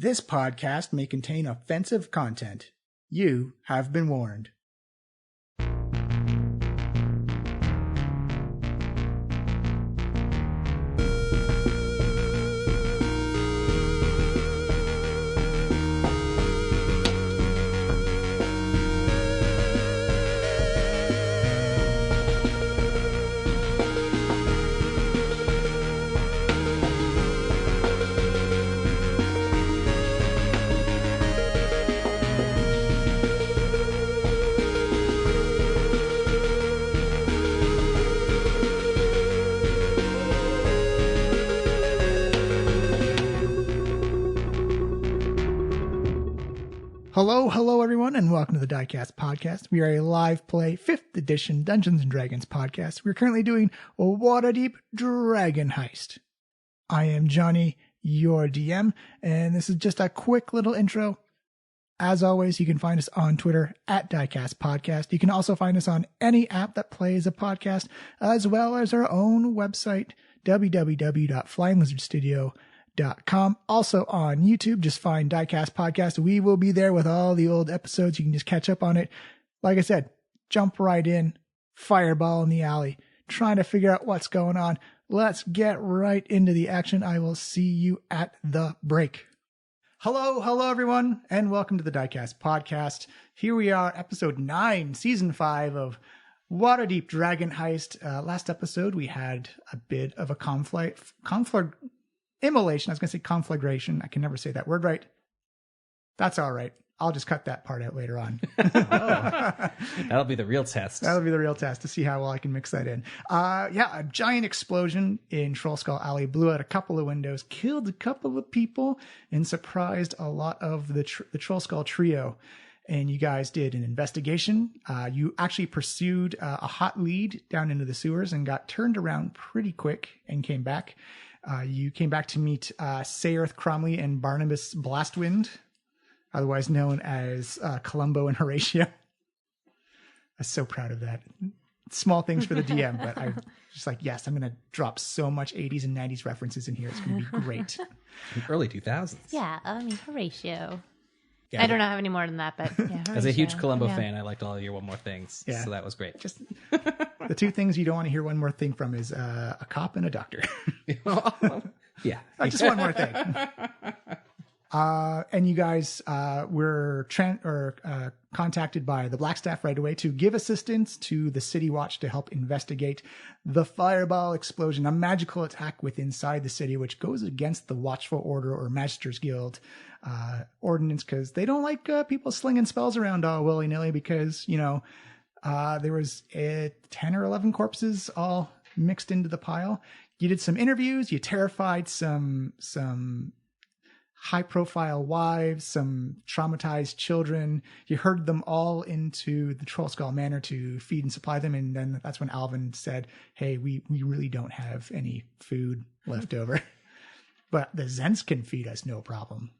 This podcast may contain offensive content. You have been warned. Hello everyone, and welcome to the Diecast podcast. We are a live play 5th edition Dungeons & Dragons podcast. We're currently doing a Waterdeep Dragon Heist. I am Johnny, your DM, and this is just a quick little intro. As always, you can find us on Twitter at Diecast Podcast. You can also find us on any app that plays a podcast, as well as our own website, www.flyinglizardstudio.com. Also on YouTube, just find Diecast Podcast. We will be there with all the old episodes. You can just catch up on it. Like I said, jump right in, fireball in the alley, trying to figure out what's going on. Let's get right into the action. I will see you at the break. Hello everyone, and welcome to the Diecast Podcast. Here we are, episode 9, season 5 of Waterdeep Dragon Heist. Last episode, we had a bit of a immolation. I was going to say conflagration. I can never say that word right. That's all right. I'll just cut that part out later on. That'll be the real test. That'll be the real test to see how well I can mix that in. A giant explosion in Trollskull Alley blew out a couple of windows, killed a couple of people, and surprised a lot of the Trollskull Trio. And you guys did an investigation. You actually pursued a hot lead down into the sewers and got turned around pretty quick and came back. You came back to meet Saerth Cromley and Barnabas Blastwind, otherwise known as Columbo and Horatio. I'm so proud of that. Small things for the DM, but I'm just like, yes, I'm going to drop so much 80s and 90s references in here. It's going to be great. Early 2000s. Yeah, Horatio. Yeah, I don't have any more than that, but yeah. As a huge Columbo fan, I liked all of your One More Things. Yeah. So that was great. Just the two things you don't want to hear one more thing from is a cop and a doctor. Yeah. Just one more thing. And you guys were contacted by the Blackstaff right away to give assistance to the City Watch to help investigate the fireball explosion, a magical attack inside the city, which goes against the Watchful Order or Magister's Guild ordinance, because they don't like people slinging spells around all willy-nilly, because, there was 10 or 11 corpses all mixed into the pile. You did some interviews. You terrified some high-profile wives, some traumatized children. You herded them all into the Trollskull Manor to feed and supply them, and then that's when Alvin said, hey, we really don't have any food left over. But the Zents can feed us, no problem.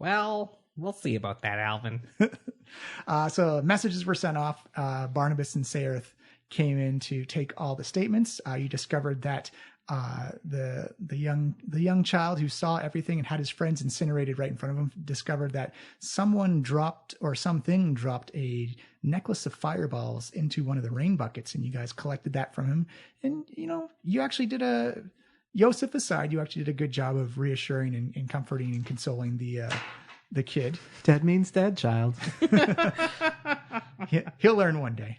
Well, we'll see about that, Alvin. So messages were sent off. Barnabas and Saerth came in to take all the statements. You discovered that the young child who saw everything and had his friends incinerated right in front of him discovered that something dropped a necklace of fireballs into one of the rain buckets, and you guys collected that from him. And you actually did Yosef aside, you actually did a good job of reassuring and comforting and consoling the kid. Dead means dead, child. He'll learn one day.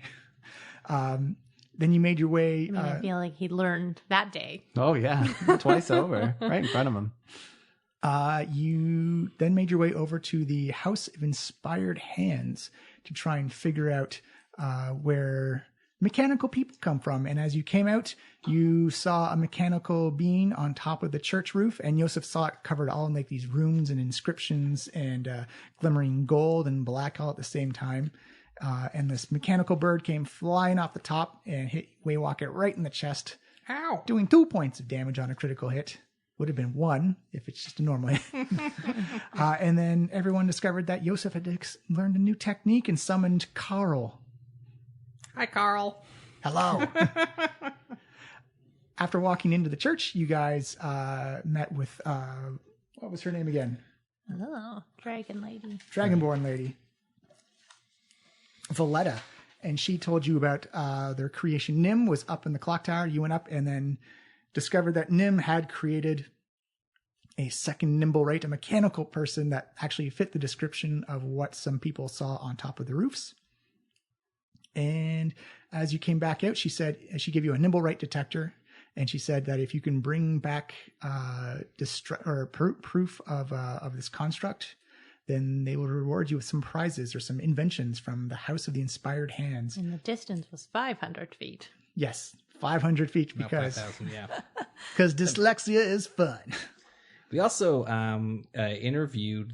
Then you made your way. I feel like he learned that day. Oh, yeah. Twice over. Right in front of him. You then made your way over to the House of Inspired Hands to try and figure out where mechanical people come from. And as you came out, you saw a mechanical being on top of the church roof, and Yosef saw it covered all in like these runes and inscriptions and glimmering gold and black all at the same time. And this mechanical bird came flying off the top and hit Waywalker right in the chest. Ow! Doing 2 points of damage on a critical hit. Would have been 1 if it's just a normal hit. And then everyone discovered that Yosef had learned a new technique and summoned Carl. Hi, Carl. Hello. After walking into the church, you guys met with, what was her name again? Oh, dragon lady. Dragonborn lady, Valletta, and she told you about their creation. Nim was up in the clock tower. You went up and then discovered that Nim had created a second nimblewright, a mechanical person that actually fit the description of what some people saw on top of the roofs. And as you came back out, she said she gave you a nimblewright detector. And she said that if you can bring back proof of this construct, then they will reward you with some prizes or some inventions from the House of the Inspired Hands. And the distance was 500 feet. Yes, 500 feet About because 5,000, yeah. dyslexia is fun. We also interviewed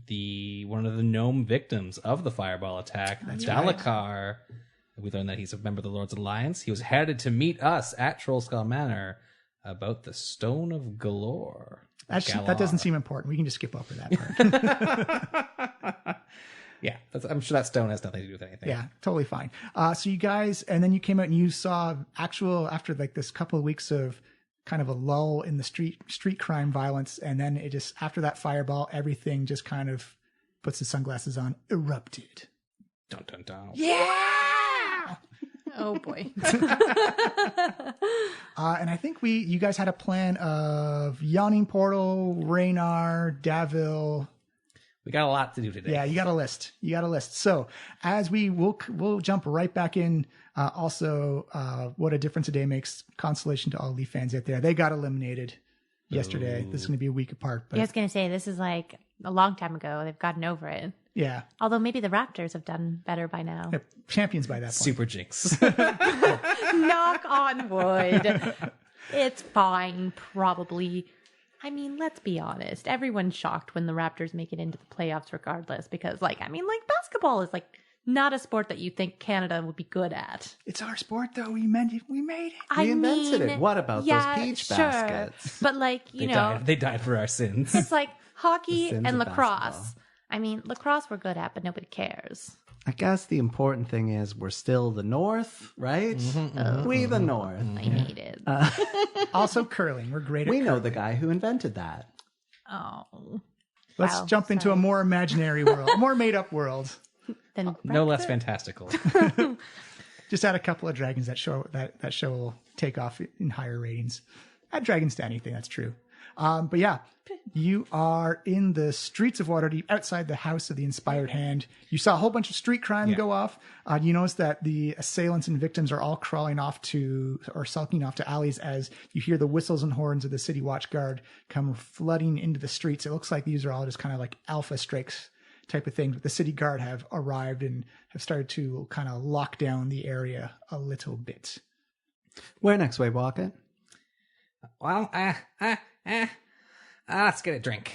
one of the gnome victims of the fireball attack, Dalakar. We learned that he's a member of the Lords Alliance. He was headed to meet us at Trollskull Manor about the Stone of Galore. That doesn't seem important. We can just skip over that part. Yeah, I'm sure that stone has nothing to do with anything. Yeah, totally fine. So you guys, and then you came out and you saw after like this couple of weeks of kind of a lull in the street crime violence, and then it just, after that fireball, everything just kind of puts the sunglasses on, erupted. Dun dun dun. Yeah! Oh boy. And I think you guys had a plan of Yawning Portal, Raynar, Davil. We got a lot to do today. Yeah, you got a list. So as we'll jump right back in. Also, what a difference a day makes. Consolation to all Leaf fans out there. They got eliminated yesterday. This is going to be a week apart. But I was going to say, this is like a long time ago. They've gotten over it. yeah, Although maybe the Raptors have done better by now. champions by that point. Super jinx. Knock on wood. It's fine, probably. I mean, let's be honest. Everyone's shocked when the Raptors make it into the playoffs regardless because, basketball is, not a sport that you think Canada would be good at. It's our sport, though. We made it. We invented it. What about those peach baskets? But, They died for our sins. it's like hockey The sins and of lacrosse. basketball. I mean, lacrosse we're good at, but nobody cares. I guess the important thing is we're still the North, right? We the North. I hate it. Also curling. We're great at We know curling. the guy who invented that. Oh. Let's Wow, jump into sorry. a more imaginary world, a more made-up world. Then No less fantastical. Just add a couple of dragons that show will take off in higher ratings. Add dragons to anything, that's true. But yeah, you are in the streets of Waterdeep outside the House of the Inspired Hand. You saw a whole bunch of street crime go off. You notice that the assailants and victims are all sulking off to alleys as you hear the whistles and horns of the City Watch Guard come flooding into the streets. It looks like these are all just kind of like alpha strikes type of thing. But the City Guard have arrived and have started to kind of lock down the area a little bit. Where next, Way Walker? Well, let's get a drink.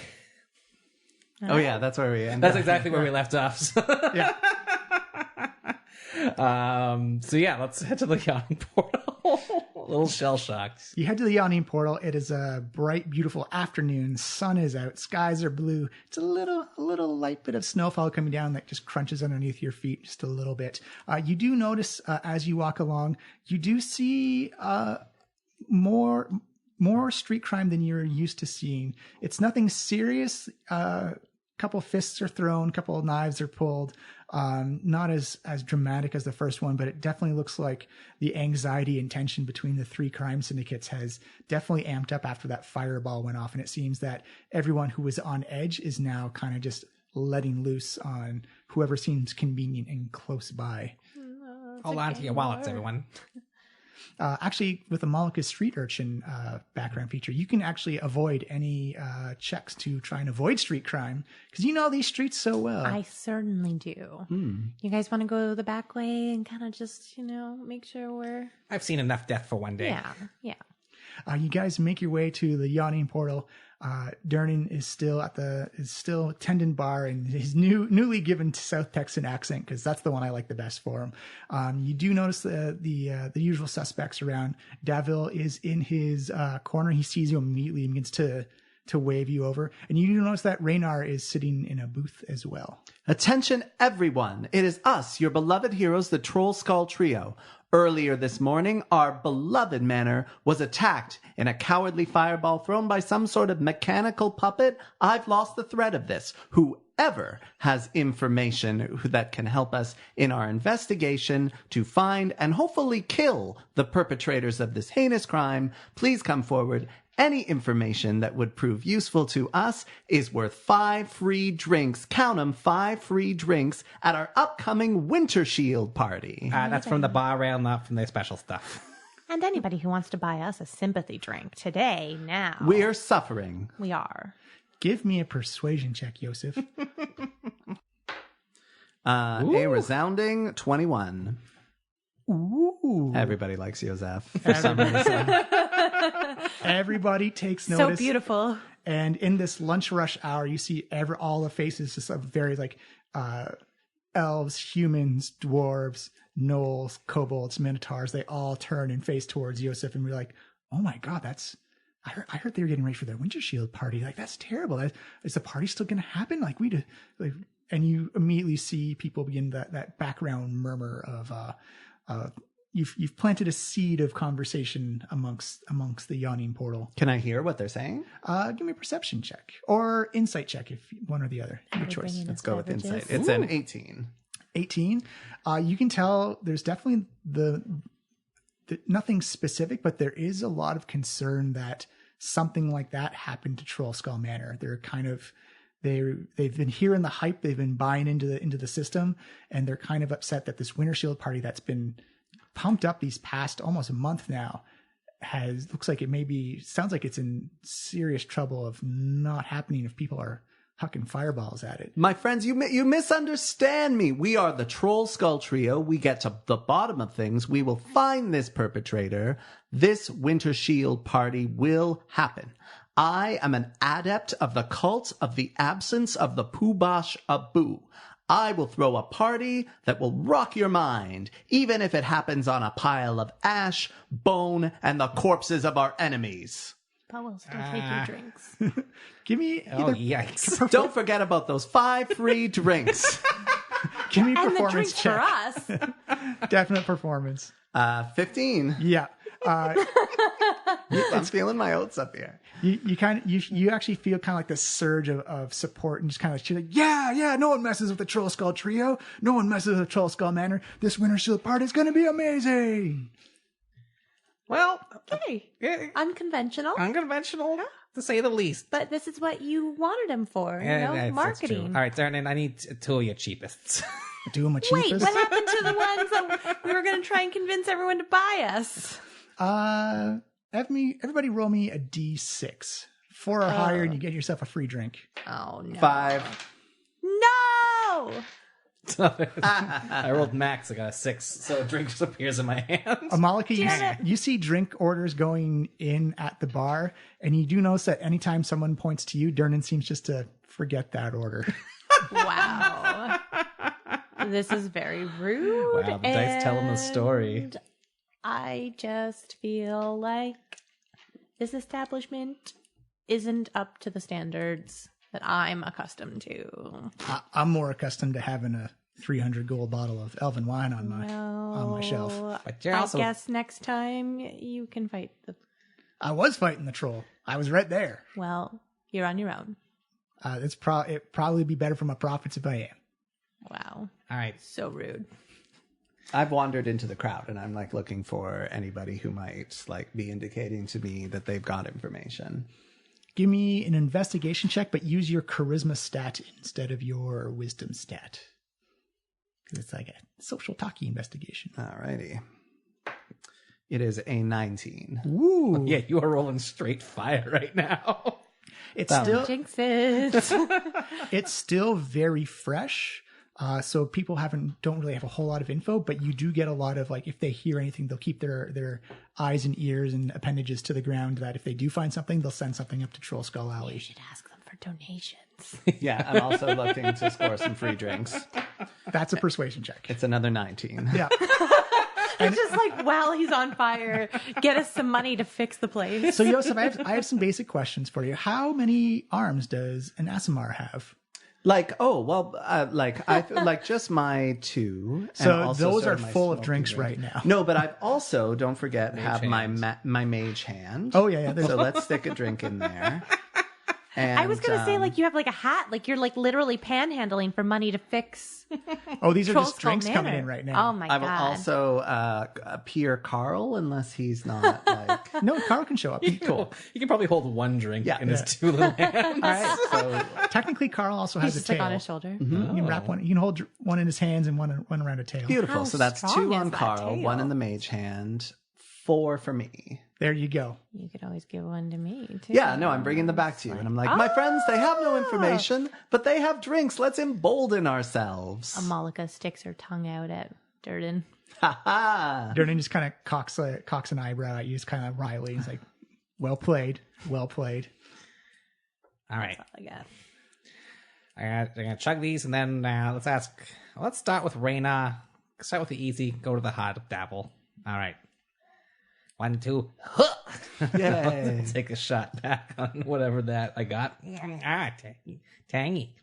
Oh yeah, that's where we end. That's exactly where we left off. So. Yeah. So yeah, let's head to the Yawning Portal. A little shell shocked. You head to the Yawning Portal. It is a bright, beautiful afternoon. Sun is out. Skies are blue. It's a little light bit of snowfall coming down that just crunches underneath your feet just a little bit. You do notice as you walk along, you do see more street crime than you're used to seeing. It's nothing serious. Couple fists are thrown, couple of knives are pulled. Not as dramatic as the first one, but it definitely looks like the anxiety and tension between the three crime syndicates has definitely amped up after that fireball went off. And it seems that everyone who was on edge is now kind of just letting loose on whoever seems convenient and close by. Hold on to your wallets, everyone. Actually, with the Malika Street Urchin background feature, you can actually avoid any checks to try and avoid street crime because you know these streets so well. I certainly do. You guys want to go the back way and kind of just, make sure we're... I've seen enough death for one day. Yeah. You guys make your way to the Yawning Portal. Durnan is still tending bar in his newly given South Texan accent because that's the one I like the best for him. You do notice the usual suspects around. Davil is in his corner. He sees you immediately and begins to to wave you over. And you do notice that Raynar is sitting in a booth as well. Attention, everyone. It is us, your beloved heroes, the Trollskull Trio. Earlier this morning, our beloved manor was attacked in a cowardly fireball thrown by some sort of mechanical puppet. I've lost the thread of this. Whoever has information that can help us in our investigation to find and hopefully kill the perpetrators of this heinous crime, please come forward. Any information that would prove useful to us is worth 5 free drinks. Count 'em, 5 free drinks at our upcoming Winter Shield party. That's from the bar rail, not from their special stuff. And anybody who wants to buy us a sympathy drink today, now. We're suffering. We are. Give me a persuasion check, Yosef. A resounding 21. Ooh. Everybody likes Yosef. Everybody takes notice. So beautiful. And in this lunch rush hour, you see all the faces just of various elves, humans, dwarves, gnolls, kobolds, minotaurs. They all turn and face towards Yosef, and we're like, "Oh my god, I heard they were getting ready for their Winter Shield party. Like, that's terrible. Is the party still going to happen? And you immediately see people begin that background murmur of you've planted a seed of conversation amongst the yawning portal. Can I hear what they're saying? Give me a perception check or insight check, if one or the other. Your choice. bringing Let's us go with beverages? insight. It's an 18. 18. You can tell there's definitely the nothing specific, but there is a lot of concern that something like that happened to Trollskull Manor. They're kind of they've been hearing the hype, they've been buying into the system, and they're kind of upset that this Winter Shield party that's been pumped up these past almost a month now sounds like it's in serious trouble of not happening if people are hucking fireballs at it. My friends, you misunderstand me. We are the Trollskull Trio. We get to the bottom of things. We will find this perpetrator. This Winter Shield party will happen. I am an adept of the cult of the absence of the Poobash Abu. I will throw a party that will rock your mind, even if it happens on a pile of ash, bone, and the corpses of our enemies. But we'll still take your drinks. Give me Oh, yikes. Don't forget about those 5 free drinks. give me a And the performance drinks check. for us. Definite performance. 15. Yeah. I'm feeling my oats up here. You actually feel kind of like this surge of support, and just kind of like, yeah, no one messes with the Trollskull Trio. No one messes with the Trollskull Manor. This Winter Shield party is going to be amazing. Well, Okay. unconventional, Unconventional. to say the least. But this is what you wanted him for, That's marketing. true. All right, Darren, I need 2 of your cheapest. Do them a Wait, cheapest. what happened to the ones that we were going to try and convince everyone to buy us? Everybody roll me a D6. 4 or higher, and you get yourself a free drink. Oh, no. 5. No! I rolled max. I got a 6, so a drink just appears in my hand. Amalika, you see drink orders going in at the bar, and you do notice that anytime someone points to you, Dernan seems just to forget that order. Wow. This is very rude. Wow, the dice tell him the story. and I just feel like this establishment isn't up to the standards that I'm accustomed to. I'm more accustomed to having a 300 gold bottle of elven wine on my shelf. But you're I also guess next time you can fight the... I was fighting the troll. I was right there. Well, you're on your own. It'd probably be better for my profits if I am. Wow. all right. So rude. I've wandered into the crowd, and I'm looking for anybody who might be indicating to me that they've got information. Give me an investigation check, but use your charisma stat instead of your wisdom stat. Because it's like a social talkie investigation. Alrighty. It is a 19. Ooh. Yeah, you are rolling straight fire right now. It's still Jinx it. it's still very fresh. So people don't really have a whole lot of info, but you do get a lot of if they hear anything, they'll keep their eyes and ears and appendages to the ground, that if they do find something, they'll send something up to Trollskull Alley. You should ask them for donations. Yeah, I'm also looking to score some free drinks. That's a persuasion check. It's another 19. Yeah. It's just like, while he's on fire, get us some money to fix the place. So, Joseph, I have some basic questions for you. How many arms does an Aasimar have? Like, like just my 2. And So also those sort are of my full of smoky drinks drink. right now. No, but I've also, don't forget, have hand. my mage hand. Oh, yeah. So let's stick a drink in there. And, I was going to say, like, you have like a hat, like you're like literally panhandling for money to fix. Oh, these are just Trollskull drinks coming Manor. in right now. Oh my I will god! also appear Carl, unless he's not like. No, Carl can show up. Cool. He can probably hold one drink in his Yeah. 2 little hands. All right. So technically, Carl also He's has a just like tail. on his shoulder. You can wrap one. You can hold one in his hands and one around a tail. Beautiful. How So that's strong 2 is on that Carl, tail? 1 in the mage hand, 4 for me. There you go. You could always give one to me too. Yeah, no, I'm bringing them back to you. And I'm like, my friends, they have no information, but they have drinks. Let's embolden ourselves. Amalika sticks her tongue out at Durden. Ha ha. Durden just kind of cocks an eyebrow at you. It's kind of wryly. He's like, well played. Well played. All right. I guess. I'm gonna chug these, and then let's start with Reyna. Start with the easy, go to the hard, dabble. All right. 1, 2. Yay. Take a shot back on whatever that I got. Tangy.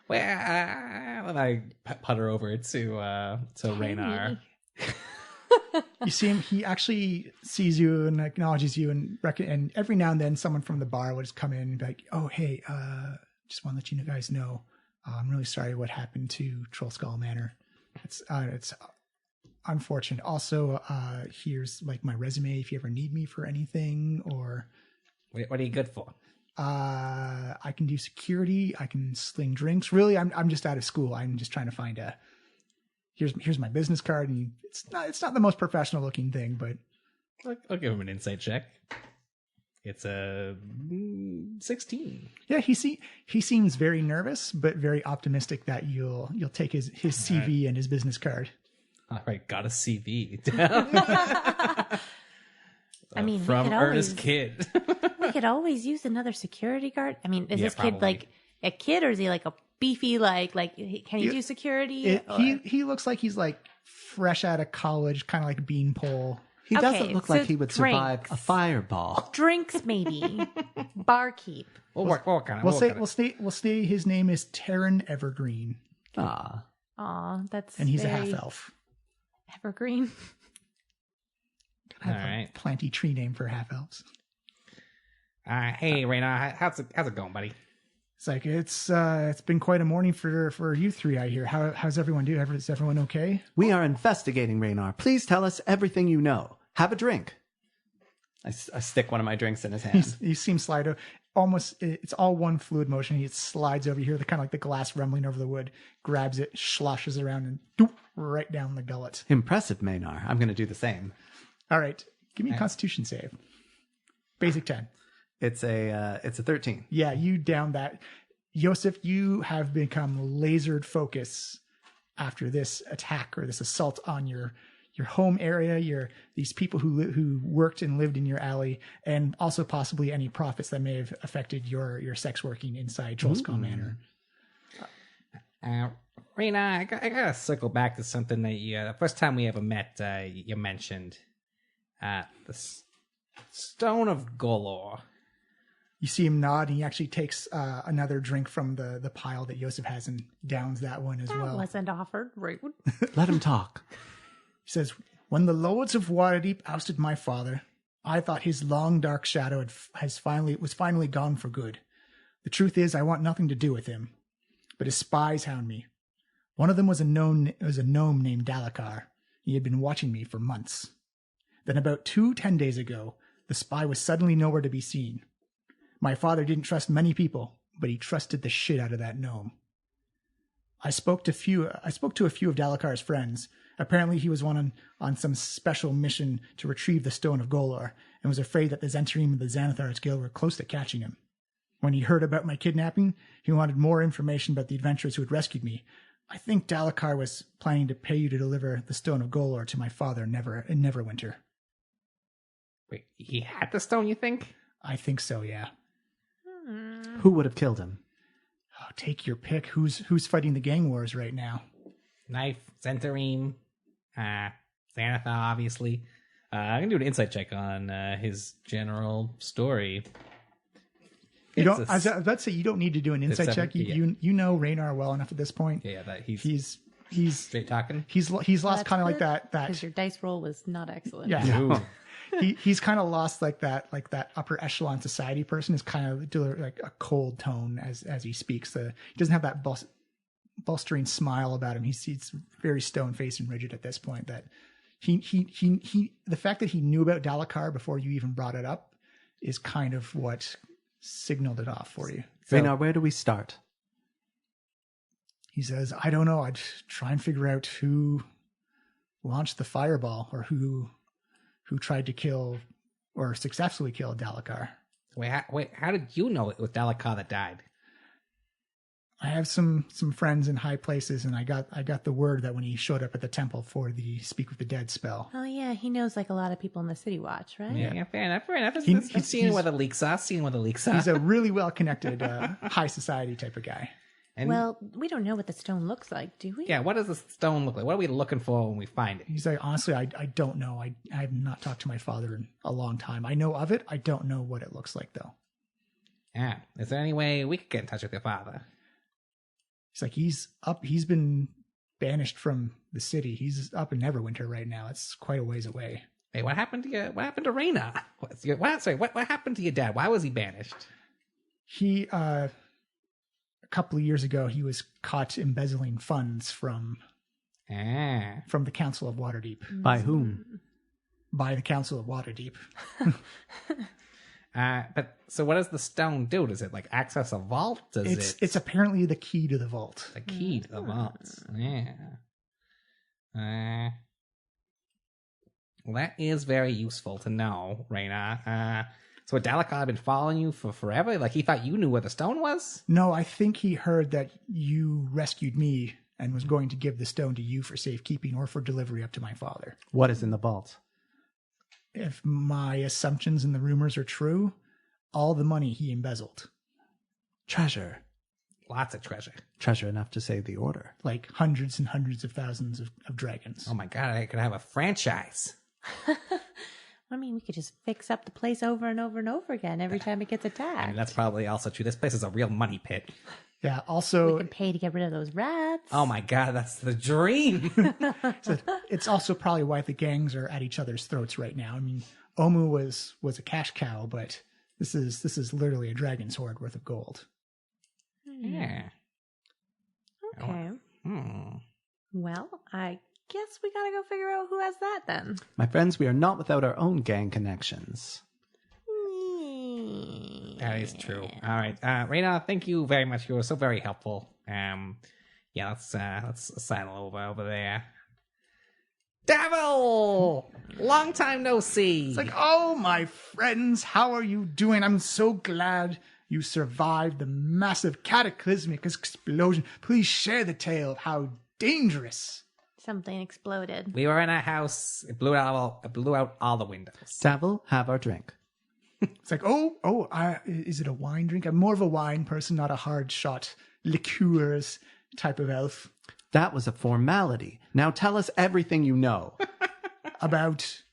When I putter over to Reynar. You see him. He actually sees you and acknowledges you, and every now and then someone from the bar will just come in and be like, "Oh, hey, just want to let you guys know, I'm really sorry what happened to Trollskull Manor. It's unfortunate. Also, here's like my resume if you ever need me for anything, or What are you good for? I can do security. I can sling drinks. Really, I'm just out of school. I'm just trying to find a. Here's my business card, and it's not the most professional looking thing, but I'll give him an insight check. It's a 16. yeah, he seems very nervous, but very optimistic that you'll take his CV and his business card. All right, got a CV down. I mean, we from could Ernest always- Kidd. We could always use another security guard. I mean, is Yeah, this kid probably. like a kid, or is he like a beefy can he do security? He looks like he's like fresh out of college, kind of like beanpole. He doesn't Okay, look so like he would survive a drinks. fireball. Drinks maybe, barkeep. We'll work on it. We'll say his name is Terran Evergreen, Ah. Aw, that's and he's a very half elf. evergreen. All right. Planty tree name for half elves. Hey, Reyna, how's it going, buddy? It's like it's been quite a morning for you three. I hear. How's everyone doing? Is everyone okay? We are investigating, Raynar. Please tell us everything you know. Have a drink. I stick one of my drinks in his hand. You seem slide almost. It's all one fluid motion. He slides over here, the kind of like the glass rumbling over the wood. Grabs it, sloshes around, and doop, right down the gullet. Impressive, Maynar. I'm going to do the same. All right, give me a Constitution save. Basic 10. It's a 13. Yeah, you down that. Joseph, you have become lasered focus after this attack or this assault on your home area, these people who worked and lived in your alley, and also possibly any profits that may have affected your sex working inside Trollskull Manor. Reyna, I gotta circle back to something that the first time we ever met, you mentioned the Stone of Golor. You see him nod, and he actually takes another drink from the pile that Joseph has and downs that one as That well. wasn't offered. Rude. Let him talk. He says, "When the lords of Waterdeep ousted my father, I thought his long dark shadow was finally gone for good. The truth is, I want nothing to do with him. But his spies hound me. One of them was a gnome named Dalakar. He had been watching me for months. Then about 10 days ago, the spy was suddenly nowhere to be seen. My father didn't trust many people, but he trusted the shit out of that gnome. I spoke to a few of Dalakar's friends. Apparently he was on some special mission to retrieve the Stone of Golor, and was afraid that the Zentarim and the Xanathar's Guild were close to catching him. When he heard about my kidnapping, he wanted more information about the adventurers who had rescued me. I think Dalakar was planning to pay you to deliver the Stone of Golor to my father in Neverwinter." Wait, he had the stone, you think? I think so, yeah. Who would have killed him? Oh, take your pick. Who's fighting the gang wars right now? Knife, Zentarim, Xanathar, obviously. I'm going to do an insight check on his general story. You don't. I was about to say you don't need to do an insight check. You know Raynar well enough at this point. Yeah, that he's straight talking. He's lost kind of like that. Because your dice roll was not excellent. Yeah. He's kind of lost like that upper echelon society person is kind of like a cold tone as he speaks. He doesn't have that blustering smile about him. He's very stone faced and rigid at this point. That he the fact that he knew about Dalakar before you even brought it up is kind of what signaled it off for you. Raynar, where do we start? He says, I don't know. I'd try and figure out who launched the fireball or who tried to kill or successfully kill Dalakar. Wait, how did you know it was Dalakar that died? I have some friends in high places, and I got the word that when he showed up at the temple for the Speak with the Dead spell. Oh yeah, he knows like a lot of people in the City Watch, right? Yeah, fair enough. He's seeing where the leaks are. He's a really well-connected, high society type of guy. And well, we don't know what the stone looks like, do we? yeah, what does the stone look like? What are we looking for when we find it? He's like, honestly, I don't know. I have not talked to my father in a long time. I know of it. I don't know what it looks like, though. Yeah. Is there any way we could get in touch with your father? He's like, he's up. He's been banished from the city. He's up in Neverwinter right now. It's quite a ways away. Hey, what happened to you? What happened to Raynar? What happened to your dad? Why was he banished? He, a couple of years ago, he was caught embezzling funds from the Council of Waterdeep. By whom? By the Council of Waterdeep. But so what does the stone do? Does it like access a vault? It's apparently the key to the vault. The key to the vault. Yeah. Well, that is very useful to know, Raynar. So Dalakar had been following you for forever? Like he thought you knew where the stone was? No, I think he heard that you rescued me and was going to give the stone to you for safekeeping or for delivery up to my father. What is in the vault? If my assumptions and the rumors are true, all the money he embezzled. Treasure. Lots of treasure. Treasure enough to save the order. Like hundreds and hundreds of thousands of dragons. Oh my god, I could have a franchise. I mean, we could just fix up the place over and over and over again every time it gets attacked. I mean, that's probably also true. This place is a real money pit. Yeah, also... We can pay to get rid of those rats. Oh my god, that's the dream. So it's also probably why the gangs are at each other's throats right now. I mean, Omu was a cash cow, but this is literally a dragon's hoard worth of gold. Yeah. Okay. Hmm. Well, I guess we gotta go figure out who has that then. My friends, we are not without our own gang connections. That is true. All right, Raynar, thank you very much. You were so very helpful. Yeah, let's sign over there. Devil, long time no see. It's like, oh, my friends, how are you doing? I'm so glad you survived the massive cataclysmic explosion. Please share the tale of how dangerous. Something exploded. We were in a house. It blew out all the windows. Davil, have our drink. It's like, is it a wine drink? I'm more of a wine person, not a hard shot liqueurs type of elf. That was a formality. Now tell us everything you know. About?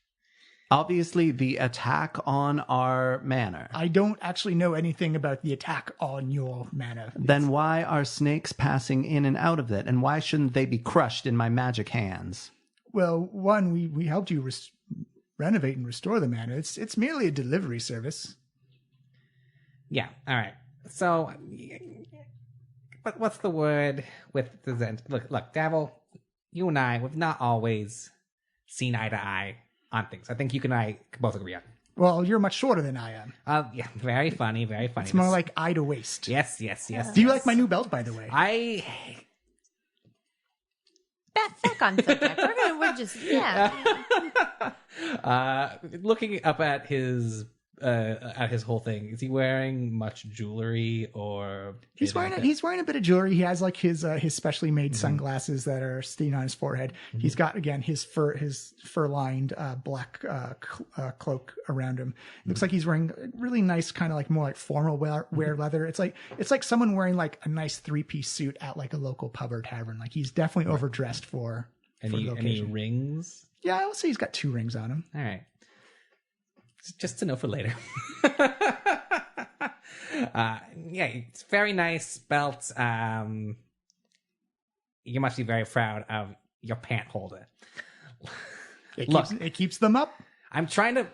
Obviously, the attack on our manor. I don't actually know anything about the attack on your manor. Then why are snakes passing in and out of it? And why shouldn't they be crushed in my magic hands? Well, one, we helped you renovate and restore the manor. It's merely a delivery service. Yeah, all right. So, but what's the word with the Zen? Look, Davil, you and I, we've not always seen eye to eye on things. I think you and I both agree on. Well, you're much shorter than I am. Yeah, very funny, very funny. It's more like eye to waist. Yes. Do you like my new belt, by the way? Back on subject. We're just, yeah. Looking up at his whole thing, is he wearing much jewelry or? He's wearing a bit of jewelry. He has like his specially made sunglasses that are sitting on his forehead. Mm-hmm. He's got again his fur lined black cloak around him. It looks like he's wearing really nice kind of like more like formal wear leather. It's like someone wearing like a nice 3-piece suit at like a local pub or tavern. Like he's definitely overdressed for Any location. rings? Yeah, I would say he's got 2 rings on him. All right. Just to know for later. Yeah, it's very nice belt. You must be very proud of your pant holder. It keeps them up. I'm trying to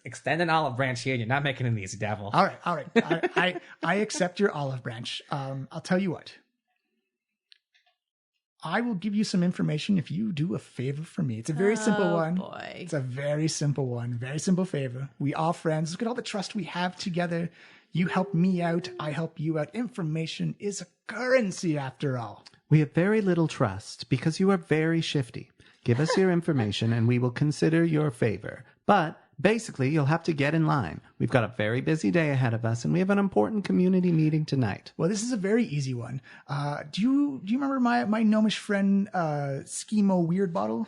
extend an olive branch here, and you're not making it easy, Devil. All right. I accept your olive branch. I'll tell you what. I will give you some information if you do a favor for me. It's a very simple one. Boy. It's a very simple one. Very simple favor. We all friends. Look at all the trust we have together. You help me out. I help you out. Information is a currency after all. We have very little trust because you are very shifty. Give us your information and we will consider your favor. But basically, you'll have to get in line. We've got a very busy day ahead of us and we have an important community meeting tonight. Well, this is a very easy one. Do you remember my gnomish friend, Schemo Weirdbottle?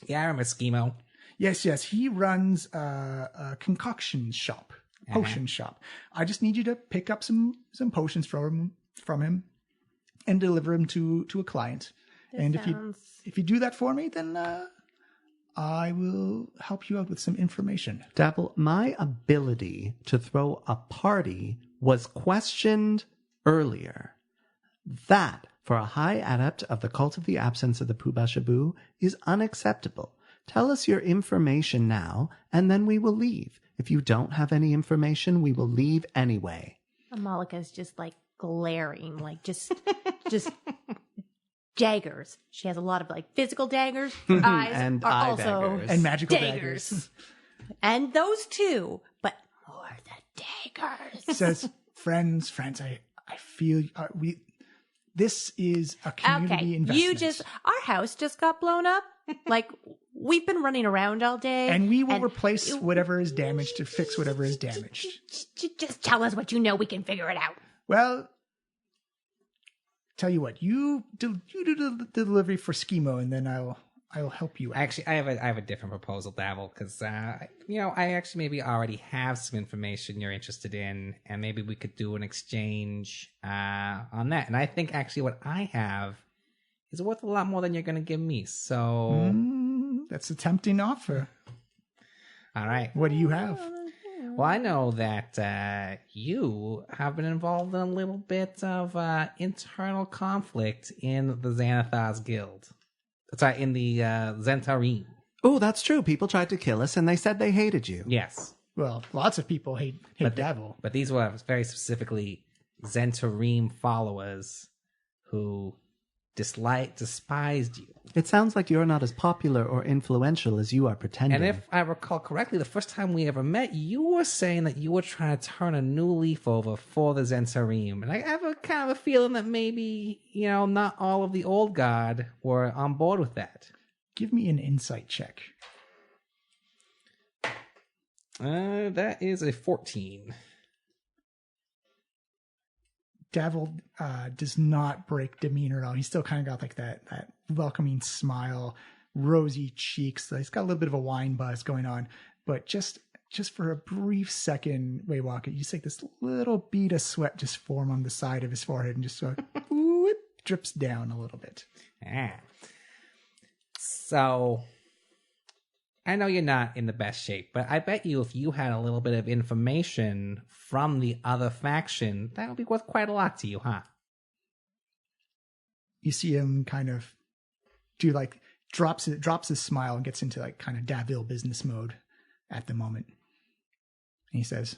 Yeah, I remember Schemo. Yes. He runs a concoction shop, potion shop. I just need you to pick up some potions from him and deliver them to a client. If you do that for me, then I will help you out with some information. Dabble, my ability to throw a party was questioned earlier. That, for a high adept of the cult of the absence of the Pubashabu, is unacceptable. Tell us your information now, and then we will leave. If you don't have any information, we will leave anyway. Amalika's just like glaring, like just daggers. She has a lot of like physical daggers. Her eyes And are eye also daggers. And magical daggers. And those too, but more the daggers. Says, friends, I feel this is a community investment. Our house just got blown up. Like, we've been running around all day. And we will replace whatever is damaged to fix whatever is damaged. Just tell us what you know. We can figure it out. Well, tell you what, you do the delivery for Schemo, and then I'll help you out. Actually, I have a different proposal, Dabble, because I actually maybe already have some information you're interested in, and maybe we could do an exchange on that. And I think actually what I have is worth a lot more than you're going to give me. So That's a tempting offer. all right. What do you have? Well, I know that you have been involved in a little bit of internal conflict in the Xanathar's Guild. Sorry, in the Zentarim. Oh, that's true. People tried to kill us and they said they hated you. Yes. Well, lots of people hate Devil. But these were very specifically Zentarim followers who despised you. It sounds like you're not as popular or influential as you are pretending. And if I recall correctly, the first time we ever met, you were saying that you were trying to turn a new leaf over for the Zentarim. And I have a kind of a feeling that maybe, not all of the old guard were on board with that. Give me an insight check. That is a 14. Devil does not break demeanor at all. He's still kind of got like that welcoming smile, rosy cheeks. He's got a little bit of a wine buzz going on, but just for a brief second, Waywalker, you see this little bead of sweat just form on the side of his forehead and just sort of it drips down a little bit. So I know you're not in the best shape, but I bet you if you had a little bit of information from the other faction, that would be worth quite a lot to you, huh? You see him kind of drops his smile and gets into like kind of Davil business mode at the moment. And he says,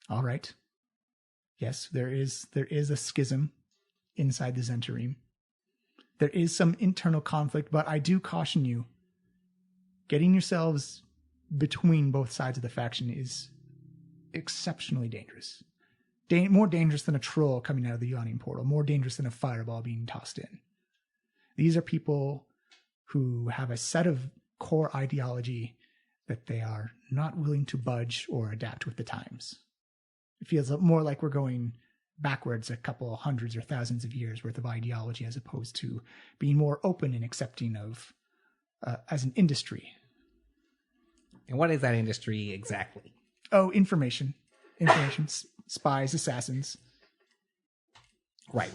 all right. Yes, there is a schism inside the Zentarim. There is some internal conflict, but I do caution you. Getting yourselves between both sides of the faction is exceptionally dangerous. More dangerous than a troll coming out of the yawning portal. More dangerous than a fireball being tossed in. These are people who have a set of core ideology that they are not willing to budge or adapt with the times. It feels more like we're going backwards a couple hundreds or thousands of years worth of ideology as opposed to being more open and accepting of as an industry. And what is that industry exactly? Oh, information, spies, assassins. Right.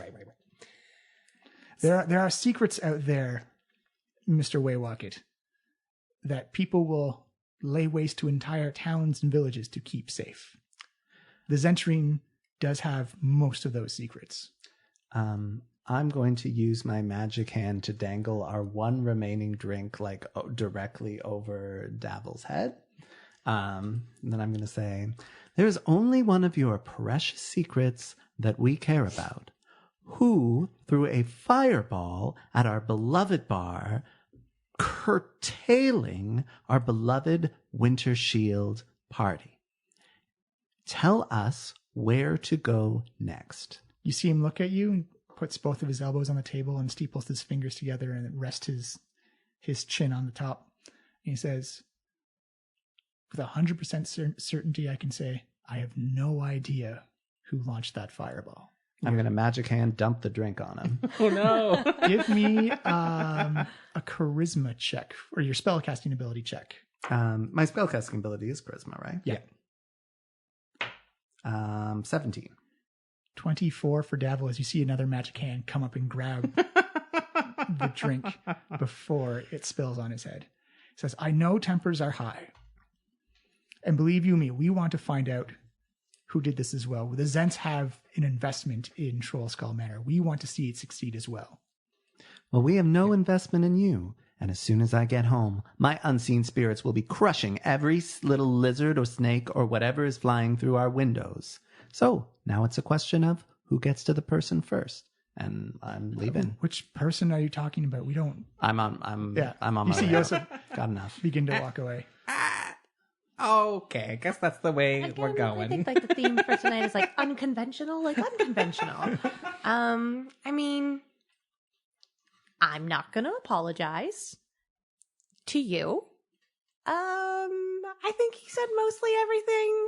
There are secrets out there, Mr. Waywocket, that people will lay waste to entire towns and villages to keep safe. The Zentrim does have most of those secrets. I'm going to use my magic hand to dangle our one remaining drink directly over Davil's head. And then I'm going to say, there's only one of your precious secrets that we care about. Who threw a fireball at our beloved bar, curtailing our beloved Winter Shield party? Tell us where to go next. You see him look at you and puts both of his elbows on the table and steeples his fingers together and rests his chin on the top. And he says, with 100% certainty, I can say, I have no idea who launched that fireball. I'm going to magic hand dump the drink on him. Oh no. Give me a charisma check, or your spellcasting ability check. My spellcasting ability is charisma, right? Yeah. 17. 24 for Davil as you see another magic hand come up and grab the drink before it spills on his head. He says, I know tempers are high. And believe you me, we want to find out who did this as well. The Zents have an investment in Trollskull Manor. We want to see it succeed as well. Well, we have no investment in you. And as soon as I get home, my unseen spirits will be crushing every little lizard or snake or whatever is flying through our windows. So now it's a question of who gets to the person first. And I'm leaving. Which person are you talking about? We don't. I'm on You my see way. Yosef Got enough. begin to walk away. Okay, I guess that's the way Again, we're going. I think the theme for tonight is unconventional. I mean, I'm not going to apologize to you. I think he said mostly everything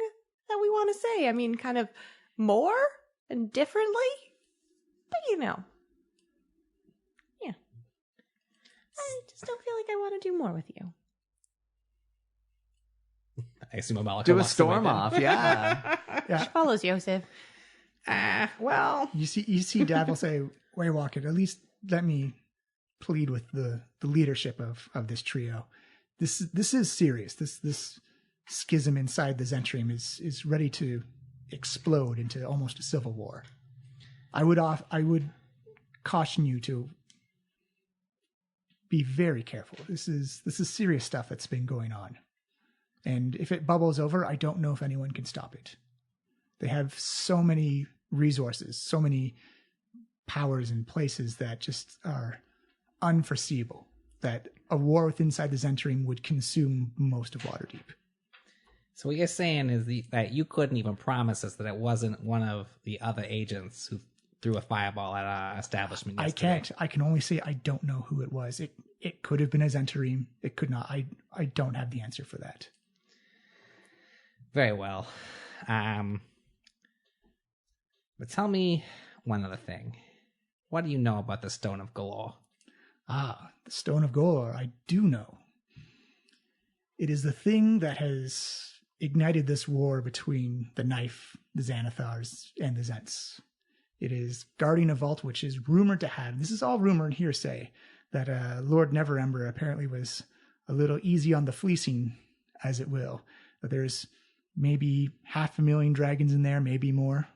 that we want to say. I mean, kind of more and differently, but yeah. I just don't feel like I want to do more with you. I assume Amalika Do a walks away storm then. off, yeah. Yeah. She follows Yosef. Well, You see Davil say, Waywocket, at least let me plead with the leadership of this trio. This is serious. This schism inside the Zentrim is ready to explode into almost a civil war. I would caution you to be very careful. This is serious stuff that's been going on. And if it bubbles over, I don't know if anyone can stop it. They have so many resources, so many powers and places that just are unforeseeable, that a war with inside the Zentrim would consume most of Waterdeep. so what you're saying is that you couldn't even promise us that it wasn't one of the other agents who threw a fireball at our establishment yesterday. I can't. I can only say I don't know who it was. It could have been a Zentrim. It could not. I don't have the answer for that. Very well. But tell me one other thing. What do you know about the Stone of Galore? The Stone of Galore, I do know. It is the thing that has ignited this war between the Knife, the Xanathars, and the Zents. It is guarding a vault which is rumored to have, this is all rumor and hearsay, that Lord Neverember apparently was a little easy on the fleecing, as it will. That there's maybe 500,000 dragons in there, maybe more,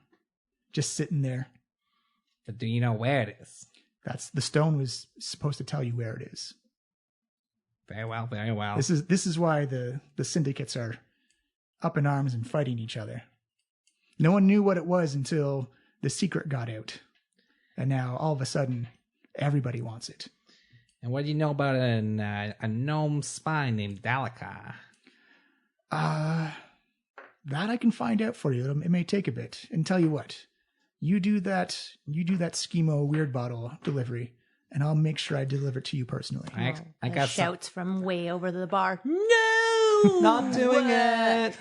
just sitting there. But do you know where it is? The stone was supposed to tell you where it is. Very well, very well. This is why the syndicates are up in arms and fighting each other. No one knew what it was until the secret got out. And now, all of a sudden, everybody wants it. And what do you know about a gnome spy named Dalakar? That I can find out for you. It may take a bit. And tell you what, you do that Schemo Weird Bottle delivery, and I'll make sure I deliver it to you personally. I got shouts from way over the bar. No, Not doing it.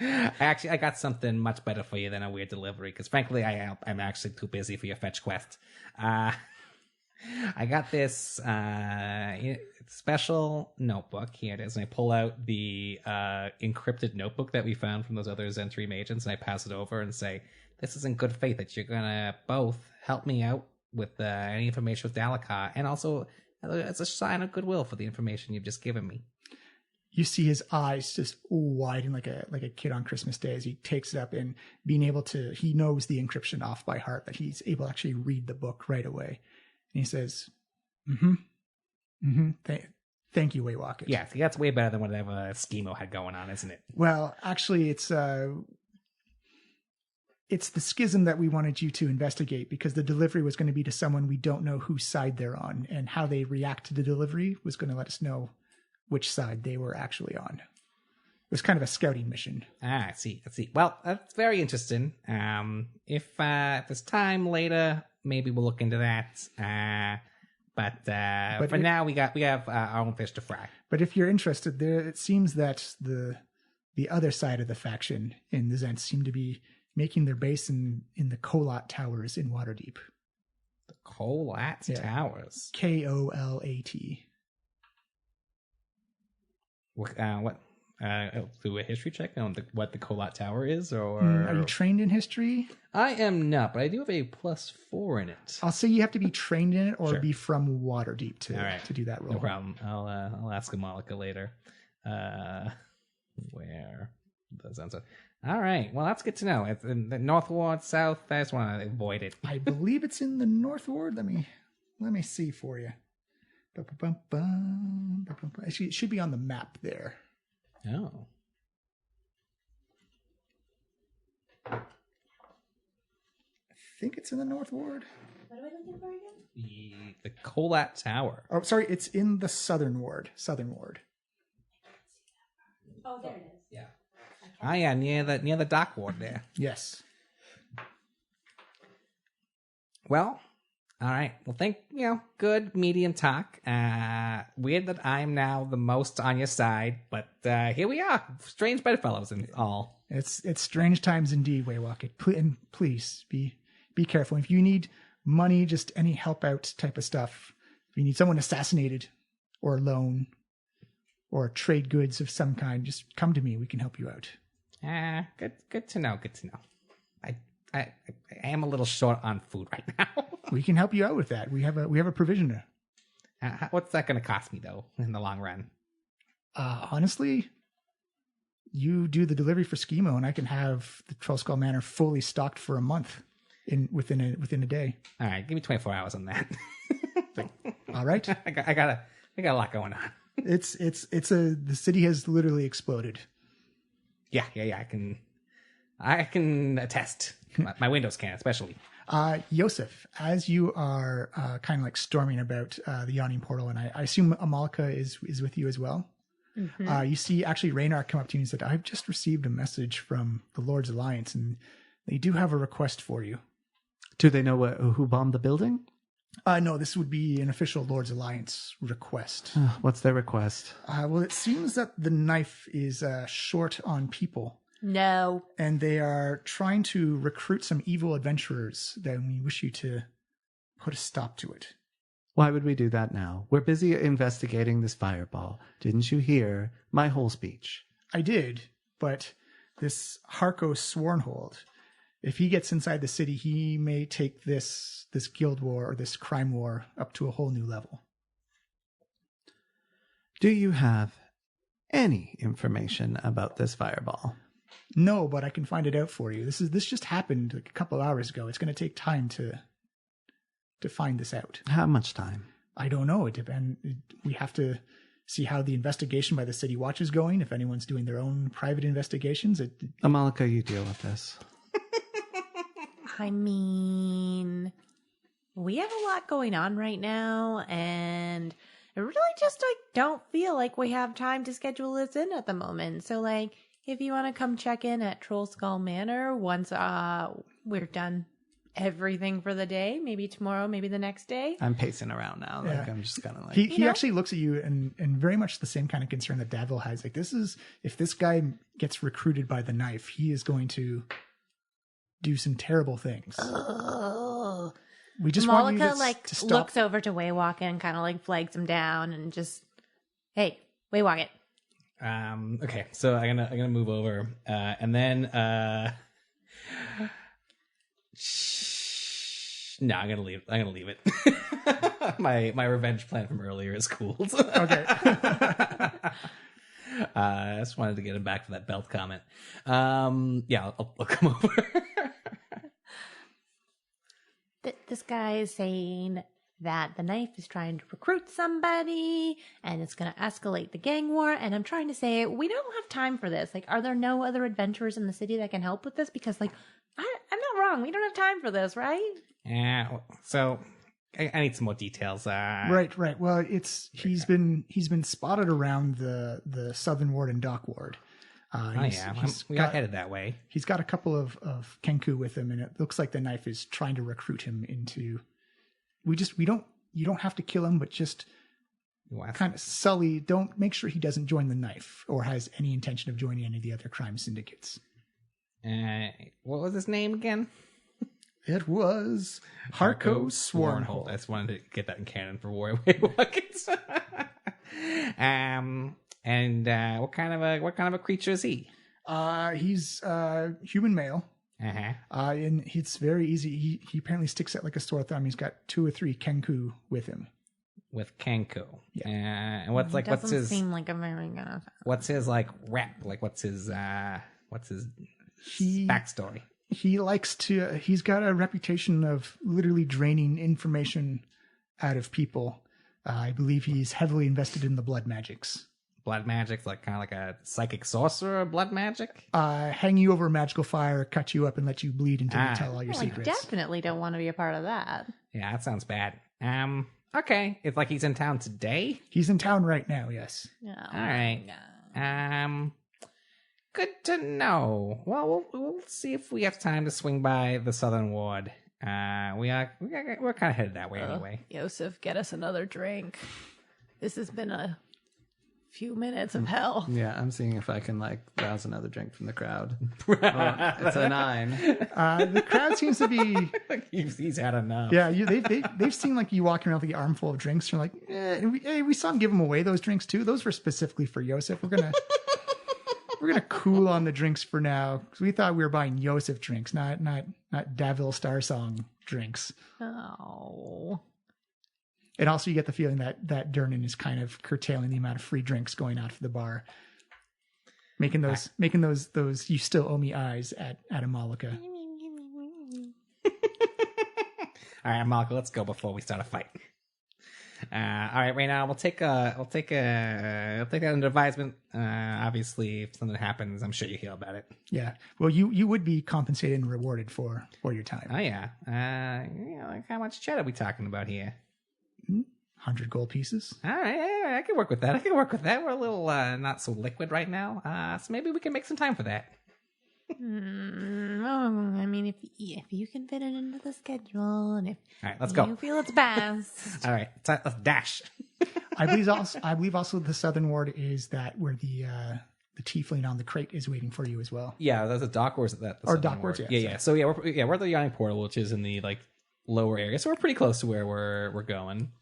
I got something much better for you than a weird delivery, because frankly, I'm actually too busy for your fetch quest. I got this special notebook. Here it is. And I pull out the encrypted notebook that we found from those other Zentrim agents, and I pass it over and say, this is in good faith that you're going to both help me out with any information with Dalekar, and also as a sign of goodwill for the information you've just given me. You see his eyes just widen like a kid on Christmas Day as he takes it up, and he knows the encryption off by heart, that he's able to actually read the book right away. And he says, thank you, Waywalker. Yeah, see, that's way better than whatever Schemo had going on, isn't it? Well, actually, it's the schism that we wanted you to investigate, because the delivery was going to be to someone we don't know whose side they're on, and how they react to the delivery was going to let us know which side they were actually on. It was kind of a scouting mission. I see. Well, that's very interesting. If there's time later, maybe we'll look into that. But for now, we have our own fish to fry. But if you're interested, it seems that the other side of the faction in the Zents seem to be making their base in the Kolat Towers in Waterdeep. The Kolat Towers. Kolat. What? Do a history check on what the Kolat Tower is, or Are you trained in history? I am not, but I do have a +4 in it. I'll say you have to be trained in it, or Sure. be from Waterdeep to do that role. No problem. I'll ask Amalika later. Where the sounds of. All right. Well, that's good to know. It's in the North Ward, South. I just want to avoid it. I believe it's in the North Ward. Let me see for you. Actually, it should be on the map there. Oh. I think it's in the North Ward. What are we looking for again? The Kolat Tower. Oh, sorry, it's in the Southern Ward. Oh, there it is. Yeah. Oh yeah, near the dock ward there. Yes. Well, all right. Well, good medium talk. Weird that I'm now the most on your side, but here we are, strange bedfellows and all. It's strange times indeed, Waywalker. And please be careful. If you need money, just any help out type of stuff. If you need someone assassinated, or a loan, or trade goods of some kind, just come to me. We can help you out. Good to know. I am a little short on food right now. We can help you out with that. We have a provisioner. What's that going to cost me though in the long run? Honestly, you do the delivery for Schemo, and I can have the Trollskull Manor fully stocked for a month within a day. All right, give me 24 hours on that. All right. I got a lot going on. The city has literally exploded. Yeah. I can attest. My Windows can, especially. Yosef, as you are kind of like storming about the yawning portal, and I assume Amalika is with you as well. Mm-hmm. You see actually Raynar come up to you and said, I've just received a message from the Lord's Alliance, and they do have a request for you. Do they know who bombed the building? No, this would be an official Lord's Alliance request. What's their request? Well, it seems that the knife is short on people. No. And they are trying to recruit some evil adventurers. Then we wish you to put a stop to it. Why would we do that now? We're busy investigating this fireball. Didn't you hear my whole speech? I did, but this Harko Swornhold, if he gets inside the city, he may take this guild war or this crime war up to a whole new level. Do you have any information about this fireball? No, but I can find it out for you. This just happened a couple hours ago. It's going to take time to find this out. How much time? I don't know. It depends. We have to see how the investigation by the City Watch is going. If anyone's doing their own private investigations. Amalika, you deal with this. I mean, we have a lot going on right now, and I really just don't feel like we have time to schedule this in at the moment. So if you want to come check in at Trollskull Manor once we're done everything for the day, maybe tomorrow, maybe the next day. I'm pacing around now. I'm just kind of like... He actually looks at you and very much the same kind of concern that Davil has. If this guy gets recruited by the knife, he is going to do some terrible things. We just want you to stop. Looks over to Waywalk and kind of flags him down and just, hey, Waywalk it. Okay, so I'm gonna move over, and then No, I'm gonna leave it. my revenge plan from earlier is cooled. Okay. I just wanted to get him back for that belt comment. Yeah, I'll come over. This guy is saying that the knife is trying to recruit somebody and it's going to escalate the gang war. And I'm trying to say, we don't have time for this. Like, are there no other adventurers in the city that can help with this? Because, like, I'm not wrong. We don't have time for this, right? Yeah. So I need some more details. Right. Well, he's been spotted around the Southern Ward and Dock Ward. We got headed that way. He's got a couple of Kenku with him, and it looks like the knife is trying to recruit him into. You don't have to kill him, but just kind of sully. Don't make sure he doesn't join the knife or has any intention of joining any of the other crime syndicates. What was his name again? It was Harko Swarnhold. I just wanted to get that in canon for Warway Watkins. And what kind of a creature is he? He's human male. Uh-huh. And it's very easy. He apparently sticks out like a sore thumb. He's got 2 or 3 Kenku with him. With Kenku. Yeah. And what's his? Doesn't seem like a very good. What's his rap? Like what's his backstory? He's got a reputation of literally draining information out of people. I believe he's heavily invested in the blood magics. Blood magic, like kind of like a psychic sorcerer. Blood magic. Hang you over a magical fire, cut you up, and let you bleed until you tell all your secrets. I definitely don't want to be a part of that. Yeah, that sounds bad. Okay, it's like he's in town today. He's in town right now. Yes. No, all right. No. Good to know. Well, we'll see if we have time to swing by the Southern Ward. We're kind of headed that way anyway. Yosef, get us another drink. This has been a few minutes of hell. Yeah, I'm seeing if I can rouse another drink from the crowd. It's a 9. The crowd seems to be. He's had enough. Yeah, they've seen you walking around with the armful of drinks. You're like, we saw him give them away those drinks too. Those were specifically for Yosef. We're gonna cool on the drinks for now because we thought we were buying Yosef drinks, not Davil Star Song drinks. Oh. And also, you get the feeling that Durnan is kind of curtailing the amount of free drinks going out for the bar, making those you still owe me eyes at Amalika. All right, Amalika, let's go before we start a fight. All right, right now we'll take that under advisement. Obviously, if something happens, I'm sure you hear about it. Yeah. Well, you would be compensated and rewarded for your time. Oh yeah. How much chat are we talking about here? 100 gold pieces. All right, I can work with that. We're a little not so liquid right now, so maybe we can make some time for that. I mean, if you can fit it into the schedule, and if all right, let's go. You feel it's best. All right, let's dash. I believe also the Southern Ward is that where the tiefling on the crate is waiting for you as well. Yeah, that's a dock ward. Or dock ward. Yeah. So we're at the yawning portal, which is in the lower area, so we're pretty close to where we're going.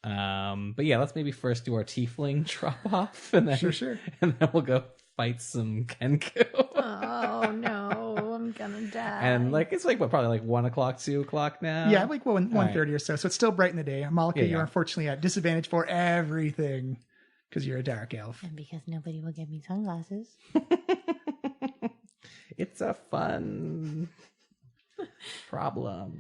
But yeah, let's maybe first do our tiefling drop off, and then sure, and then we'll go fight some Kenku. Oh no, I'm gonna die. And it's probably 1 o'clock, 2 o'clock now. Yeah, 1:30 or so. So it's still bright in the day. Malika, you're unfortunately at disadvantage for everything because you're a dark elf, and because nobody will give me sunglasses. It's a fun problem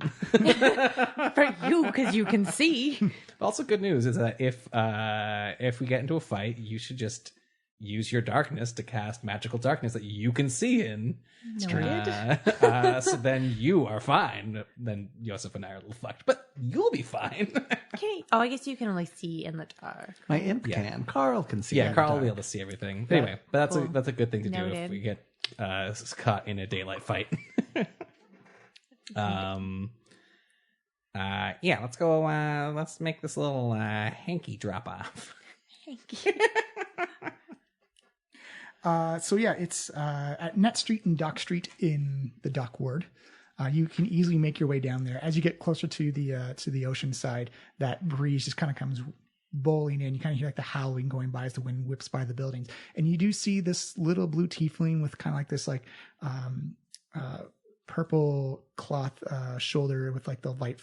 for you because you can see. Also, good news is that if we get into a fight, you should just use your darkness to cast magical darkness that you can see in. So then you are fine. Then Yosef and I are a little fucked, but you'll be fine. Okay. Oh, I guess you can only see in the dark. My imp can. Carl can see. Yeah, Carl will be able to see everything. But anyway, but that's a good thing to do Noted. if we get caught in a daylight fight. Yeah, let's go. Let's make this little hanky drop off. Hanky. So yeah, it's at Net Street and Dock Street in the Dock Ward. You can easily make your way down there. As you get closer to the ocean side, that breeze just kind of comes bowling in. You kind of hear the howling going by as the wind whips by the buildings, and you do see this little blue tiefling with kind of this purple cloth shoulder with like the like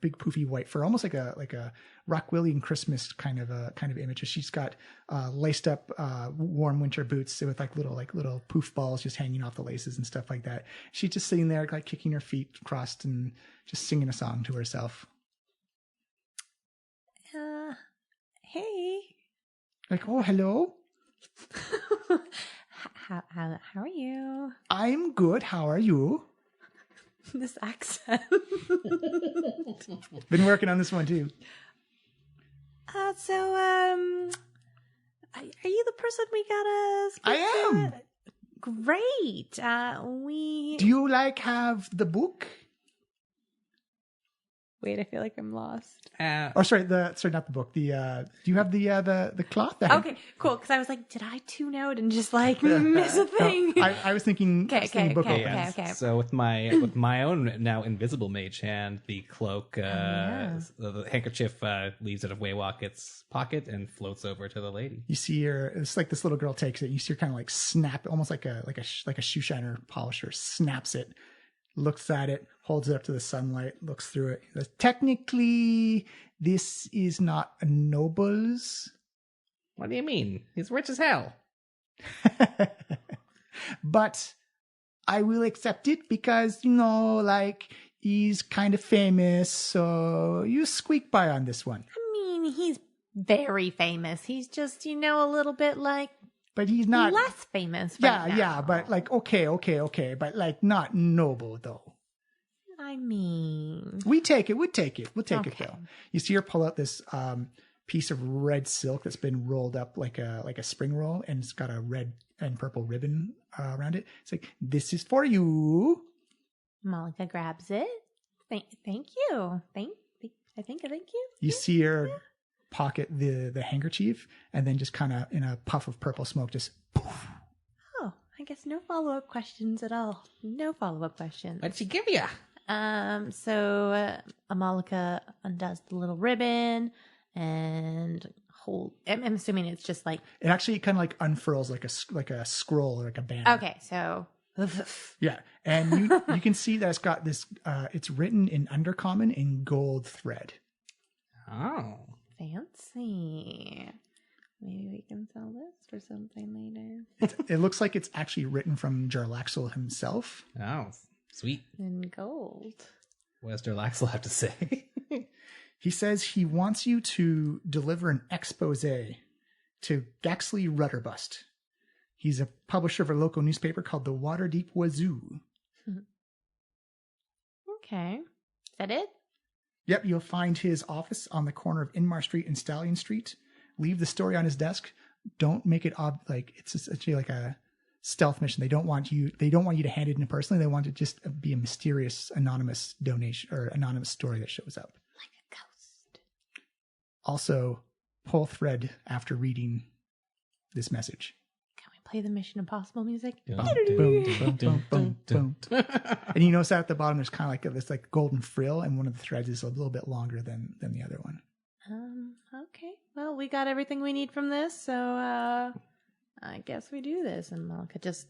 big poofy white fur, almost like a Rockwillian Christmas kind of image. She's got laced up warm winter boots with like little poof balls just hanging off the laces and stuff like that. She's just sitting there like kicking her feet crossed and just singing a song to herself. Hey. Like, oh, hello. How are you? I'm good. How are you? This accent. Been working on this one too. Are you the person we gotta speak I am. to? Great. Do you have the book? Wait, I feel like I'm lost. Or sorry, not the book. Do you have the cloth? Okay, cool. Because I was like, did I tune out and just like miss a thing? No, I was thinking. Okay. So with my own now invisible mage hand, the cloak, the handkerchief leaves out of Waywalkett's pocket and floats over to the lady. You see her. It's like this little girl takes it. You see her kind of like snap, almost like a shoe shiner polisher. Snaps it, looks at it, holds it up to the sunlight, looks through it. Says, technically, this is not a noble's. What do you mean? He's rich as hell. But I will accept it because, he's kind of famous. So you squeak by on this one. I mean, he's very famous. He's just, a little bit like But he's not less famous. Right now. Yeah, but okay, but not noble though. I mean, We'll take it Okay. though. You see her pull out this piece of red silk that's been rolled up like a spring roll, and it's got a red and purple ribbon around it. It's like, this is for you. Malika grabs it. Thank you. Thank you. You see her pocket the handkerchief, and then just kind of in a puff of purple smoke, just poof. Oh, I guess no follow-up questions at all. No follow-up questions. What'd she give you? So Amalika undoes the little ribbon and I'm assuming it's just like. It actually kind of like unfurls like a scroll or like a banner. Okay, so. Yeah, and you can see that it's got this. It's written in Undercommon in gold thread. Oh. Fancy. Maybe we can sell this for something later. It looks like it's actually written from Jarlaxle himself. Oh, sweet. In gold. What does Derlaxel have to say? He says he wants you to deliver an expose to Gaxley Rudderbust. He's a publisher of a local newspaper called the Waterdeep Wazoo. Okay. Is that it? Yep, you'll find his office on the corner of Inmar Street and Stallion Street. Leave the story on his desk. Don't make it it's essentially like a stealth mission. They don't want you to hand it in personally. They want it to just be a mysterious anonymous donation or anonymous story that shows up. Like a ghost. Also, pull thread after reading this message. Can we play the Mission Impossible music? Boom, boom, boom, boom, boom. And you notice that at the bottom there's kind of like this like golden frill, and one of the threads is a little bit longer than the other one. Okay. Well, we got everything we need from this, so I guess we do this. And Malika just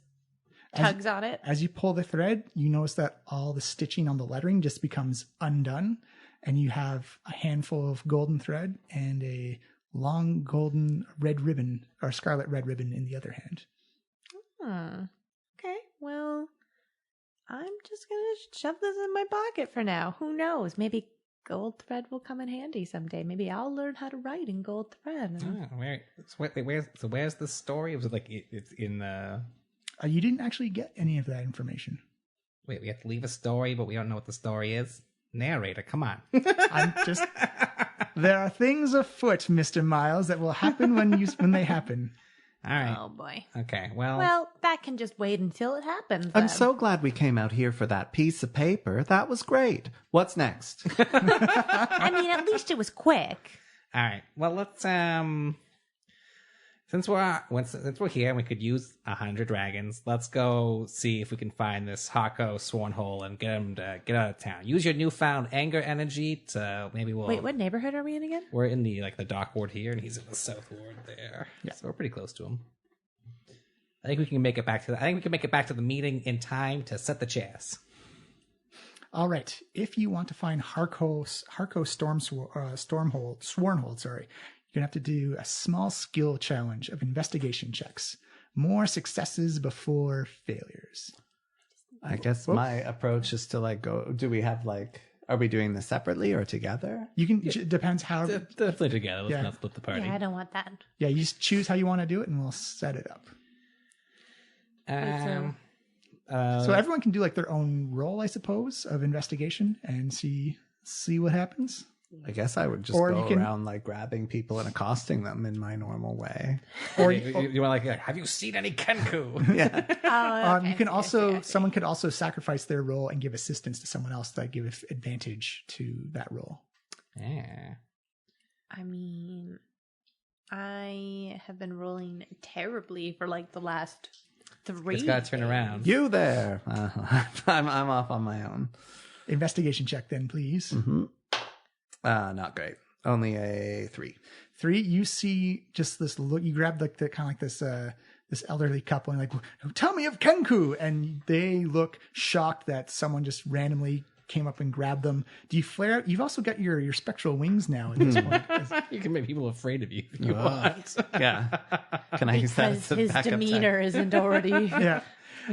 tugs on it. As you pull the thread, you notice that all the stitching on the lettering just becomes undone, and you have a handful of golden thread and a long golden red ribbon or scarlet red ribbon in the other hand. Okay. Well, I'm just going to shove this in my pocket for now. Who knows? Maybe gold thread will come in handy someday. Maybe I'll learn how to write in gold thread. Where's the story? Was it like it's in the? You didn't actually get any of that information. Wait, we have to leave a story, but we don't know what the story is. Narrator, come on. There are things afoot, Mr. Miles, that will happen when they happen. All right. Oh boy. Okay. Well. Well, that can just wait until it happens. I'm then. so glad we came out here for that piece of paper. That was great. What's next? I mean, at least it was quick. All right. Well, let's since we're here and we could use 100 dragons, let's go see if we can find this Hako Swornhole and get him to get out of town. Use your newfound anger energy to maybe we'll. Wait, what neighborhood are we in again? We're in the dock ward here, and he's in the south ward there. Yeah, so we're pretty close to him. I think we can make it back to the meeting in time to set the chairs. All right. If you want to find Harco Swornhold, sorry, you're going to have to do a small skill challenge of investigation checks. More successes before failures. I guess my approach is to like go. Do we have like? Are we doing this separately or together? You can. It depends how. Definitely together. Let's Yeah. not split the party. Yeah, I don't want that. Yeah, you just choose how you want to do it, and we'll set it up. So everyone can do like their own roll, I suppose, of investigation and see what happens. I guess I would just Or go you can- around like grabbing people and accosting them in my normal way. Or you want like, have you seen any Kenku? you can also someone could also sacrifice their role and give assistance to someone else to give advantage to that role. Yeah. I mean, I have been rolling terribly for like the last 3. It's got to turn around. You there? I'm off on my own. Investigation check, then, please. Not great. Only a 3. 3. You see just this look. You grab like the kind of like this elderly couple and like, tell me of Kenku, and they look shocked that someone just randomly came up and grabbed them. Do you flare out? You've also got your spectral wings now at this point. You can make people afraid of you if you want. Yeah. Can I use that Because as a his backup demeanor isn't already. Yeah.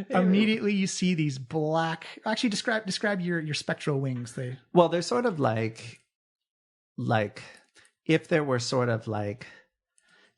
Immediately you see these black. Actually, describe your spectral wings. Well, they're sort of like if there were sort of like,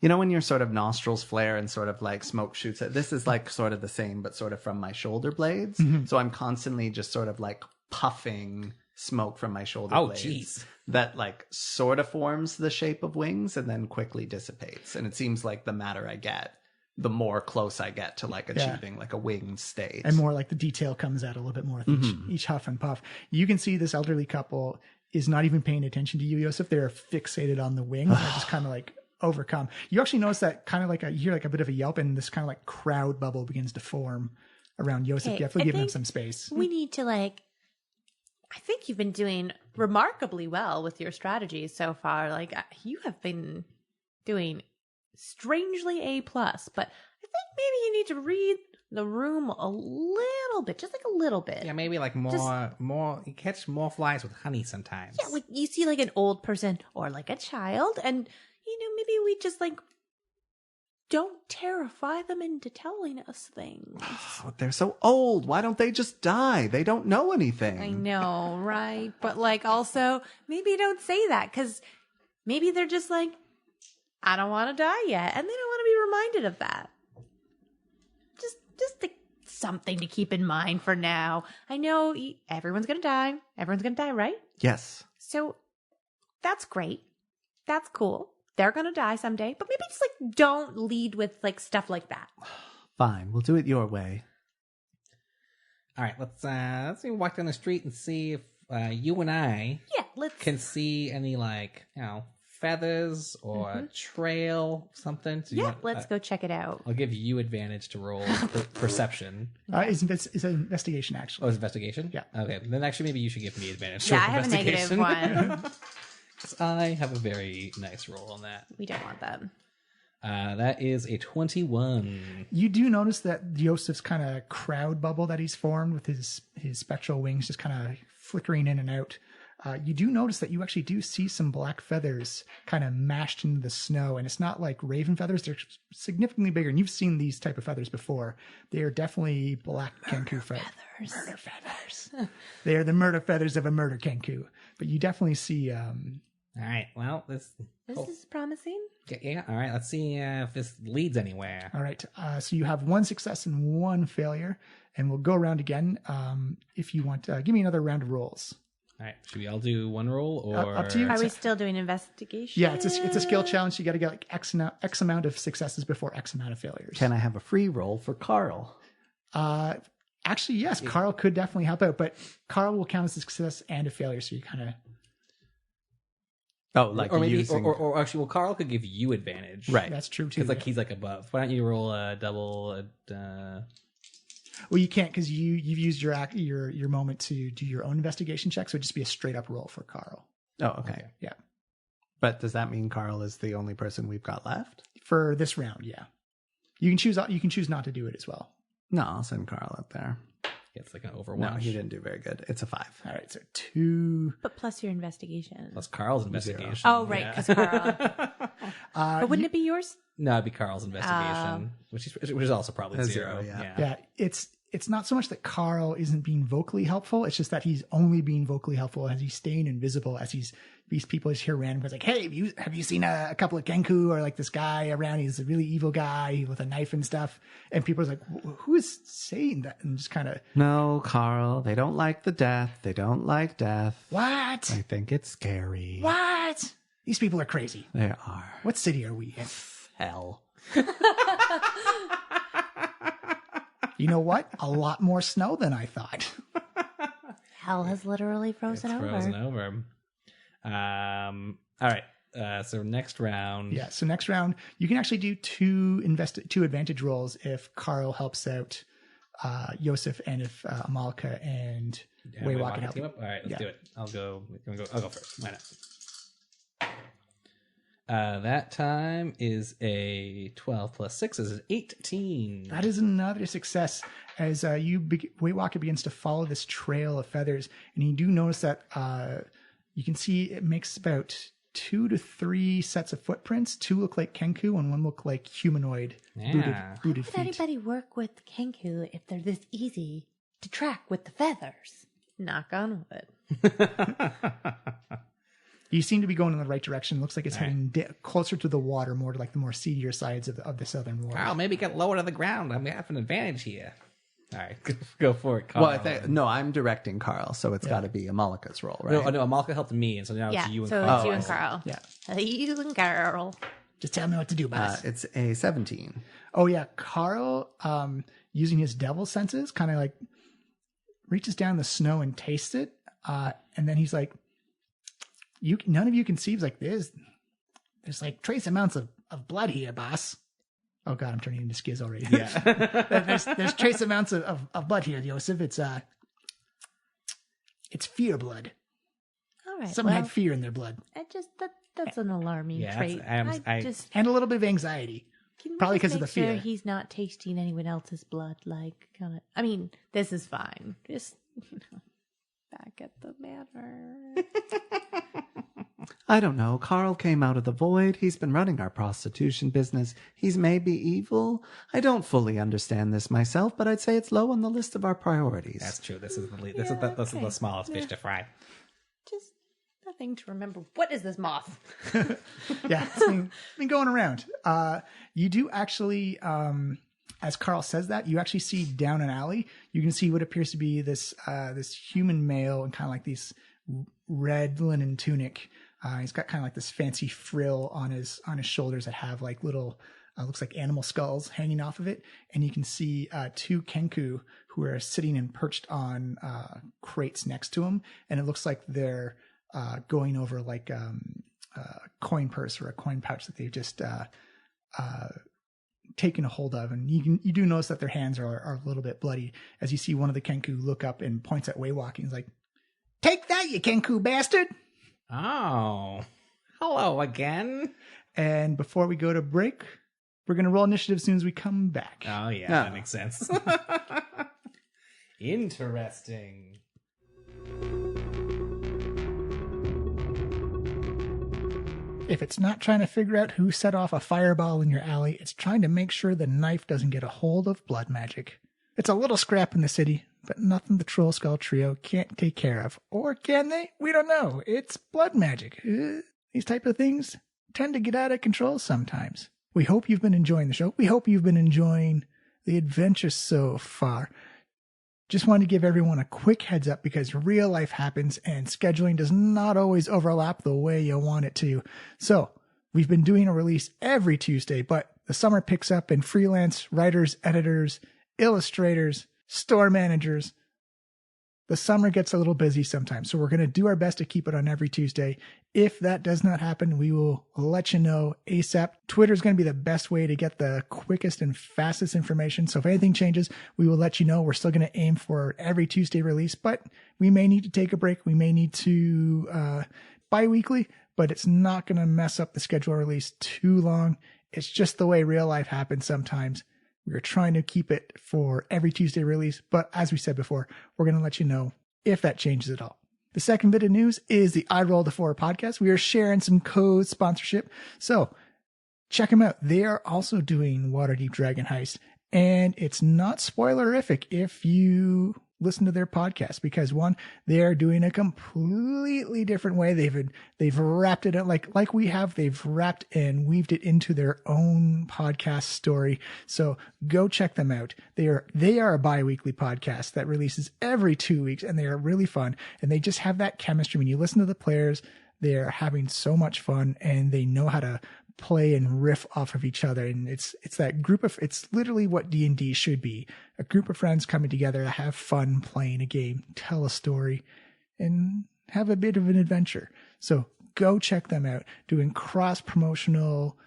you know, when your sort of nostrils flare and sort of like smoke shoots at, this is like sort of the same, but sort of from my shoulder blades. So I'm constantly just sort of like puffing smoke from my shoulder blades. Jeez. That like sort of forms the shape of wings and then quickly dissipates. And it seems like the madder I get, the more close I get to like achieving like a winged state. And more like the detail comes out a little bit more with each huff and puff. You can see this elderly couple is not even paying attention to you, Yosef. They're fixated on the wings. They're just kind of like overcome. You actually notice that kind of like you hear like a bit of a yelp, and this kind of like crowd bubble begins to form around Yosef. Okay, You have to I give him think some space. We need to like. I think you've been doing remarkably well with your strategies so far. Like you have been doing strangely A+, but I think maybe you need to read the room a little bit, just like a little bit. Yeah, maybe like more. You catch more flies with honey sometimes. Yeah, like you see like an old person or like a child, and you know, maybe we just like don't terrify them into telling us things. Oh, they're so old. Why don't they just die? They don't know anything. I know, right? But like also maybe don't say that, because maybe they're just like, I don't want to die yet, and they don't want to be reminded of that. Just something to keep in mind for now. I know everyone's gonna die. Everyone's gonna die, right? Yes. So that's great. That's cool. They're gonna die someday, but maybe just like don't lead with like stuff like that. Fine. We'll do it your way. All right, let's walk down the street and see if you and I Yeah, let's. can see any like feathers or a trail, something. So let's go check it out. I'll give you advantage to roll perception. It's an investigation, actually. Oh, it's investigation? Yeah. Okay, then actually maybe you should give me advantage. to Yeah, roll I have a negative investigation. one. 'Cause I have a very nice roll on that. We don't want that. That is a 21. You do notice that Yosef's kind of crowd bubble that he's formed with his spectral wings just kind of flickering in and out. You do notice that you actually do see some black feathers kind of mashed into the snow, and it's not like raven feathers. They're significantly bigger, and you've seen these type of feathers before. They are definitely black Kenku feathers. Murder feathers. They are the murder feathers of a murder Kenku. But you definitely see... All right, well, This is promising. yeah, all right, let's see if this leads anywhere. All right. So you have one success and one failure, and we'll go around again. If you want, give me another round of rolls. All right, should we all do one roll or Up to you. Are we still doing investigation? Yeah, it's a skill challenge. You got to get like X amount of successes before X amount of failures. Can I have a free roll for Carl? Actually, yes, Carl could definitely help out, but Carl will count as a success and a failure, so you kind of... Oh, like or maybe using... or actually, well, Carl could give you advantage, Right. That's true too. Because like he's like above. Why don't you roll a double? Well, you can't because you've used your moment to do your own investigation check, so it'd just be a straight up roll for Carl. Oh, okay. Yeah. But does that mean Carl is the only person we've got left? For this round, yeah. You can choose not to do it as well. No, I'll send Carl up there. Gets like an Overwatch. No, he didn't do very good. It's a 5. All right, so 2. But plus your investigation. Plus Carl's investigation. Oh, right, Yeah. because Carl. But wouldn't it be yours? No, it'd be Carl's investigation, which is also probably A 0. 0, yeah. Yeah, it's not so much that Carl isn't being vocally helpful. It's just that he's only being vocally helpful as he's staying invisible. As these people just hear random. It's like, hey, have you seen a couple of Genku or like this guy around? He's a really evil guy with a knife and stuff. And people are like, who is saying that? And just kind of, No, Carl, they don't like the death. They don't like death. what? I think it's scary. What? These people are crazy. They are. What city are we in? Hell. You know what? A lot more snow than I thought. Hell has literally frozen over. Frozen over. All right. So next round. Yeah. So next round, you can actually do two advantage rolls if Carl helps out Yosef and if Amalka and Waywalk can help. Team up? All right, let's do it. I'll go first. Why not? That time is a 12 plus 6 is an 18. That is another success as Waywalker begins to follow this trail of feathers. And you do notice that you can see it makes about 2 to 3 sets of footprints. 2 look like Kenku and 1 look like humanoid booted How feet. would anybody work with Kenku if they're this easy to track with the feathers? Knock on wood. You seem to be going in the right direction. Looks like it's heading closer to the water, more to like the more seedier sides of the southern world. Carl, maybe get lower to the ground. I may have an advantage here. All right, go for it, Carl. Well, I'm directing Carl, so it's got to be Amalika's role, right? No, Amalka helped me, and so now Yeah, it's you and so Carl. it's you and Carl. Yeah. You and Carl. Just tell me what to do, boss. It's a 17. Oh yeah, Carl, using his devil senses, kind of like reaches down the snow and tastes it, and then he's like, none of you can see. He's like, there's like trace amounts of blood here, boss. Oh god, I'm turning into Skiz already. Yeah, there's trace amounts of blood here, Yosef. It's fear blood. All right. Someone had fear in their blood, That's an alarming trait. and a little bit of anxiety. Probably because of the fear. He's not tasting anyone else's blood. Like, kind of. I mean, this is fine. Just back at the manor. I don't know. Carl came out of the void. He's been running our prostitution business. He's maybe evil. I don't fully understand this myself, but I'd say it's low on the list of our priorities. That's true. This is the smallest fish to fry. Just nothing to remember. What is this moth? Yeah, it's been going around. You do actually, as Carl says that, you actually see down an alley. You can see what appears to be this human male and kind of like these red linen tunic. He's got kind of like this fancy frill on his shoulders that have like little, looks like animal skulls hanging off of it. And you can see 2 Kenku who are sitting and perched on crates next to him. And it looks like they're going over like a coin purse or a coin pouch that they've just taken a hold of. And you do notice that their hands are a little bit bloody as you see one of the Kenku look up and points at Waywalking. He's like, "Take that, you Kenku bastard!" Oh, hello again. And before we go to break, we're going to roll initiative as soon as we come back. Oh, yeah, that makes sense. Interesting. If it's not trying to figure out who set off a fireball in your alley, it's trying to make sure the knife doesn't get a hold of blood magic. It's a little scrap in the city, but nothing the Trollskull Trio can't take care of. Or can they? We don't know. It's blood magic. These type of things tend to get out of control sometimes. We hope you've been enjoying the show. We hope you've been enjoying the adventure so far. Just wanted to give everyone a quick heads up because real life happens and scheduling does not always overlap the way you want it to. So we've been doing a release every Tuesday, but the summer picks up and freelance writers, editors, illustrators, store managers, the summer gets a little busy sometimes. So we're going to do our best to keep it on every Tuesday. If that does not happen, we will let you know ASAP. Twitter is going to be the best way to get the quickest and fastest information. So if anything changes, we will let you know. We're still going to aim for every Tuesday release, but we may need to take a break. We may need to bi-weekly, but it's not going to mess up the schedule release too long. It's just the way real life happens sometimes. We're trying to keep it for every Tuesday release, but as we said before, we're going to let you know if that changes at all. The second bit of news is the I Rolled a 4 podcast. We are sharing some code sponsorship, so check them out. They are also doing Waterdeep Dragon Heist, and it's not spoilerific if you listen to their podcast, because one, they are doing a completely different way. They've wrapped it up like we have. They've wrapped and weaved it into their own podcast story. So go check them out. They are a bi-weekly podcast that releases every 2 weeks, and they are really fun. And they just have that chemistry. When you listen to the players, they're having so much fun, and they know how to play and riff off of each other. And it's that group of, it's literally what D&D should be. A group of friends coming together to have fun playing a game, tell a story, and have a bit of an adventure. So go check them out. Doing cross-promotional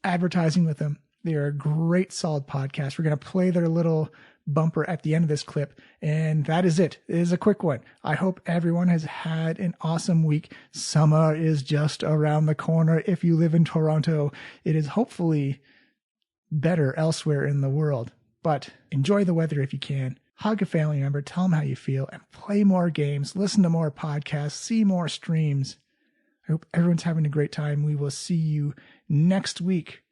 advertising with them. They are a great, solid podcast. We're going to play their little bumper at the end of this clip, and that is it. It is a quick one. I hope everyone has had an awesome week. Summer is just around the corner. If you live in Toronto, it is hopefully better elsewhere in the world, but enjoy the weather if you can. Hug a family member, tell them how you feel, and play more games, listen to more podcasts, see more streams. I hope everyone's having a great time. We will see you next week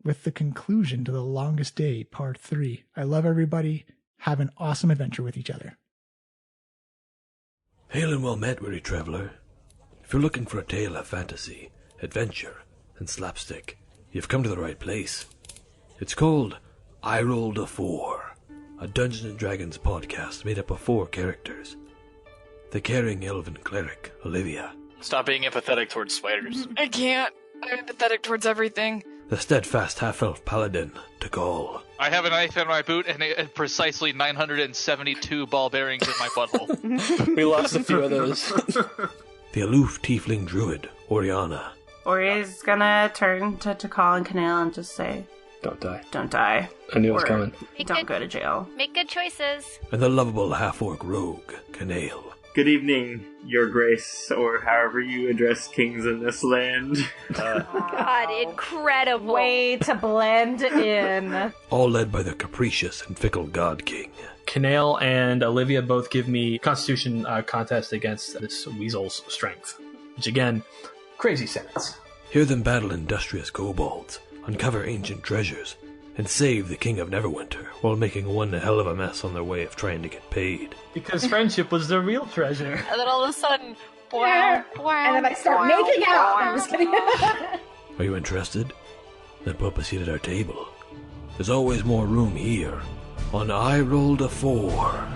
with the conclusion to The Longest Day, Part 3. I love everybody. Have an awesome adventure with each other. Hail and well met, weary traveller. If you're looking for a tale of fantasy, adventure, and slapstick, you've come to the right place. It's called I Rolled a 4, a Dungeons & Dragons podcast made up of 4 characters. The caring elven cleric, Olivia. Stop being empathetic towards spiders. I can't. I'm empathetic towards everything. The steadfast half-elf paladin, Tikal. I have a knife in my boot and precisely 972 ball bearings in my butthole. We lost a few of those. The aloof tiefling druid, Oriana. Ori's gonna turn to Tikal and Canale and just say, Don't die. Don't die. I knew it was Or coming. Don't go to jail. Make good choices. And the lovable half-orc rogue, Canale. Good evening, Your Grace, or however you address kings in this land. God, incredible. Way to blend in. All led by the capricious and fickle God King. Canale and Olivia both give me Constitution contest against this weasel's strength. Which again, crazy sentence. Hear them battle industrious kobolds, uncover ancient treasures, and save the King of Neverwinter while making one hell of a mess on their way of trying to get paid. Because friendship was the real treasure. And then all of a sudden, And then I start making out. I'm just kidding. Are you interested? Then pull up a seat at our table. There's always more room here on I Rolled a 4.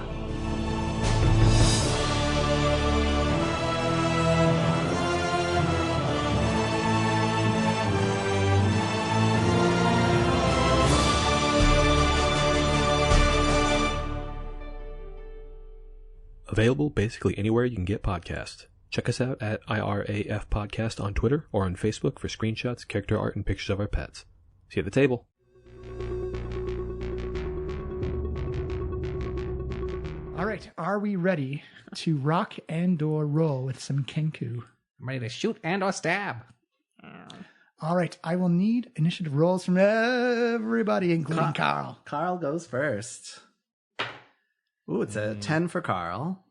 Available basically anywhere you can get podcasts. Check us out at IRAF Podcast on Twitter or on Facebook for screenshots, character art, and pictures of our pets. See you at the table. All right, are we ready to rock and or roll with some Kenku? I'm ready to shoot and or stab. All right, I will need initiative rolls from everybody, including Carl. Carl goes first. Ooh, it's a 10 for Carl.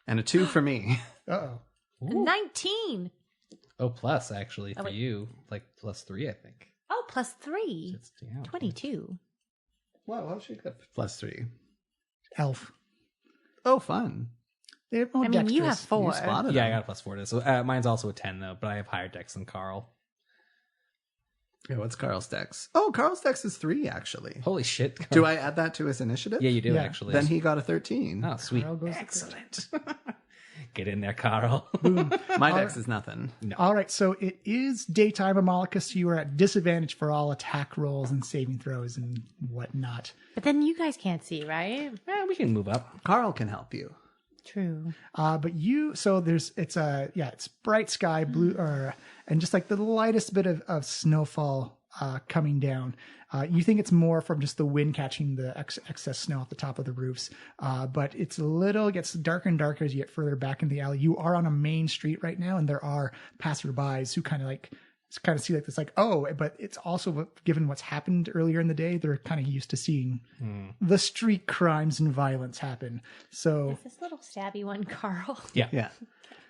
And a 2 for me. Uh-oh. 19. Oh, plus actually for wait. you, like +3, I think. Oh, +3. It's, yeah, 22. Wow, how should I get +3? Elf. Oh, fun. They have more I mean, you have dexterous. 4. You spotted Yeah, I him. got a +4 to this. So mine's also a 10 though, but I have higher dex than Carl. Yeah, what's Carl's dex? Oh, Carl's dex is 3, actually. Holy shit! Do I add that to his initiative? Yeah, you do Yeah. actually. Then he got a 13. Oh, sweet! Carl goes Excellent. Get in there, Carl. My dex is nothing. All right, so it is daytime, Amalekis. You are at disadvantage for all attack rolls and saving throws and whatnot. But then you guys can't see, right? We can move up. Carl can help you. True. But you, so it's bright sky, blue, and just like the lightest bit of snowfall coming down. You think it's more from just the wind catching the excess snow at the top of the roofs. But it gets darker and darker as you get further back in the alley. You are on a main street right now, and there are passerbys who kind of like kind of see like this, like, oh, but it's also given what's happened earlier in the day, they're kind of used to seeing the street crimes and violence happen. So Is this little stabby one, Carl? Yeah.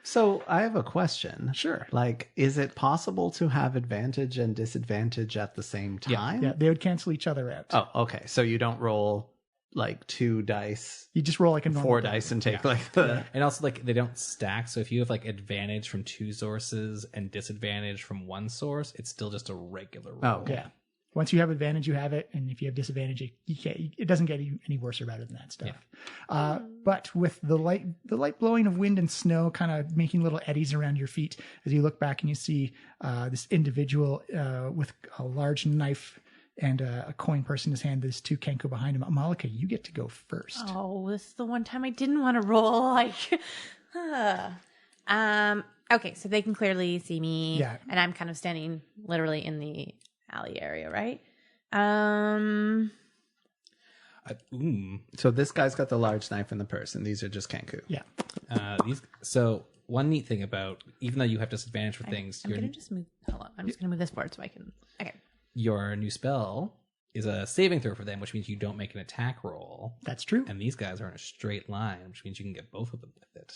So I have a question. Sure. Like, is it possible to have advantage and disadvantage at the same time? Yeah, they would cancel each other out. Oh, okay. So you don't roll like 2 dice. You just roll like a normal 4 dice and take like the... And also, like, they don't stack. So if you have like advantage from 2 sources and disadvantage from 1 source, it's still just a regular roll. Oh, okay. Yeah. Once you have advantage, you have it, and if you have disadvantage, you can't. It doesn't get any worse or better than that stuff. Yeah. But with the light blowing of wind and snow, kind of making little eddies around your feet, as you look back and you see this individual with a large knife and a coin purse in his hand. There's 2 Kenku behind him. Amalika, you get to go first. Oh, this is the one time I didn't want to roll. Like, okay, so they can clearly see me. Yeah. And I'm kind of standing literally in the alley area, right? So this guy's got the large knife in the purse, and these are just Kenku. Yeah. So one neat thing about, even though you have disadvantage for things, I'm going to just move. Hold on. I'm just going to move this forward so I can. Okay. Your new spell is a saving throw for them, which means you don't make an attack roll. That's true. And these guys are in a straight line, which means you can get both of them with it.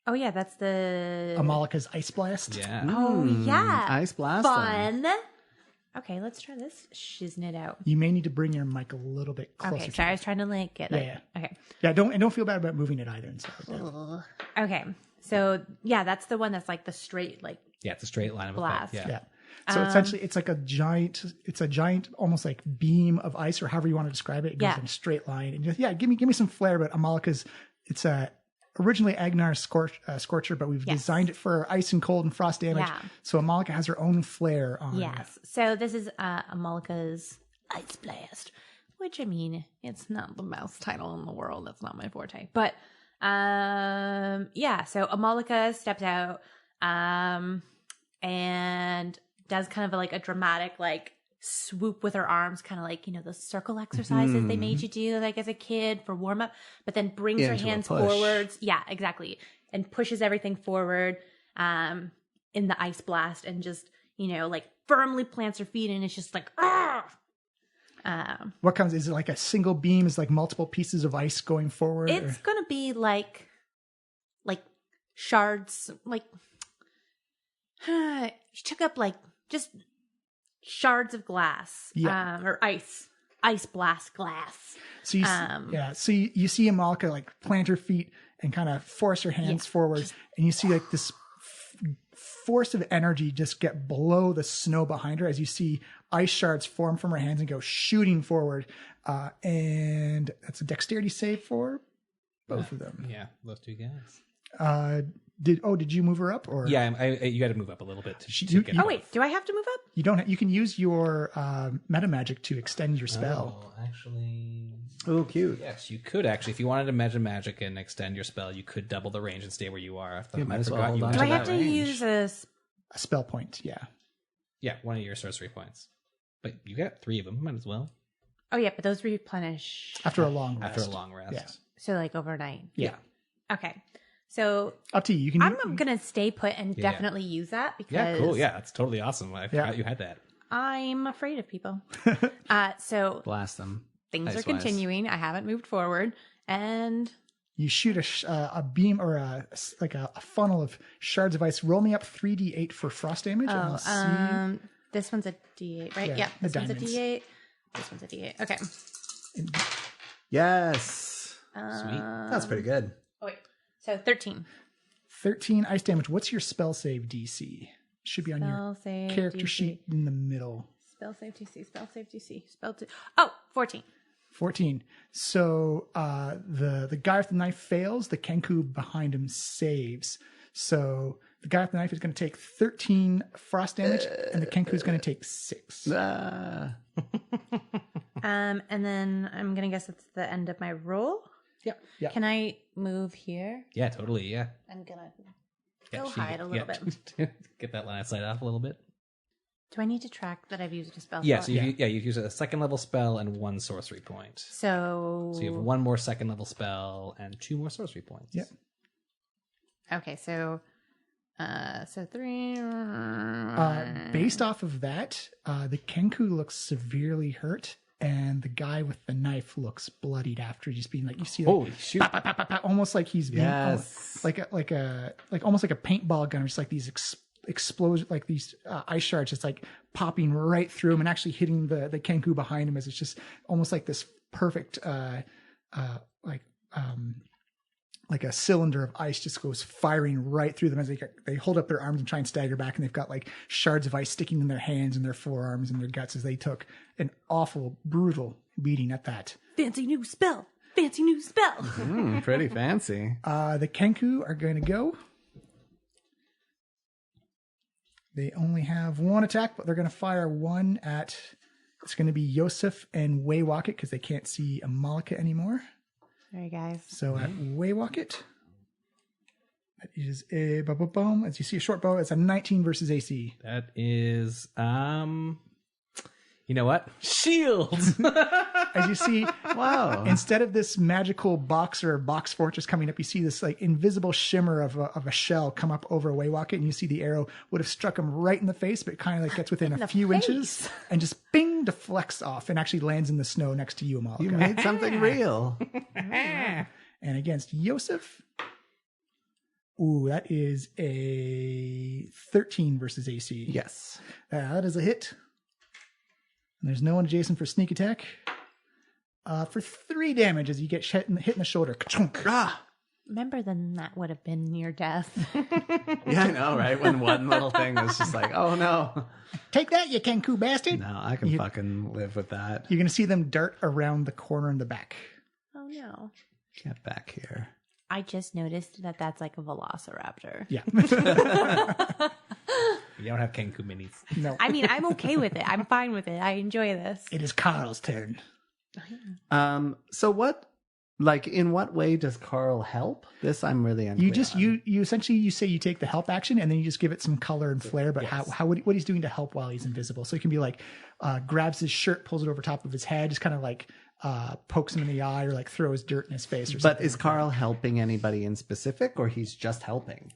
Oh, yeah, that's the... Amalika's Ice Blast. Yeah. Oh, yeah. Ice Blast. Fun. Okay, let's try this shiznit out. You may need to bring your mic a little bit closer. Okay, sorry, I was trying to like get Yeah. Okay. Yeah, don't feel bad about moving it either and stuff like that. Okay, so yeah, that's the one that's like the straight like. Yeah, it's a straight line of blast. effect. Yeah. So essentially, it's like a giant, almost like beam of ice, or however you want to describe it. It goes in a straight line, and just, give me some flair. But Amalika's, it's originally Agnar's Scorcher, but we've designed it for ice and cold and frost damage. Yeah. So Amalika has her own flair on. Yes. So this is Amalika's Ice Blast, which I mean, it's not the best title in the world. That's not my forte. But so Amalika steps out and does kind of like a dramatic like swoop with her arms, kind of like, those circle exercises they made you do like as a kid for warm up, but then brings her hands forwards. Yeah, exactly. And pushes everything forward in the ice blast and just, like firmly plants her feet, and it's just like, what comes? Is it like a single beam? Is like multiple pieces of ice going forward? It's going to be like shards, like she took up like just shards of glass, or ice blast glass. So you you see Amalika like plant her feet and kind of force her hands forward, and you see like this force of energy just get below the snow behind her as you see ice shards form from her hands and go shooting forward. And that's a dexterity save for both of them. Yeah, those 2 guys. Did you move her up, or you got to move up a little bit to get oh wait, do I have to move up? You don't. You can use your meta magic to extend your spell. Oh, actually, oh, cute. Yes, you could actually, if you wanted to meta magic and extend your spell, you could double the range and stay where you are. Might as well hold on Do to I have that to range. use a spell point? Yeah, one of your sorcery points. But you got 3 of them. Might as well. Oh yeah, but those replenish after a long rest. After a long rest. Yeah. So like overnight. Yeah. Okay. So up to you. I'm gonna stay put and definitely use that because cool. Yeah, that's totally awesome. I forgot you had that. I'm afraid of people. So blast them. Things are continuing. I haven't moved forward, and you shoot a beam or a funnel of shards of ice. Roll me up 3d8 for frost damage. And I'll see. This one's a d8, right? Yeah. This one's a d8. This one's a d8. Okay. Yes. Sweet. That's pretty good. Oh wait. So 13. 13 ice damage. What's your spell save DC? Should be on your character sheet in the middle. Spell save DC. 14. 14. So the guy with the knife fails. The Kenku behind him saves. So the guy with the knife is going to take 13 frost damage, and the Kenku is going to take 6. And then I'm going to guess it's the end of my roll. Yeah. Can I move here? Yeah, totally. Yeah. I'm gonna go hide a little bit. Get that line of sight off a little bit. Do I need to track that I've used a spell? Yeah, so you use a 2nd level spell and 1 sorcery point. So you have 1 more 2nd level spell and 2 more sorcery points. Yep. Okay, so So 3. Based off of that, the Kenku looks severely hurt, and the guy with the knife looks bloodied after just being like, you see, like, Holy shoot. pop, pop, pop, pop, pop, almost like he's being Yes. almost like a paintball gun, just like these explosion, like these ice shards, just like popping right through him and actually hitting the Kenku behind him, as it's just almost like this perfect like a cylinder of ice just goes firing right through them as they hold up their arms and try and stagger back, and they've got like shards of ice sticking in their hands and their forearms and their guts as they took an awful, brutal beating at that. Fancy new spell. Fancy new spell. Pretty fancy. The Kenku are going to go. They only have one attack, but they're going to fire one at... It's going to be Yosef and Waywocket because they can't see a Malika anymore. Sorry, guys. So at Waywocket, that is a boom. As you see, a short bow. It's a 19 versus AC. That is, you know what? Shield. As you see, Wow. instead of this magical box or box fortress coming up, you see this like invisible shimmer of a shell come up over Waywocket, and you see the arrow would have struck him right in the face, but it kind of like gets within a few inches and just bing, deflects off and actually lands in the snow next to you, Amalika. You made something real. And against Yosef, ooh, that is a 13 versus AC. Yes. That is a hit. And there's no one adjacent for sneak attack. For 3 damage as you get hit in the shoulder. Ka-chunk. Remember, then that would have been near death. Yeah, I know, right? When one little thing was just like, oh no. Take that, you Kenku bastard. No, I can fucking live with that. You're going to see them dart around the corner in the back. Oh, no. Get back here. I just noticed that that's like a velociraptor. Yeah. You don't have Kenku minis. No. I mean, I'm okay with it. I'm fine with it. I enjoy this. It is Carl's turn. So what, like, in what way does Carl help? This I'm really unclear. You essentially you say you take the help action and then you just give it some color and flair, but what he's doing to help while he's invisible. So it can be like grabs his shirt, pulls it over top of his head, just kind of like pokes him in the eye, or like throws dirt in his face or something. But is Carl helping anybody in specific, or he's just helping?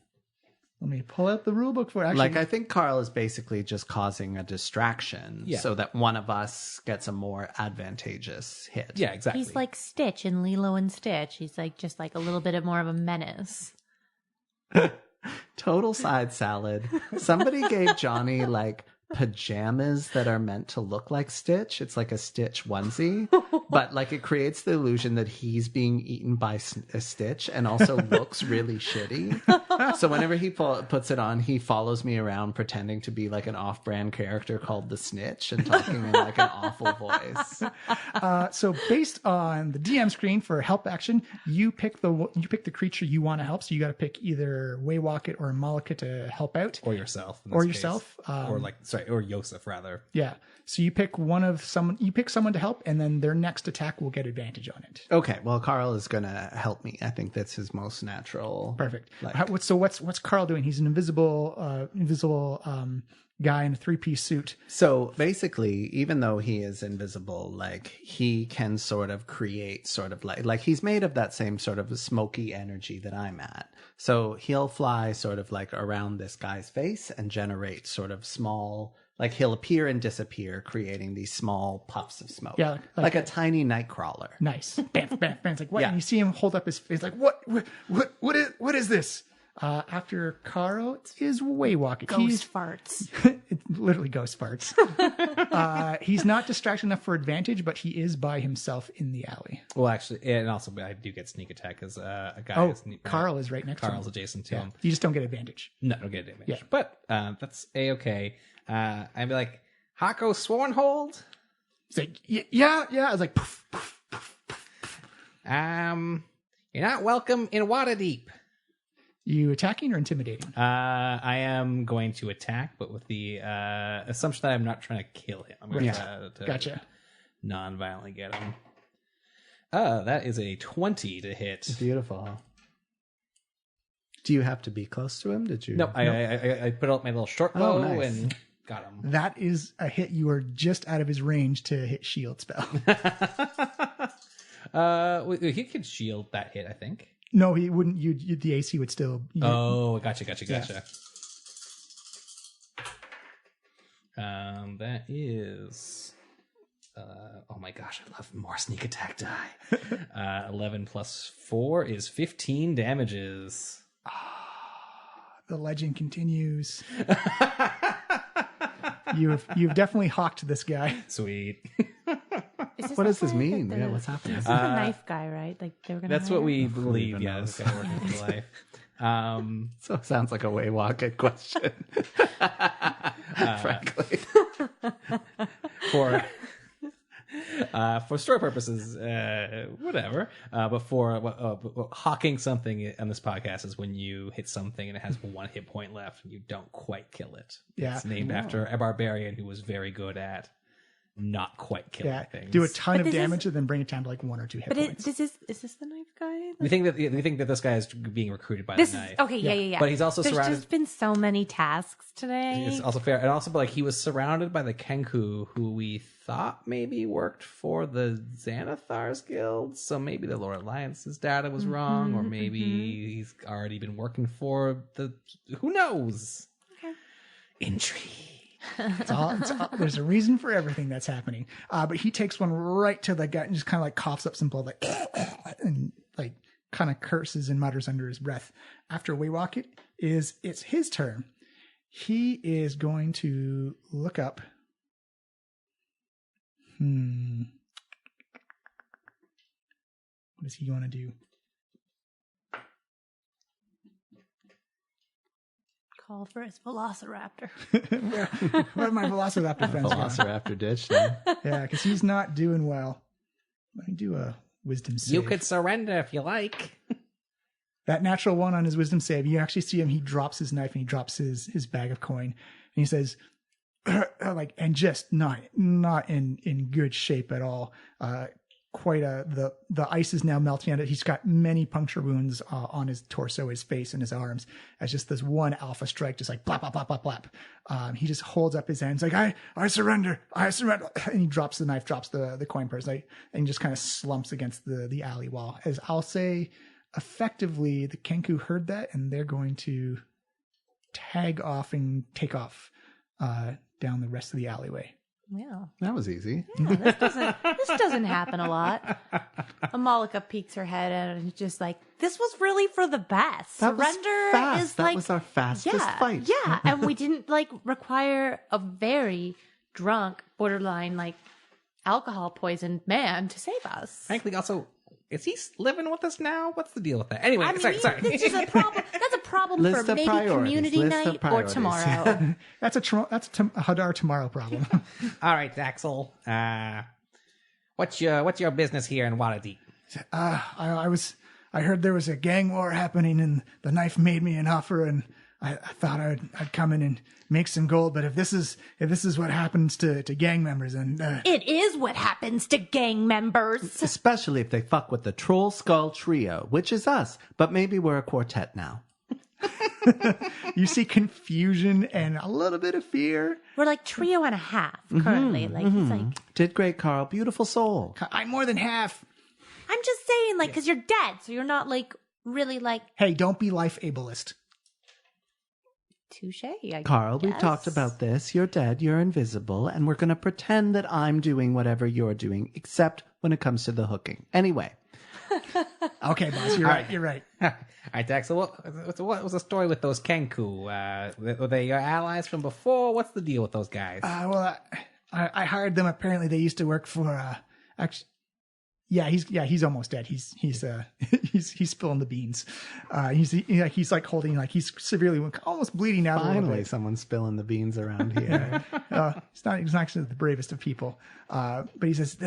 Let me pull out the rule book for it. Actually, Like, I think Carl is basically just causing a distraction so that one of us gets a more advantageous hit. Yeah, exactly. He's like Stitch in Lilo and Stitch. He's like just like a little bit more of a menace. Total side salad. Somebody gave Johnny like pajamas that are meant to look like Stitch. It's like a Stitch onesie, but like it creates the illusion that he's being eaten by a Stitch and also looks really shitty. So whenever he puts it on, he follows me around pretending to be like an off-brand character called the Snitch and talking in like an awful voice. so based on the DM screen for help action, you pick the creature you want to help. So you got to pick either Waywocket or Malika to help out, or yourself, or yourself, or Yosef rather. Yeah. So you pick you pick someone to help, and then their next attack will get advantage on it. Okay, well, Carl is gonna help me. I think that's his most natural. Perfect. Like, What's Carl doing? He's an invisible guy in a 3-piece suit. So basically, even though he is invisible, like he can sort of create sort of like he's made of that same sort of smoky energy that I'm at. So he'll fly sort of like around this guy's face and generate sort of small, like he'll appear and disappear, creating these small puffs of smoke. Yeah, like a tiny night crawler. Nice. Bam, bam, bam. It's like what? Yeah. And you see him hold up his face, like what is this? After Carl is Waywocket. Ghost farts. It's literally ghost farts. He's not distracted enough for advantage, but he is by himself in the alley. Well, actually, and also I do get sneak attack as a guy. Oh, Carl is right next to him. Carl's adjacent to him. You just don't get advantage. No, don't get advantage. Yeah. But that's a-okay. I'd be like, Hako Swornhold? He's like, yeah. I was like, poof, poof, poof, poof. You're not welcome in Waterdeep. You attacking or intimidating? I am going to attack, but with the assumption that I'm not trying to kill him. I'm going to Gotcha. non-violently get him. That is a 20 to hit. Beautiful. Do you have to be close to him? Did you? No, I put out my little short bow nice. and got him. That is a hit. You are just out of his range to hit shield spell. He could shield that hit, I think. No, he wouldn't. The AC would still. Oh, gotcha. Yeah. That is. Oh my gosh, I love more sneak attack die. 11 plus 4 is 15 damages. The legend continues. You've definitely hawked this guy. Sweet. What does this mean? Yeah, what's happening? This is the knife guy, right? Like they were gonna. That's what we believe. Yeah, this guy working for life. So it sounds like a Waywalker question. Frankly. For story purposes, whatever. But for hawking something on this podcast is when you hit something and it has 1 hit point left and you don't quite kill it. Yeah. It's named after a barbarian who was very good at not quite killing things. Do a ton of damage and then bring it down to like 1 or 2 hit points. Is this the knife guy? We think that this guy is being recruited by the knife. Okay, yeah. But he's also There's surrounded. just been so many tasks today. It's also fair, and also, but like he was surrounded by the Kenku, who we thought maybe worked for the Xanathar's guild. So maybe the Lord Alliance's data was wrong, or maybe he's already been working for the. Who knows? Okay. Intrigue. It's all, there's a reason for everything that's happening. But he takes one right to the gut and just kind of like coughs up some blood, like, and like kind of curses and mutters under his breath. After Waywalk it's his turn. He is going to look up. What is he going to do? Call for his velociraptor. Where are my velociraptor friends going? Velociraptor ditch. Then. Yeah, because he's not doing well. Let me do a wisdom save. You could surrender if you like. That natural 1 on his wisdom save, you actually see him, he drops his knife and he drops his bag of coin. And he says, like, and just not in good shape at all. The ice is now melting on it. He's got many puncture wounds on his torso, his face, and his arms. As just this one alpha strike, just like blap, blap, blap, blap, blap. He just holds up his hands like, I surrender. And he drops the knife, drops the coin purse, and just kind of slumps against the alley wall. As I'll say, effectively, the Kenku heard that, and they're going to tag off and take off down the rest of the alleyway. Yeah. That was easy. Yeah, this doesn't happen a lot. Amalika peeks her head and is just like, this was really for the best. That Surrender was fast. is That like, was our fastest fight. Yeah, and we didn't like require a very drunk, borderline like alcohol poisoned man to save us. Frankly, also, is he living with us now? What's the deal with that? Anyway, I mean, sorry. This is a problem. That's a problem List for of maybe priorities. community List night of or priorities. tomorrow. That's a Hadar tomorrow problem. All right, Axel. What's your business here in Waterdeep? I heard there was a gang war happening, and the knife made me an offer, and I thought I'd come in and make some gold. But if this is what happens to gang members, and It is what happens to gang members. Especially if they fuck with the Trollskull Trio, which is us. But maybe we're a quartet now. you see confusion and a little bit of fear. We're like trio and a half currently. He's like, Did great, Carl. Beautiful soul. I'm more than half. I'm just saying, like, because you're dead, so you're not like really like Hey, don't be life ableist. touche. Carl, we've talked about this. You're dead, you're invisible, and we're going to pretend that I'm doing whatever you're doing, except when it comes to the hooking. Anyway. Okay, boss, you're right. You're right. All right, Axel. What was the story with those Kenku? Were they your allies from before? What's the deal with those guys? I hired them. Apparently, they used to work for. He's almost dead. He's spilling the beans. He's like holding, like he's severely, almost bleeding out. Finally, someone's spilling the beans around here. He's not actually the bravest of people. But he says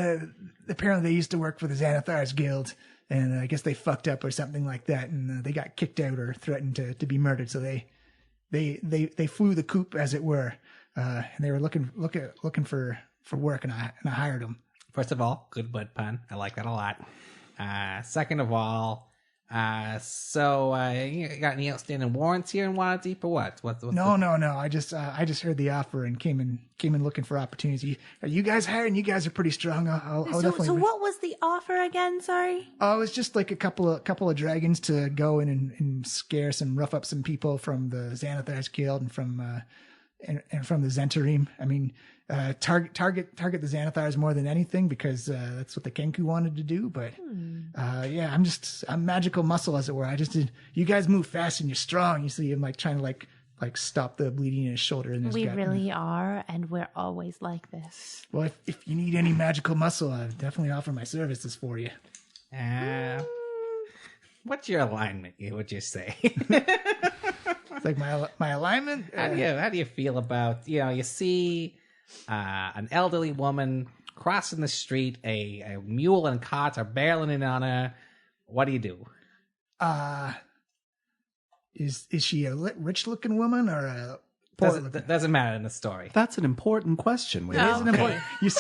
apparently they used to work for the Xanathar's guild, and I guess they fucked up or something like that, and they got kicked out or threatened to be murdered. So they flew the coop, as it were, and they were looking for work, and I hired them. First of all, good butt pun. I like that a lot. Second of all, So you got any outstanding warrants here in Waterdeep or what? No. I just heard the offer and came in looking for opportunities. Are you guys hiring? You guys are pretty strong. I'll definitely. So what was the offer again? Sorry. Oh, it was just like a couple of dragons to go in and scare some, rough up some people from the Xanathar's Guild and from the Zentarim. I mean, target the Xanathars more than anything because that's what the Kenku wanted to do. But yeah, I'm magical muscle, as it were. You guys move fast and you're strong. You see him like trying to like stop the bleeding in his shoulder and his We gut. really are, and we're always like this. Well, if you need any magical muscle, I'll definitely offer my services for you. What's your alignment? Would you say? It's like my alignment. How do you feel about you see an elderly woman crossing the street, a mule and cart are barreling in on her. What do you do? Is she a rich looking woman or a poor looking? Doesn't matter in the story. That's an important question. It is an important. You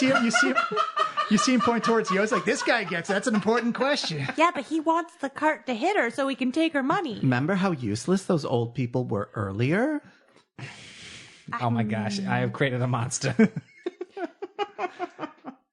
see him point towards you. It's like, this guy gets it. That's an important question. Yeah, but he wants the cart to hit her so he can take her money. Remember how useless those old people were earlier? Oh my gosh, I have created a monster.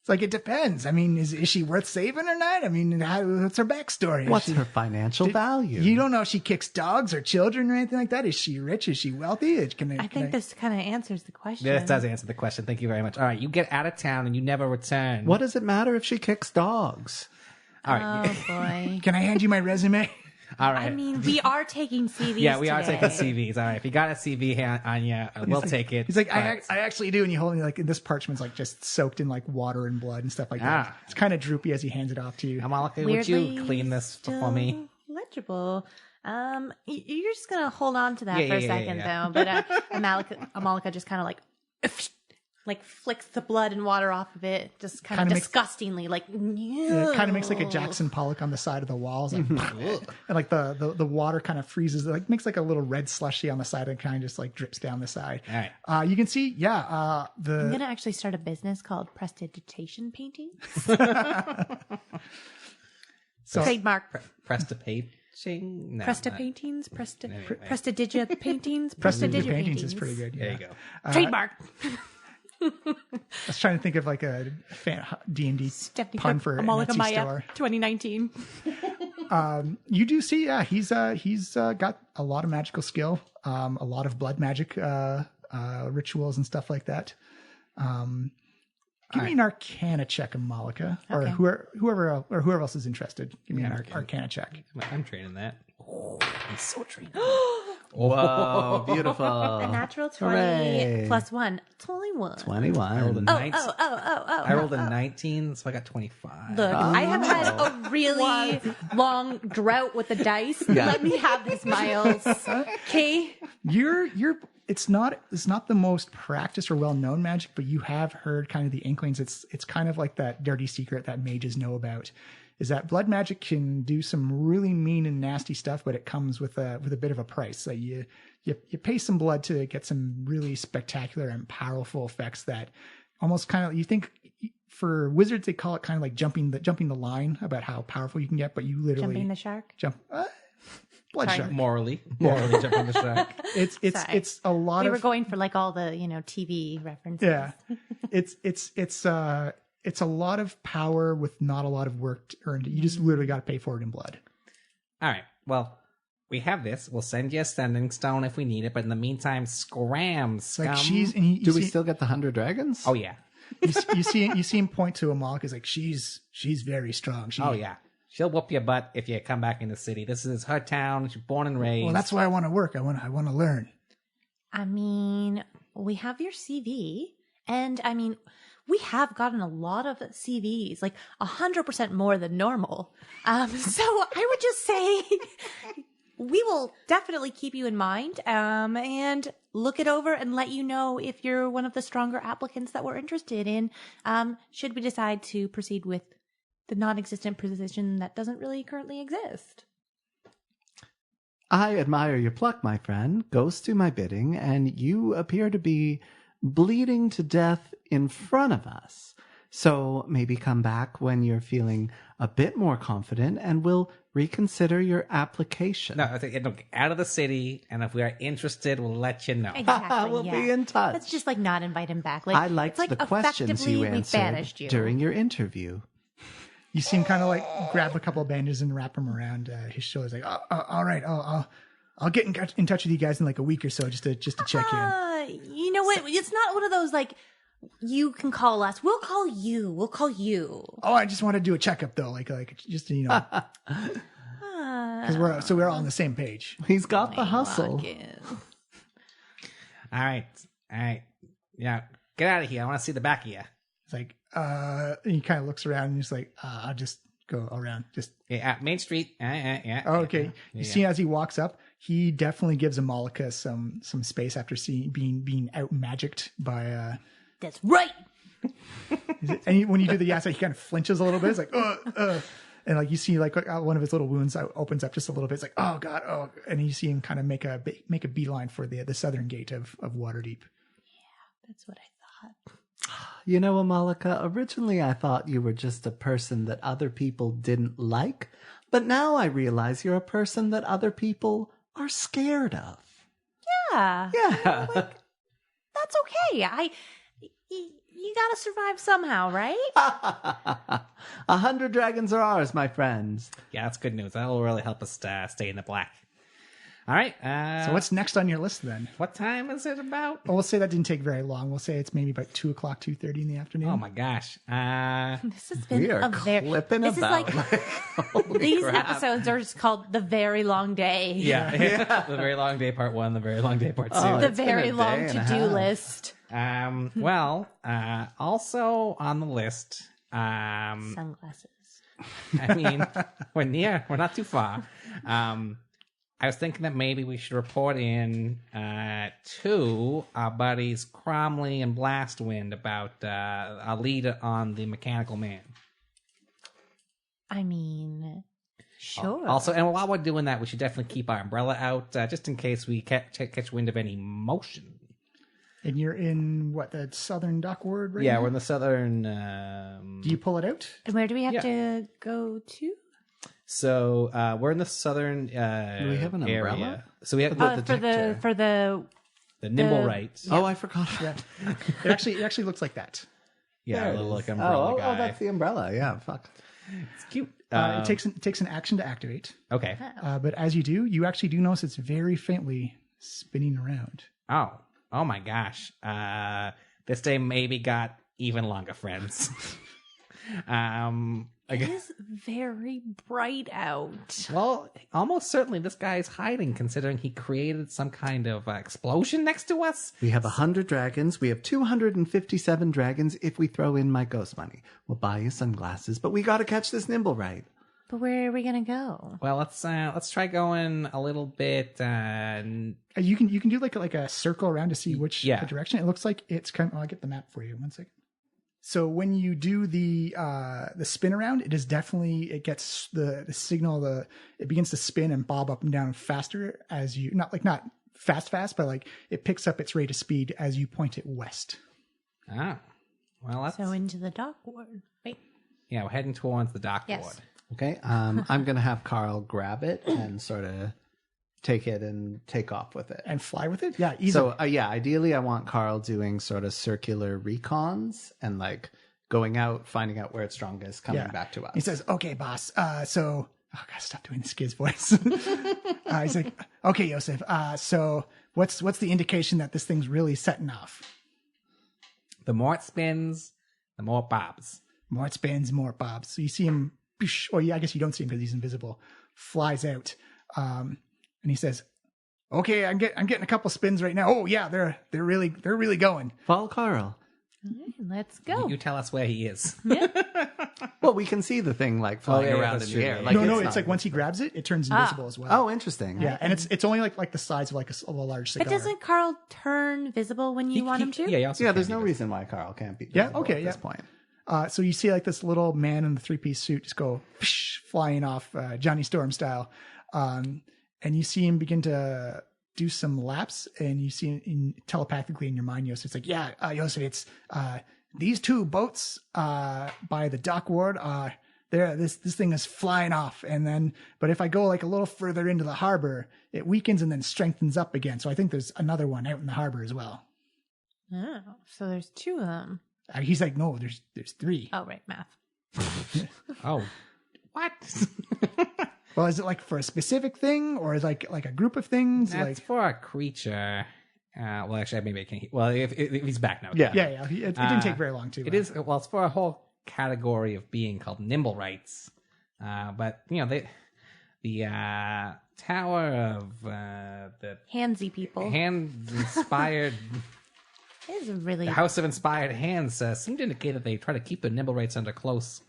It's like, it depends. I mean, is she worth saving or not? I mean, what's her backstory? What's her financial value? You don't know if she kicks dogs or children or anything like that. Is she rich? Is she wealthy? I think this kind of answers the question. This does answer the question. Thank you very much. All right, you get out of town and you never return. What does it matter if she kicks dogs? All right. Oh, boy. Can I hand you my resume? All right. I mean, we are taking CVs. Yeah, we are today. taking CVs. All right. If you got a CV on you, we'll take it. He's like, I actually do. And you hold me like, this parchment's like just soaked in like water and blood and stuff like that. It's kind of droopy as he hands it off to you. Amalika, would you clean this for me? Legible. You're just gonna hold on to that for a second though. But Amalika just kind of like flicks the blood and water off of it, just kind of disgustingly, like. It kind of makes like a Jackson Pollock on the side of the walls, like, and like the water kind of freezes, like makes like a little red slushy on the side, and kind of just like drips down the side. All right. You can see, I'm gonna actually start a business called Prestidigitation Painting. So trademark. Prestipainting? No, Presta paintings, Prestidigita paintings, Prestidigita paintings is pretty good. Yeah. There you go. Trademark. I was trying to think of like a D&D pun for Amalika Etsy Maya store. 2019. You do see, he's got a lot of magical skill, a lot of blood magic rituals and stuff like that. Give me an Arcana check, Amalika, or whoever else is interested. Give me an Arcana check. I'm training that. Oh, he's so trained. Whoa, beautiful. A natural 20 Hooray. plus 1. 21. 21. I rolled a 19. I rolled a oh. 19, so I got 25. Look, I have had a really long drought with the dice. Yeah. Let me have this, Miles. Okay? It's not the most practiced or well-known magic, but you have heard kind of the inklings. It's kind of like that dirty secret that mages know about, is that blood magic can do some really mean and nasty stuff, but it comes with a bit of a price. So you pay some blood to get some really spectacular and powerful effects that almost kind of, you think for wizards they call it kind of like jumping the line about how powerful you can get, but you literally Jumping the shark? Blood shark. Morally jumping the shark. It's a lot We of. were going for like all the TV references. Yeah, it's a lot of power with not a lot of work earned. You just literally got to pay for it in blood. All right. Well, we have this. We'll send you a sending stone if we need it. But in the meantime, scram, scum. Like Do we still get the 100 dragons? Oh yeah. you see him point to Amalika. It's like she's very strong. Oh yeah. She'll whoop your butt if you come back in the city. This is her town. She's born and raised. Well, that's why I want to work. I want to learn. I mean, we have your CV, and I mean, we have gotten a lot of CVs, like 100% more than normal. So I would just say we will definitely keep you in mind, and look it over and let you know if you're one of the stronger applicants that we're interested in, should we decide to proceed with the non-existent position that doesn't really currently exist. I admire your pluck, my friend. Goes to my bidding, and you appear to be bleeding to death in front of us. So maybe come back when you're feeling a bit more confident and we'll reconsider your application. No, I think look, out of the city, and if we are interested, we'll let you know. Exactly. We'll be in touch. Let's just like not invite him back. Like I liked it's like the questions effectively you we answered banished you. during your interview. You see him kind of like grab a couple of bandages and wrap them around his shoulders. Like, all right, I'll get in touch with you guys in like a week or so just to check in. You know what? It's not one of those like you can call us. We'll call you. We'll call you. Oh, I just want to do a checkup though, like just because we're all on the same page. He's got the hustle. All right. Yeah, get out of here. I want to see the back of you. It's like, he kind of looks around and he's like, I'll just go around. Just Main Street. Yeah. Oh, okay. You see, as he walks up, he definitely gives Amalika some space after being out magicked by. That's right. And when you do the yasa, he kind of flinches a little bit. It's like, and like you see, like one of his little wounds opens up just a little bit. It's like, oh god, oh, and you see him kind of make a beeline for the southern gate of Waterdeep. Yeah, that's what I thought. You know, Amalika, originally I thought you were just a person that other people didn't like, but now I realize you're a person that other people are scared of. Yeah. Yeah. Like, that's okay. You gotta survive somehow, right? 100 dragons are ours, my friends. Yeah, that's good news. That will really help us stay in the black. All right. So what's next on your list then? What time is it about? Well, we'll say that didn't take very long. We'll say it's maybe about 2:00, 2:30 in the afternoon. Oh my gosh. This has been a very. This is like these episodes are just called the very long day. Yeah. The very long day part 1, the very long day part 2. The very long to-do list. Well, also on the list, sunglasses. I mean, we're not too far. I was thinking that maybe we should report in to our buddies Cromley and Blastwind about our lead on the Mechanical Man. I mean, sure. Also, and while we're doing that, we should definitely keep our umbrella out just in case we catch wind of any motion. And you're in the southern dock ward right Yeah, now? we're in the southern. Do you pull it out? And where do we have to go to? So we're in the southern Do we have an umbrella? area. So we have for the nimblewright. Oh, I forgot. Yeah. It actually looks like that. Yeah, There a it little is. like umbrella guy. Oh, that's the umbrella. Yeah, fuck. It's cute. It takes an action to activate. Okay. But as you do, you actually do notice it's very faintly spinning around. Oh my gosh. This day maybe got even longer, friends. It is very bright out. Well, almost certainly this guy is hiding, considering he created some kind of explosion next to us. We have 100 dragons. We have 257 dragons if we throw in my ghost money. We'll buy you sunglasses, but we got to catch this nimblewright. But where are we gonna go? Well, let's try going a little bit. You can do like a circle around to see which direction. It looks like it's kind of. I'll get the map for you. 1 second. So when you do the spin around, it is definitely, it gets the signal, it begins to spin and bob up and down faster as you, not fast, but like it picks up its rate of speed as you point it west. Well, that's... So into the dock ward. Wait. Yeah, we're heading towards the dock Yes. ward. Okay, I'm going to have Carl grab it and sort of take it and take off with it. And fly with it? Yeah, easily. So, ideally I want Carl doing sort of circular recons and like going out, finding out where it's strongest, coming back to us. He says, okay, boss. Oh, God, stop doing the Skiz voice. He's like, okay, Yosef. So what's the indication that this thing's really setting off? The more it spins, the more it bobs. More it spins, more it bobs. So you see him, or I guess you don't see him because he's invisible, flies out. And he says, okay, I'm getting a couple spins right now. Oh yeah, they're really going. Follow Carl. Let's go. You tell us where he is. Yeah. Well, we can see the thing like flying around in the air. Like, it's like once he grabs it, it turns invisible as well. Oh, interesting. Yeah, and it's only like the size of like a large cigar. But doesn't Carl turn visible when you want him to? Yeah, there's no reason why Carl can't be visible at this point. So you see like this little man in the 3-piece suit just go flying off Johnny Storm style. And you see him begin to do some laps, and you see telepathically in your mind, Yosef. It's like, Yosef, these two boats by the dock ward are there. This thing is flying off, but if I go like a little further into the harbor, it weakens and then strengthens up again. So I think there's another one out in the harbor as well. Oh, so there's two of them. He's like, no, there's three. Oh, right, math. Oh, what? Well, is it like for a specific thing, or is like a group of things? That's for a creature. Well, actually, maybe I can. Well, if he's back now. Yeah. It didn't take very long to. It is. Well, it's for a whole category of being called nimblewrights. But the tower of the handsy people, hands-inspired. Is really the House of Inspired Hands seem to indicate that they try to keep the nimblewrights under close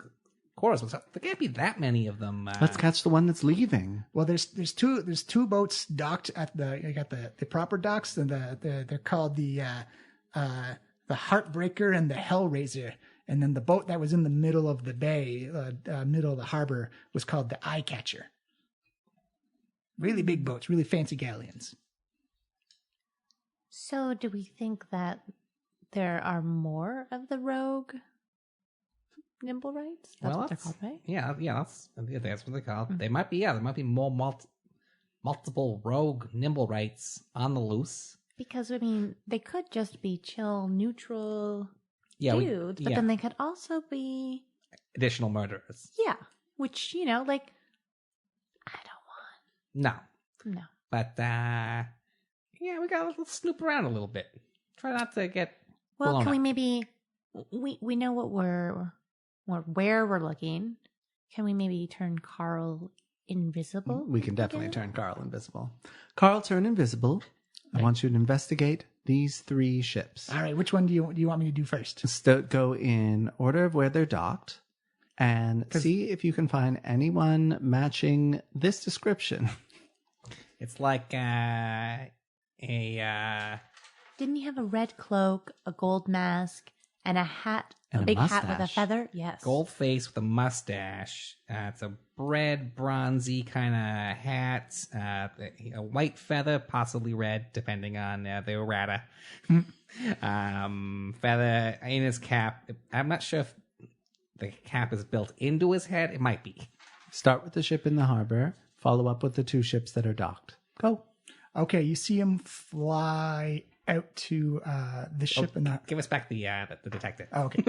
quarters. But there can't be that many of them. Let's catch the one that's leaving. Well, there's two boats docked at you got the proper docks, and they're called the Heartbreaker and the Hellraiser, and then the boat that was in the middle of the bay, middle of the harbor, was called the Eyecatcher. Really big boats, really fancy galleons. So, do we think that there are more of the rogue nimblewrights? That's what they're called, right? Yeah, that's what they're called. They might be, there might be more multiple rogue nimblewrights on the loose. Because, I mean, they could just be chill, neutral dudes, but yeah. then they could also be additional murderers. Yeah, which, I don't want. No. But, we gotta snoop around a little bit. Try not to get. Well, can we maybe? We know what where we're looking. Can we maybe turn Carl invisible? We can definitely turn Carl invisible. Carl, turn invisible. Right. I want you to investigate these 3 ships. All right, which one do you want me to do first? Go in order of where they're docked, and see if you can find anyone matching this description. It's like Didn't he have a red cloak, a gold mask, and a hat, and a big mustache. hat with a feather? Yes. Gold face with a mustache. It's a red, bronzy kind of hat. A white feather, possibly red, depending on the errata. Feather in his cap. I'm not sure if the cap is built into his head. It might be. Start with the ship in the harbor. Follow up with the 2 ships that are docked. Go. Okay, you see him fly out to the ship in the. Give us back the detector. Oh, okay.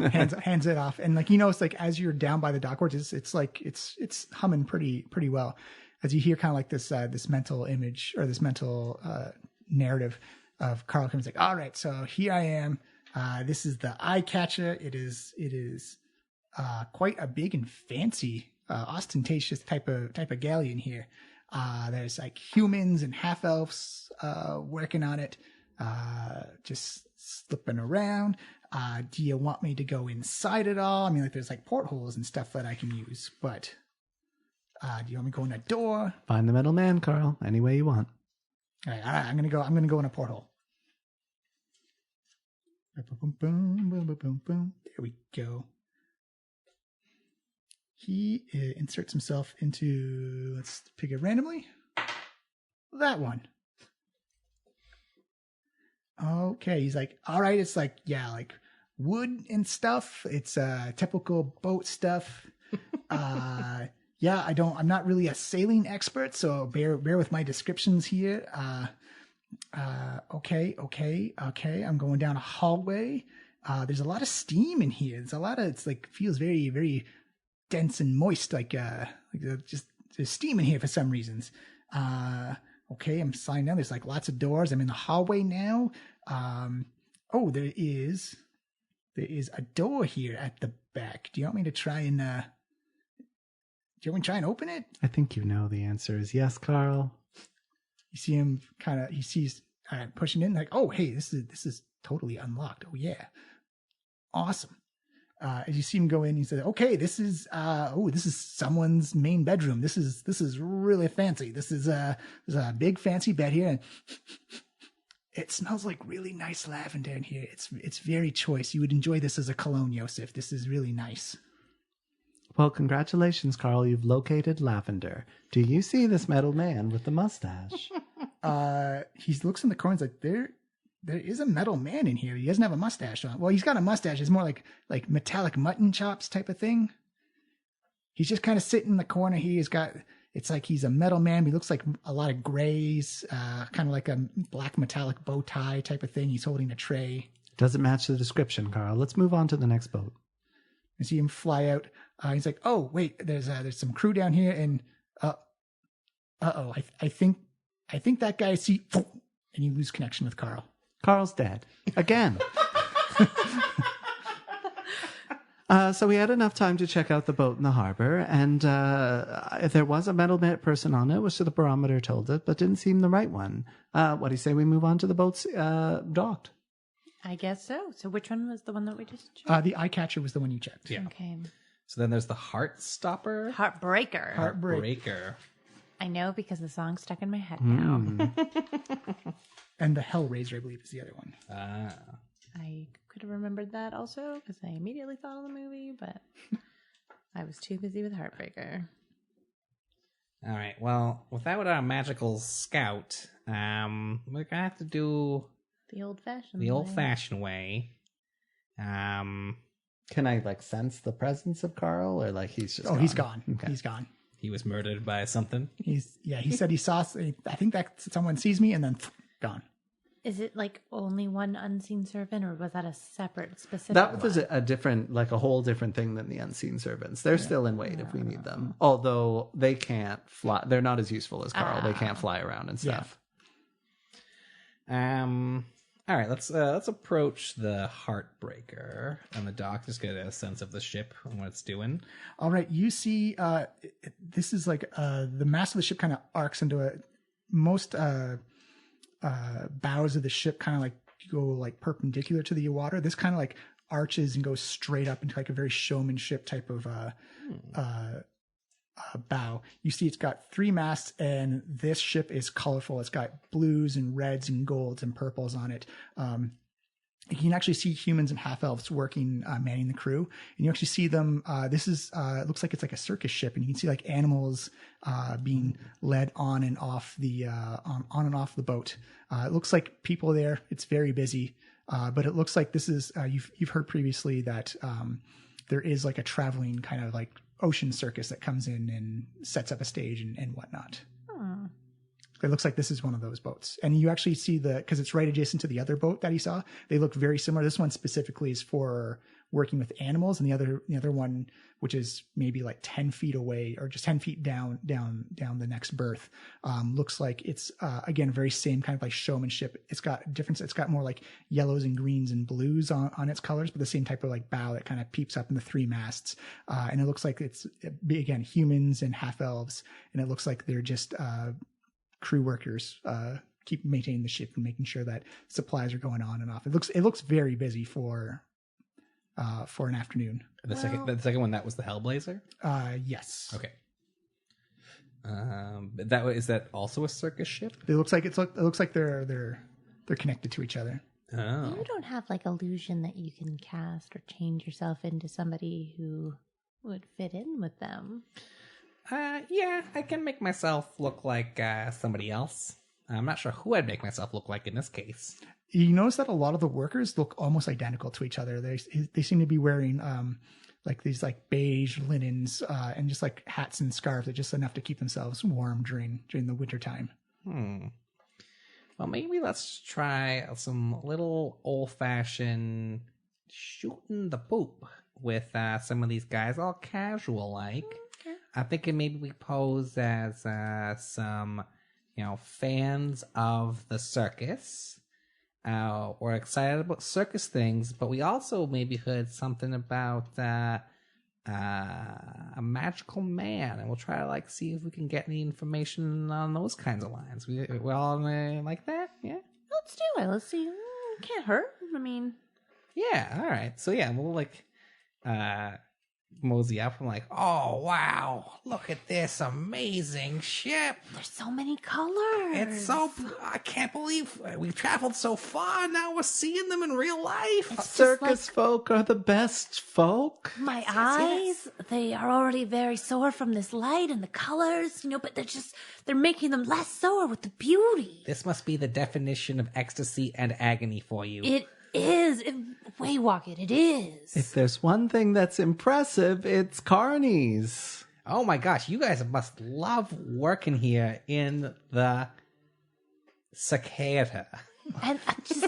hands it off, and it's like as you're down by the dockwards, it's humming pretty well, as you hear kind of like this mental image or this mental narrative of Carl comes like, all right, so here I am. This is the Eyecatcher. It is quite a big and fancy, ostentatious type of galleon here. There's like humans and half elves working on it, just slipping around. Do you want me to go inside at all? I mean, there's like portholes and stuff that I can use, but do you want me to go in a door? Find the metal man, Carl. Any way you want. All right. I'm gonna go in a porthole. There we go. He inserts himself into, let's pick it randomly, that one. Okay, he's like, all right, it's like, like wood and stuff. It's typical boat stuff. I'm not really a sailing expert, so bear with my descriptions here. Okay. I'm going down a hallway. There's a lot of steam in here. It's like feels very, very dense and moist, just there's steam in here for some reasons. Okay, I'm sliding down. There's like lots of doors. I'm in the hallway now. There is a door here at the back. Do you want me to try and open it? I think you know the answer is yes, Carl. You see him he sees pushing in like, oh hey, this is totally unlocked. Oh yeah, awesome. As you see him go in, he says, okay, this is someone's main bedroom. This is really fancy. There's a big fancy bed here, and it smells like really nice lavender in here. It's very choice. You would enjoy this as a cologne, Yosef. This is really nice. Well, congratulations, Carl. You've located lavender. Do you see this metal man with the mustache? He looks in the corner. He's like, there is a metal man in here. He doesn't have a mustache on. Well, he's got a mustache. It's more like metallic mutton chops type of thing. He's just kind of sitting in the corner. It's like he's a metal man. He looks like a lot of grays, kind of like a black metallic bow tie type of thing. He's holding a tray. Doesn't match the description, Carl. Let's move on to the next boat. I see him fly out. He's like, oh, wait, there's some crew down here. And I think that guy and you lose connection with Carl. Carl's dead. Again. So we had enough time to check out the boat in the harbor, and there was a metal person on it, which the barometer told it, but didn't seem the right one. What do you say we move on to the boats docked? I guess so. So which one was the one that we just checked? The eye catcher was the one you checked. Yeah. Okay. So then there's the Heartstopper. Heartbreaker. I know because the song's stuck in my head now. And the Hellraiser, I believe, is the other one. I could have remembered that also because I immediately thought of the movie, but I was too busy with Heartbreaker. All right. Well, without our magical scout, we're gonna have to do the old-fashioned way. Can I sense the presence of Carl, or he's just? Oh, he's gone. Okay. He's gone. He was murdered by something. He said he saw. I think that someone sees me and then gone. Is it only one unseen servant, or was that a separate specific? That was a different, a whole different thing than the unseen servants. They're still in wait if we need them. Although they can't fly. They're not as useful as Carl. They can't fly around and stuff. Yeah. All right. Let's approach the Heartbreaker on the dock. Just get a sense of the ship and what it's doing. All right. You see, this is the mast of the ship kind of arcs into most bows of the ship kind of go perpendicular to the water. This kind of arches and goes straight up into a very showmanship type of bow. You see it's got 3 masts, and this ship is colorful. It's got blues and reds and golds and purples on it. You can actually see humans and half-elves working, manning the crew. And you actually see them, it looks like it's a circus ship, and you can see animals being led on and off the boat. It looks like people there. It's very busy, but it looks like this is, you've heard previously that there is a traveling kind of ocean circus that comes in and sets up a stage and whatnot. It looks like this is one of those boats. And you actually see because it's right adjacent to the other boat that he saw. They look very similar. This one specifically is for working with animals, and the other one, which is maybe 10 feet away or just 10 feet down the next berth, looks like it's again very same kind of showmanship. It's got difference. It's got more yellows and greens and blues on its colors, but the same type of bow that kind of peeps up in the 3 masts. And it looks like it's again humans and half elves, and it looks like they're just crew workers keep maintaining the ship and making sure that supplies are going on and off. It looks very busy for an afternoon. The second one, that was the Hellblazer? Yes. Okay. Is that also a circus ship? It looks like they're connected to each other. Oh. You don't have illusion that you can cast or change yourself into somebody who would fit in with them. Yeah, I can make myself look like somebody else. I'm not sure who I'd make myself look like in this case. You notice that a lot of the workers look almost identical to each other. They seem to be wearing these beige linens and just hats and scarves that just enough to keep themselves warm during the winter time. Well, maybe let's try some little old-fashioned shooting the poop with some of these guys, all casual like. Okay. I'm thinking maybe we pose as some, fans of the circus. We're excited about circus things, but we also maybe heard something about a magical man, and we'll try to see if we can get any information on those kinds of lines. We all like that, yeah. Let's do it. Let's see. Can't hurt. Yeah. All right. So yeah, we'll mosey up. I'm like, oh, wow. Look at this amazing ship. There's so many colors. I can't believe we've traveled so far. Now we're seeing them in real life. Circus folk are the best folk. My eyes, they are already very sore from this light and the colors, but they're making them less sore with the beauty. This must be the definition of ecstasy and agony for you. It is. Waywalk it is. If there's one thing that's impressive, it's carnies. Oh my gosh, you guys must love working here in the cicada. And just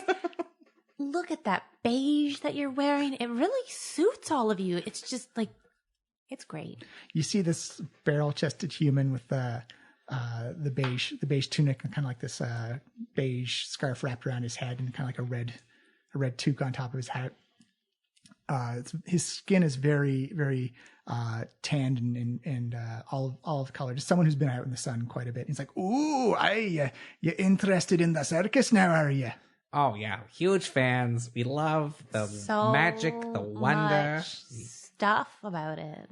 look at that beige that you're wearing. It really suits all of you. It's just it's great. You see this barrel-chested human with the beige tunic and kind of like this beige scarf wrapped around his head and kind of like a red toque on top of his hat. His skin is very, very tanned and olive color. Just someone who's been out in the sun quite a bit. He's like, "Ooh, you interested in the circus now, are you?" Oh yeah, huge fans. We love the magic, the wonder, stuff about it.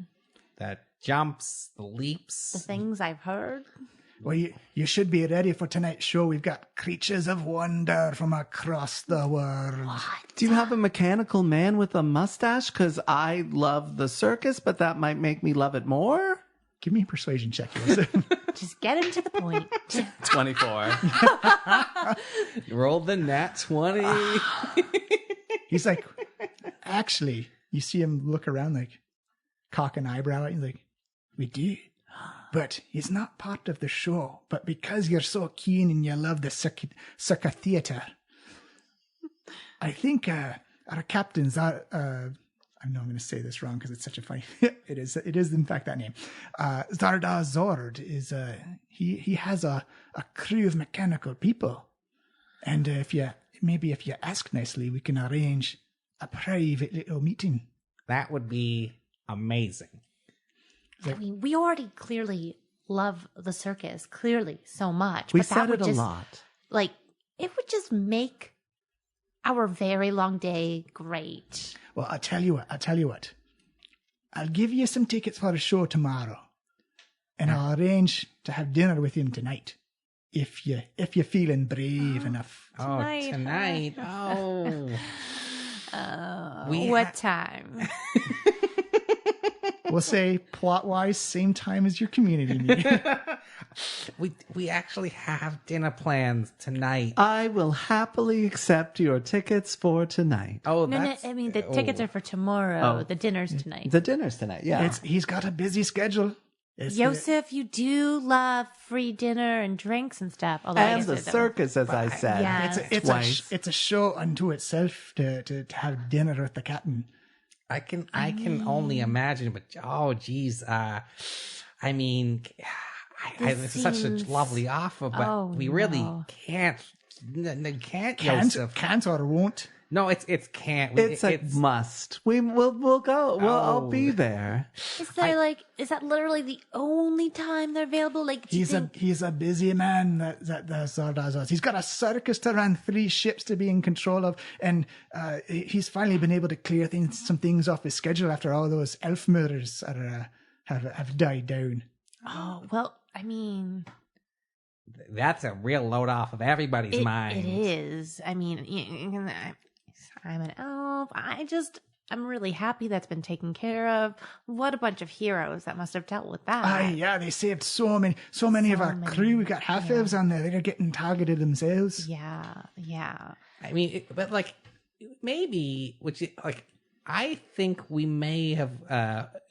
The jumps, the leaps, the things I've heard. Well, you should be ready for tonight's show. We've got creatures of wonder from across the world. What? Do you have a mechanical man with a mustache? Because I love the circus, but that might make me love it more. Give me a persuasion check, Joseph. Just get him to the point. 24. You rolled the nat 20. He's like, actually, you see him look around like, cock an eyebrow at you, like, we do. But it's not part of the show. But because you're so keen and you love the circa theater, I think our captain's I know I'm going to say this wrong because it's such a funny. It is in fact that name. Zardar Zord is he has a crew of mechanical people, and if you ask nicely, we can arrange a private little meeting. That would be amazing. I mean, we already clearly love the circus, clearly so much. We but that said would it a just, lot. It would just make our very long day great. Well, I'll tell you what. I'll give you some tickets for a show tomorrow, and I'll arrange to have dinner with him tonight, if you're feeling brave enough. Tonight. Oh. What time? We'll say plot-wise, same time as your community meeting. We actually have dinner plans tonight. I will happily accept your tickets for tonight. Oh, no, I mean, the tickets are for tomorrow. The dinner's tonight. The dinner's tonight, yeah. He's got a busy schedule. Joseph, you do love free dinner and drinks and stuff. And the circus, as I said. Yeah. It's a show unto itself to have dinner with the captain. I can only imagine, but geez, I mean, this is such a lovely offer, but we really can't, Joseph. Can't or won't. No, it's can't. It's a must. We'll go. I'll be there. Is that literally the only time they're available? He's a busy man. That Zardoz. He's got a circus to run, 3 ships to be in control of, and he's finally been able to clear some things off his schedule after all those elf murders have died down. Oh well, I mean, that's a real load off of everybody's mind. It is. I mean, I'm an elf. I'm really happy that's been taken care of. What a bunch of heroes that must have dealt with that. Yeah, they saved so many of our crew. We got half elves on there. They're getting targeted themselves. Yeah. I mean, maybe, I think we may have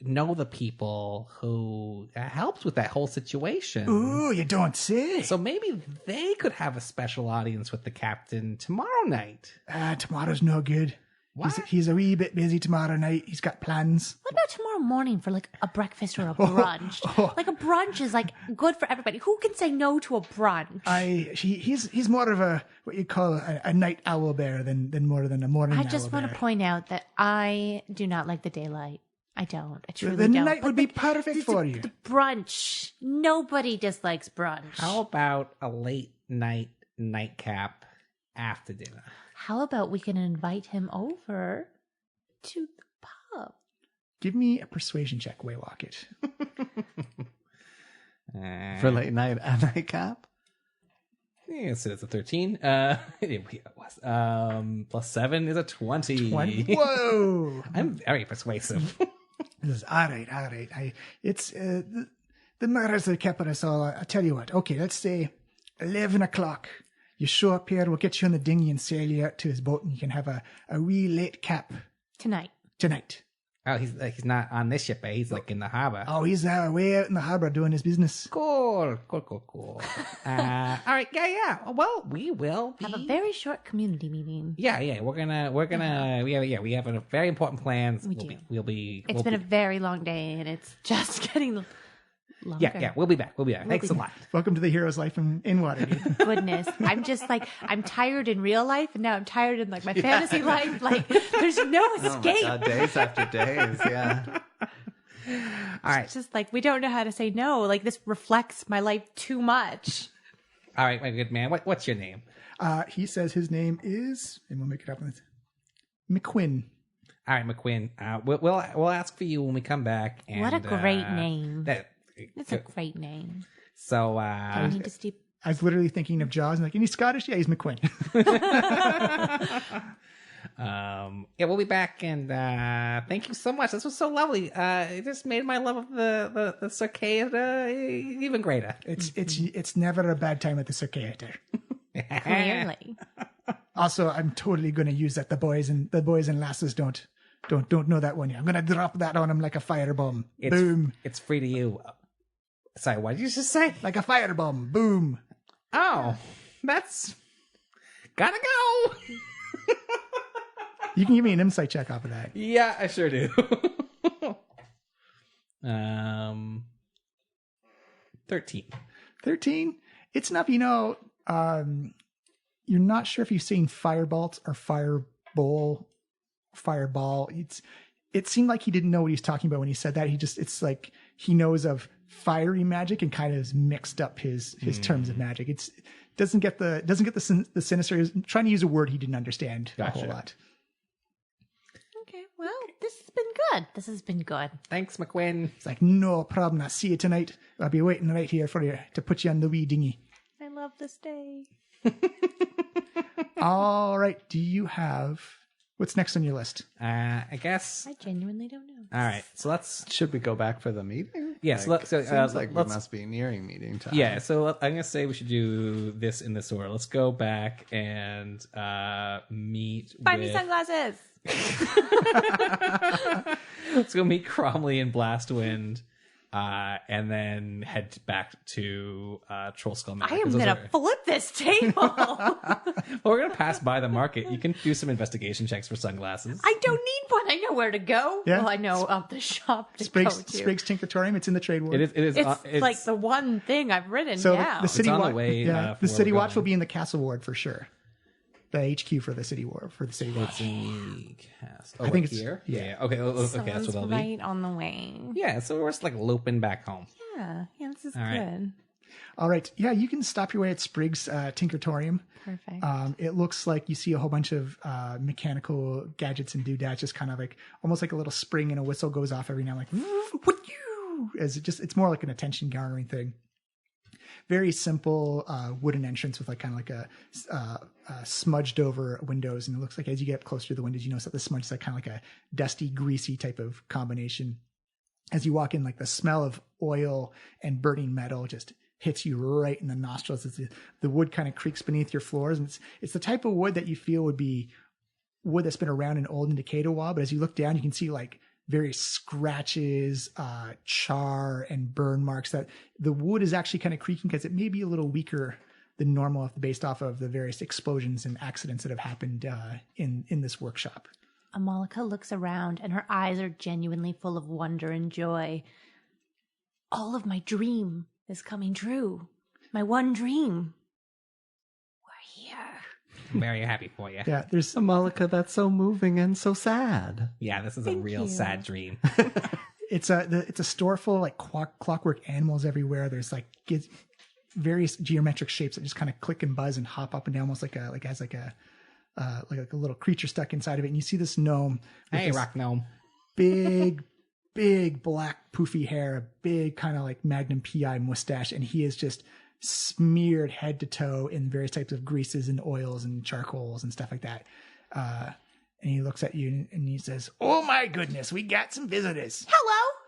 know the people who helped with that whole situation. Ooh, you don't say. So maybe they could have a special audience with the captain tomorrow night. Tomorrow's no good. What? He's a wee bit busy tomorrow night. He's got plans. What about tomorrow morning for a breakfast or a brunch? A brunch is good for everybody. Who can say no to a brunch? He's more of a what you call a night owl bear than more than a morning owl bear. I just want to point out that I do not like the daylight. I don't. I truly don't. The night would be perfect for you. The brunch. Nobody dislikes brunch. How about a late night nightcap after dinner? How about we can invite him over to the pub? Give me a persuasion check, Waylocket. For late night at nightcap? Yeah, so it's a 13. Plus 7 is a 20. 20. Whoa! I'm very persuasive. This is, all right. It's the murders that kept us all. I'll tell you what. Okay, let's say 11 o'clock. You show up here. We'll get you on the dinghy and sail you out to his boat, and you can have a wee late cap Tonight. Oh, he's not on this ship, eh? He's like in the harbor. Oh, he's way out in the harbor doing his business. Cool. All right, yeah. Well, we will Have a very short community meeting. Yeah. We're gonna. We have a very important plan. We'll be. It's been a very long day, and it's just getting longer. Yeah. We'll be back. Thanks a lot. Welcome to the hero's life in Waterdeep. Goodness, I'm just like, I'm tired in real life, and now I'm tired in like my fantasy life. Like, there's no escape. Oh my God, days after days, yeah. All right. It's just like, we don't know how to say no. Like, this reflects my life too much. All right, my good man. What's your name? He says his name is, and we'll make it up on this, McQuinn. All right, McQuinn. We'll ask for you when we come back. And, What a great name. It's a great name. So, I was literally thinking of Jaws and like, any Scottish? Yeah, he's McQuinn. We'll be back, and thank you so much. This was so lovely. It just made my love of the Circaeator even greater. It's never a bad time at the Circaeator. Clearly. Also, I'm totally going to use that. The boys and lasses don't know that one yet. I'm going to drop that on them like a firebomb. Boom. It's free to you. Sorry, what did you just say? Like a firebomb. Boom. Oh, that's gotta go. You can give me an insight check off of that. Yeah, I sure do. 13. 13? It's enough, you're not sure if you've seen firebolt or fireball. It seemed like he didn't know what he was talking about when he said that. It's like he knows of fiery magic and kind of has mixed up his terms of magic. It doesn't get the sinister. He's trying to use a word he didn't understand a whole lot. Okay, well, this has been good. Thanks, McQuinn. It's like, no problem. I'll see you tonight. I'll be waiting right here for you to put you on the wee dinghy. I love this day. All right. Do you have... What's next on your list? I guess. I genuinely don't know. All right, so let's. Should we go back for the meeting? Yeah, seems like we must be nearing meeting time. Yeah, so I'm gonna say we should do this in this order. Let's go back and meet. Buy me sunglasses. Let's go meet Cromley and Blastwind. And then head back to Trollskull Manor. I am going to flip this table. Well, we're going to pass by the market. You can do some investigation checks for sunglasses. I don't need one. I know where to go. Yeah. Well, I know of the shop to Spriggs, go to. Spriggs Tinctorium. It's in the trade ward. It's like the one thing I've written so down. The city it's on watch, the way. The city watch will be in the castle ward for sure. The HQ for the city ward for the city watch. I think it's here. Yeah. Okay. So Okay. That's what I'll be. Right on the way. Yeah. So we're just like loping back home. Yeah. This is All right. good. All right. Yeah, you can stop your way at Spriggs Tinctorium. Perfect. It looks like you see a whole bunch of mechanical gadgets and doodads, just kind of like almost like a little spring and a whistle goes off every now and like as it's more like an attention garnering thing. Very simple wooden entrance with like kind of like a smudged over windows, and it looks like as you get closer to the windows, you notice that the smudge is like kind of like a dusty, greasy type of combination. As you walk in, like the smell of oil and burning metal just hits you right in the nostrils as the wood kind of creaks beneath your floors, and it's the type of wood that you feel would be wood that's been around and old and decayed a while. But as you look down, you can see like various scratches, char, and burn marks. That the wood is actually kind of creaking because it may be a little weaker than normal based off of the various explosions and accidents that have happened in this workshop. Amalika looks around and her eyes are genuinely full of wonder and joy. All of my dream is coming true. My one dream. We're here. I'm very happy for you. Yeah, there's Amalika, that's so moving and so sad. Yeah, this is a real sad dream. It's a store full of like clockwork animals everywhere. There's like various geometric shapes that just kind of click and buzz and hop up and down, almost like a little creature stuck inside of it. And you see this gnome. Hey, rock gnome. Big big black poofy hair, a big kind of like Magnum PI mustache, and he is just smeared head to toe in various types of greases and oils and charcoals and stuff like that. And he looks at you and he says, "Oh my goodness, we got some visitors. Hello.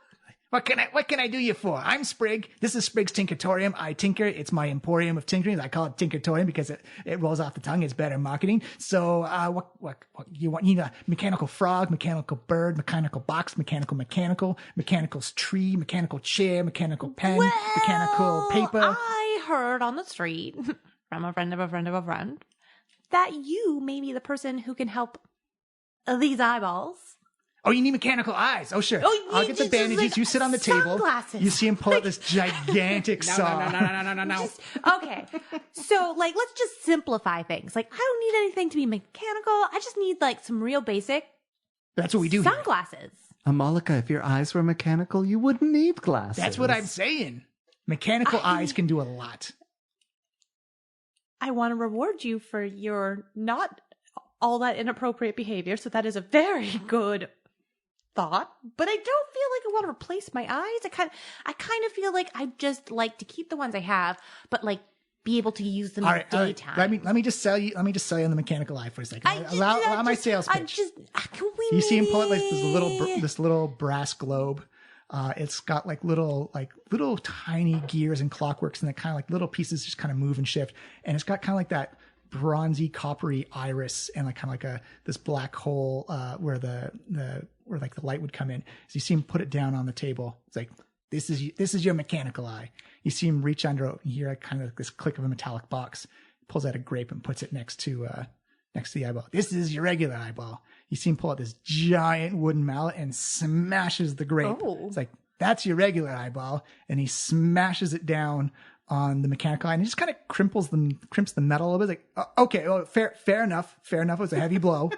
What can I do you for? I'm Sprig. This is Sprig's Tinkertorium. I tinker. It's my emporium of tinkering. I call it Tinkertorium because it rolls off the tongue. It's better marketing. So, what you want? You need a mechanical frog, mechanical bird, mechanical box, mechanical tree, mechanical chair, mechanical pen, mechanical paper." I heard on the street from a friend of a friend of a friend that you may be the person who can help these eyeballs. Oh, you need mechanical eyes. Oh, sure. Oh, I'll get the bandages. like you sit on the table. sunglasses. You see him pull out this gigantic saw. No. Okay. So, like, let's just simplify things. Like, I don't need anything to be mechanical. I just need, like, some real basic That's what we do here. sunglasses. Amalika, if your eyes were mechanical, you wouldn't need glasses. That's what I'm saying. Mechanical eyes can do a lot. I want to reward you for your not all that inappropriate behavior. So that is a very good thought, but I don't feel like I want to replace my eyes. I kind of feel like I just like to keep the ones I have, but like be able to use them in the daytime. Let me just sell you on the mechanical eye for a second. Allow my sales pitch. You see him pull out like this little brass globe. It's got like little tiny gears and clockworks, and the kind of like little pieces just kind of move and shift. And it's got kind of like that bronzy coppery iris and like kind of like this black hole where where like the light would come in. So you see him put it down on the table. It's like, this is your mechanical eye. You see him reach under it and hear like kind of like this click of a metallic box. He pulls out a grape and puts it next to the eyeball. This is your regular eyeball. You see him pull out this giant wooden mallet and smashes the grape. Oh. It's like, that's your regular eyeball. And he smashes it down on the mechanical eye, and it just kind of crimps the metal a little bit. Like, okay, well, fair enough. It was a heavy blow,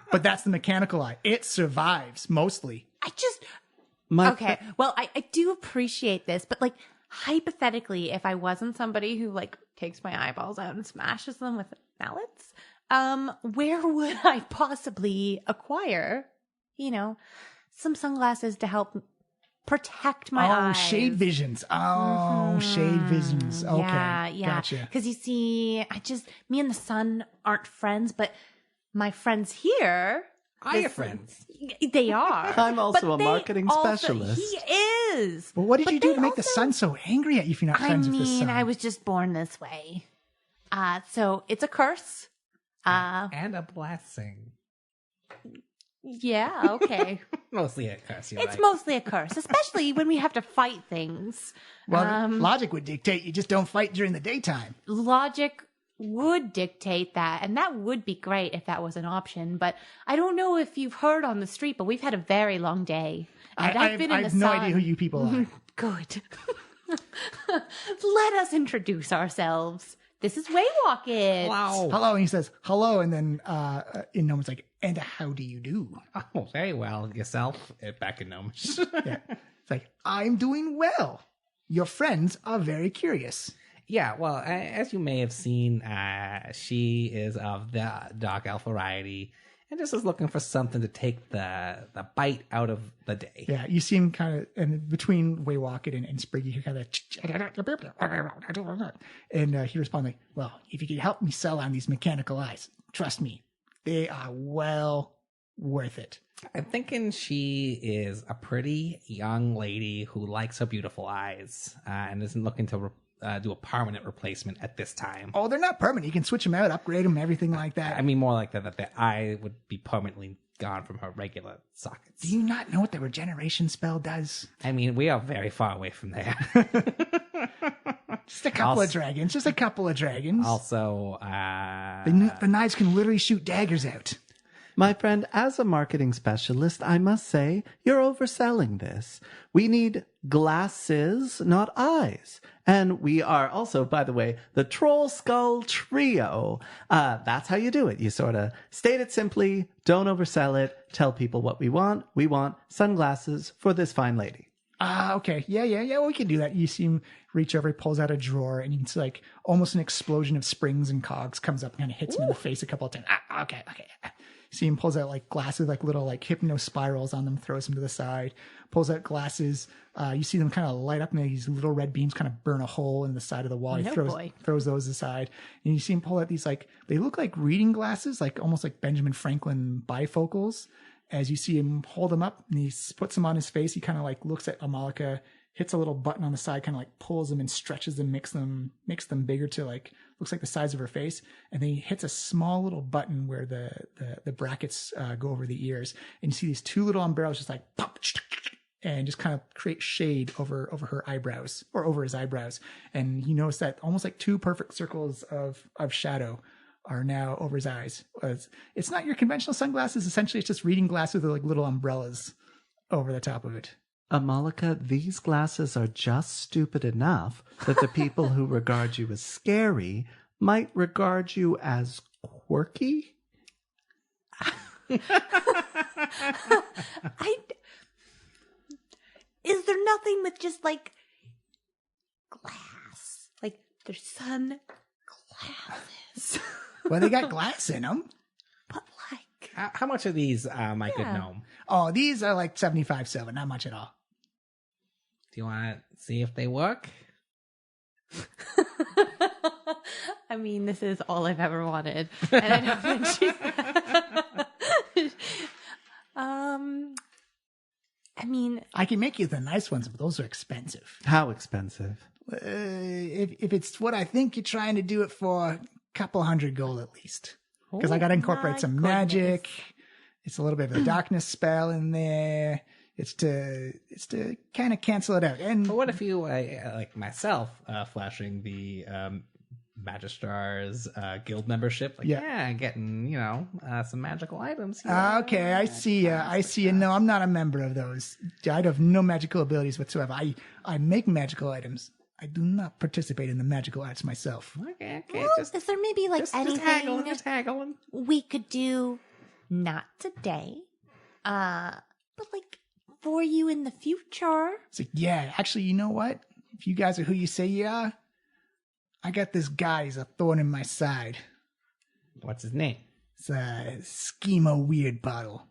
but that's the mechanical eye. It survives mostly. Okay, well, I do appreciate this, but like hypothetically, if I wasn't somebody who like takes my eyeballs out and smashes them with mallets, where would I possibly acquire, some sunglasses to help protect my eyes? Shade visions. Shade visions. Okay. Yeah. Gotcha. Because you see, me and the sun aren't friends, but my friends here. I have friends. They are. I'm also a marketing specialist. He is. Well, what did you do to make the sun so angry at you if you're not friends with the sun? I was just born this way. So it's a curse. And a blessing. Yeah, okay. Mostly a curse. It's mostly a curse, especially when we have to fight things. Well, logic would dictate you just don't fight during the daytime. Logic would dictate that, and that would be great if that was an option. But I don't know if you've heard on the street, but we've had a very long day. And I have no idea who you people are. Good. Let us introduce ourselves. This is Waywalked. Wow. Hello, and he says hello, and then in Gnomish like, and how do you do? Oh, very well. Yourself? Back in Gnomish. Yeah. It's like, I'm doing well. Your friends are very curious. Yeah, well, as you may have seen, she is of the Dark Elf variety and just is looking for something to take the bite out of the day. Yeah, you see him kind of, and between Waywalked and Sprig, you hear kind of, and he responds like, well, if you could help me sell on these mechanical eyes, trust me, they are well worth it. I'm thinking she is a pretty young lady who likes her beautiful eyes and isn't looking to do a permanent replacement at this time. Oh, they're not permanent. You can switch them out, upgrade them, everything like that. I mean, more like that the eye would be permanently gone from her regular sockets. Do you not know what the regeneration spell does? I mean, we are very far away from there. Just a couple of dragons. Also, the knives can literally shoot daggers out. My friend, as a marketing specialist, I must say, you're overselling this. We need glasses, not eyes. And we are also, by the way, the Trollskull Trio. That's how you do it. You sort of state it simply, don't oversell it, tell people what we want. We want sunglasses for this fine lady. Okay. Yeah. Well, we can do that. You see him reach over, he pulls out a drawer, and it's like almost an explosion of springs and cogs comes up and kind of hits him in the face a couple of times. Okay. see him pulls out like glasses, like little like hypno spirals on them, throws them to the side, pulls out glasses. You see them kind of light up and these little red beams kind of burn a hole in the side of the wall. He throws those aside. And you see him pull out these like, they look like reading glasses, like almost like Benjamin Franklin bifocals. As you see him hold them up and he puts them on his face, he kind of like looks at Amalika, hits a little button on the side, kind of like pulls them and stretches them, makes them bigger to like, looks like the size of her face. And then he hits a small little button where the brackets go over the ears. And you see these two little umbrellas just like pop and just kind of create shade over her eyebrows or over his eyebrows. And you notice that almost like two perfect circles of shadow are now over his eyes. It's not your conventional sunglasses. Essentially, it's just reading glasses with like little umbrellas over the top of it. Amalika, these glasses are just stupid enough that the people who regard you as scary might regard you as quirky. Is there nothing with just like glass? Like there's sunglasses. Well, they got glass in them. But like, how much are these, my good gnome? Oh, these are like 75 silver, not much at all. Do you want to see if they work? I mean, this is all I've ever wanted, and I don't think she's. I mean, I can make you the nice ones, but those are expensive. How expensive? If it's what I think you're trying to do it for, a couple $100 gold at least. Because I got to incorporate some magic. It's a little bit of a darkness spell in there. It's to kind of cancel it out. And but what if you, like myself, flashing the Magistrar's guild membership? Like, yeah, getting, some magical items. Okay, I see. I see. No, I'm not a member of those. I have no magical abilities whatsoever. I make magical items. I do not participate in the magical arts myself. Okay. Well, is there maybe like anything just haggling we could do? Not today, but like for you in the future. It's like, yeah, actually, you know what? If you guys are who you say you are, I got this guy. He's a thorn in my side. What's his name? It's a Schemo Weird Bottle.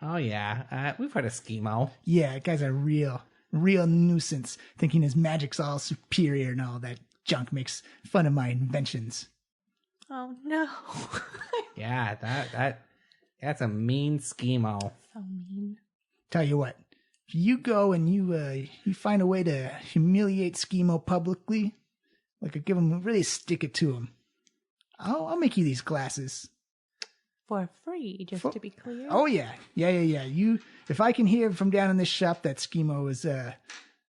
Oh yeah, we've heard of Schemo. Yeah, that guy's a real nuisance, thinking his magic's all superior and all that junk, makes fun of my inventions. Oh no. Yeah, that's a mean Schemo. So mean. Tell you what, if you go and you find a way to humiliate Schemo publicly, like give him, really stick it to him, I'll make you these glasses. For free, just to be clear. Oh yeah. If I can hear from down in this shop that Schemo is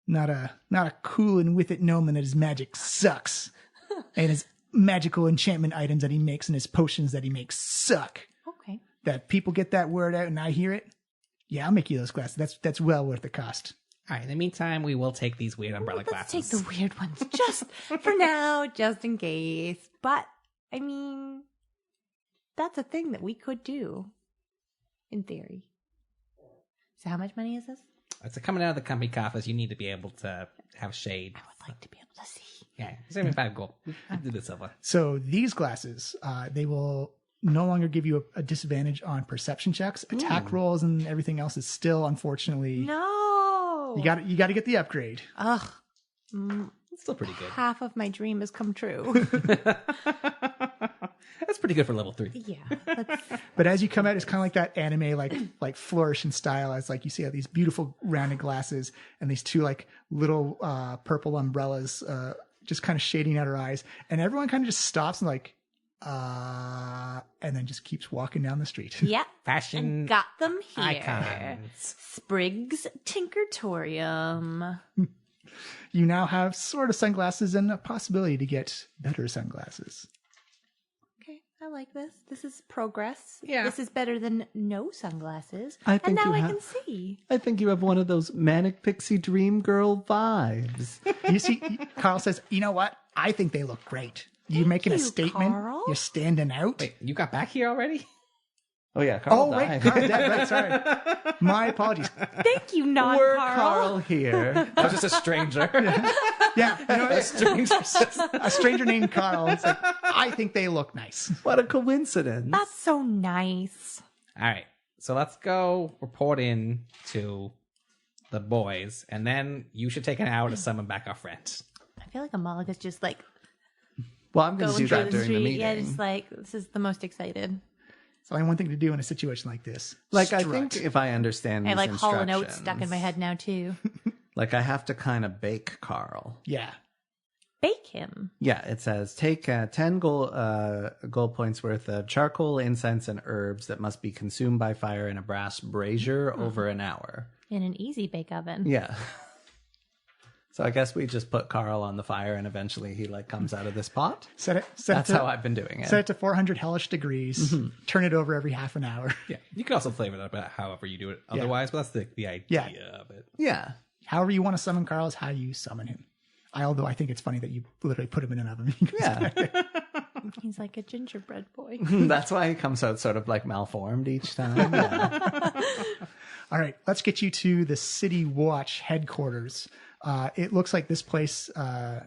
not a cool and with it gnome and that his magic sucks, and his magical enchantment items that he makes and his potions that he makes suck. Okay. That people get that word out and I hear it. Yeah, I'll make you those glasses. That's well worth the cost. All right. In the meantime, we will take these weird umbrella Let's glasses. take the weird ones just for now, just in case. But I mean, that's a thing that we could do, in theory. So how much money is this? It's coming out of the company coffers. You need to be able to have shade. I would like to be able to see. Yeah, 75 gold. I do the silver. So these glasses, they will no longer give you a disadvantage on perception checks. Attack rolls and everything else is still, unfortunately. No. You got to get the upgrade. Ugh. It's still pretty good. Half of my dream has come true. That's pretty good for level 3. Yeah. But as you come out, it's kind of like that anime, like flourish in style, as like you see these beautiful rounded glasses and these two like little purple umbrellas just kind of shading out her eyes, and everyone kind of just stops and like, and then just keeps walking down the street. Yep. Fashion and got them here. icons. Spriggs Tinkertorium. You now have sort of sunglasses and a possibility to get better sunglasses. Okay, I like this. This is progress. Yeah. This is better than no sunglasses. I think and now you I have- can see. I think you have one of those manic pixie dream girl vibes. You see, Carl says, you know what? I think they look great. You're making a you, statement. Carl. You're standing out. Wait, you got back here already? Oh yeah, Carl Oh, wait, died. Carl dead, right, sorry. My apologies. Thank you, non We're Carl. Carl here. That was just a stranger. Yeah, you know, a stranger named Carl. It's like, I think they look nice. What a coincidence. That's so nice. All right, so let's go report in to the boys, and then you should take an hour to summon back our friends. I feel like Amalika's just like Well, I'm going to going do through that the during the street. meeting. Yeah, just like this is the most excited. It's only one thing to do in a situation like this. Like, I Strut. think if I understand I these like Hall and Oates instructions, stuck in my head now too. like I have to kind of bake Carl. Yeah. Bake him. Yeah, it says take 10 gold points worth of charcoal, incense, and herbs that must be consumed by fire in a brass brazier over an hour. In an easy bake oven. Yeah. So I guess we just put Carl on the fire, and eventually he like comes out of this pot. That's how I've been doing it. Set it to 400 hellish degrees. Turn it over every half an hour. Yeah, you can also flavor it up however you do it otherwise, but that's the idea of it. Yeah. However you want to summon Carl is how you summon him. Although I think it's funny that you literally put him in an oven. Yeah. He's like a gingerbread boy. That's why he comes out sort of like malformed each time. Yeah. All right, let's get you to the City Watch headquarters. It looks like this place. I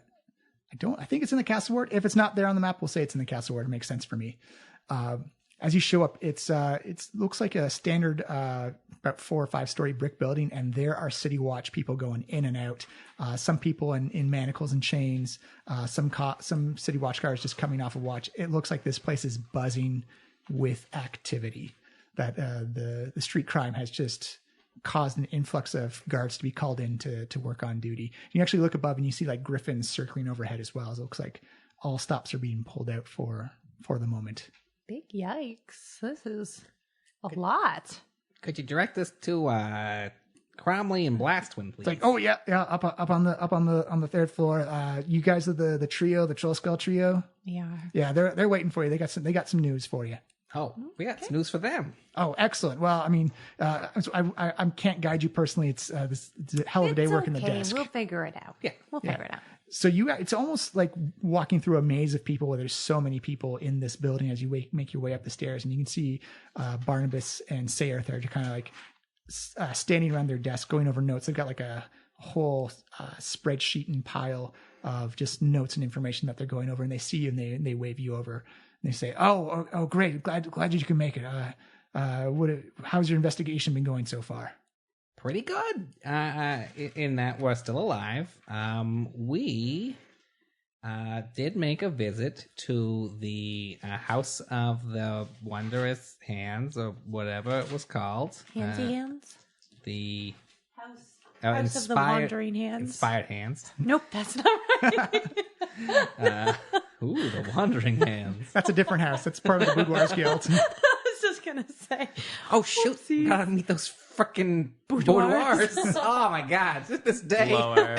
think it's in the Castle Ward. If it's not there on the map, we'll say it's in the Castle Ward. It makes sense for me. As you show up, it looks like a standard about 4 or 5 story brick building, and there are City Watch people going in and out. Some people in manacles and chains. Some City Watch cars just coming off a watch. It looks like this place is buzzing with activity. That the street crime has just caused an influx of guards to be called in to work on duty. You actually look above and you see like griffins circling overhead as well. It looks like all stops are being pulled out for the moment. Big yikes. This is a lot. Could you direct us to Cromley and Blastwind, please? It's like, oh yeah, up on the 3rd floor. You guys are the trio, the Trollskull Trio. Yeah. Yeah, they're waiting for you. They got some news for you. Oh, we got some news for them. Oh, excellent. Well, I mean, I can't guide you personally. It's a hell of a day working the desk. We'll figure it out. Yeah, we'll figure it out. So it's almost like walking through a maze of people where there's so many people in this building as you make your way up the stairs, and you can see Barnabas and Sayerth there, just kind of like standing around their desk going over notes. They've got like a whole spreadsheet and pile of just notes and information that they're going over, and they see you and they wave you over. And they say, "Oh, great! Glad you can make it. How's your investigation been going so far?" Pretty good. In that we're still alive. We did make a visit to the House of the Wondrous Hands, or whatever it was called. Handsy Hands? The House of the Wandering Hands. Inspired Hands. Nope, that's not right. Ooh, the Wandering Hands. That's a different house. That's part of the Boudoirs Guild. I was just going to say. Oh, shoot. Whoopsies. Gotta meet those frickin' boudoirs. Oh, my God. This day. Lower.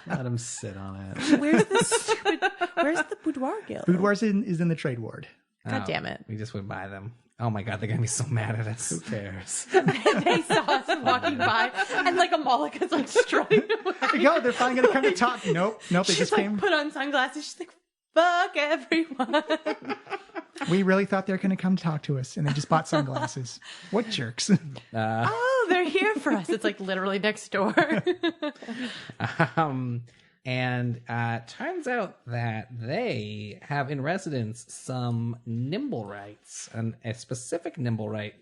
Let him sit on it. Where's the Boudoir Guild? Boudoirs is in the trade ward. God damn it. We just went by them. Oh, my God. They're going to be so mad at us. Who cares? They saw us walking by, and like Amalika's like strutting away. There you go. They're finally going to come to talk. Nope. They She's just like came. put on sunglasses. She's like, fuck everyone. We really thought they were going to come talk to us, and they just bought sunglasses. What jerks. Oh, they're here for us. It's like literally next door. And turns out that they have in residence some nimblewrights, and a specific nimblewright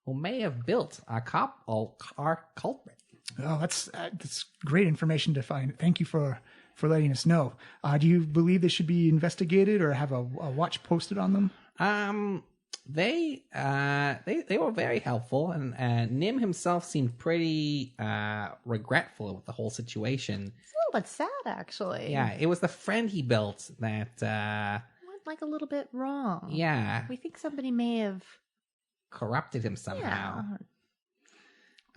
who may have built our culprit. Oh, that's great information to find. Thank you for letting us know. Do you believe they should be investigated or have a watch posted on them? They were very helpful, and Nim himself seemed pretty regretful with the whole situation. It's a little bit sad, actually. Yeah, it was the friend he built that Went like a little bit wrong. Yeah, We think somebody may have corrupted him somehow.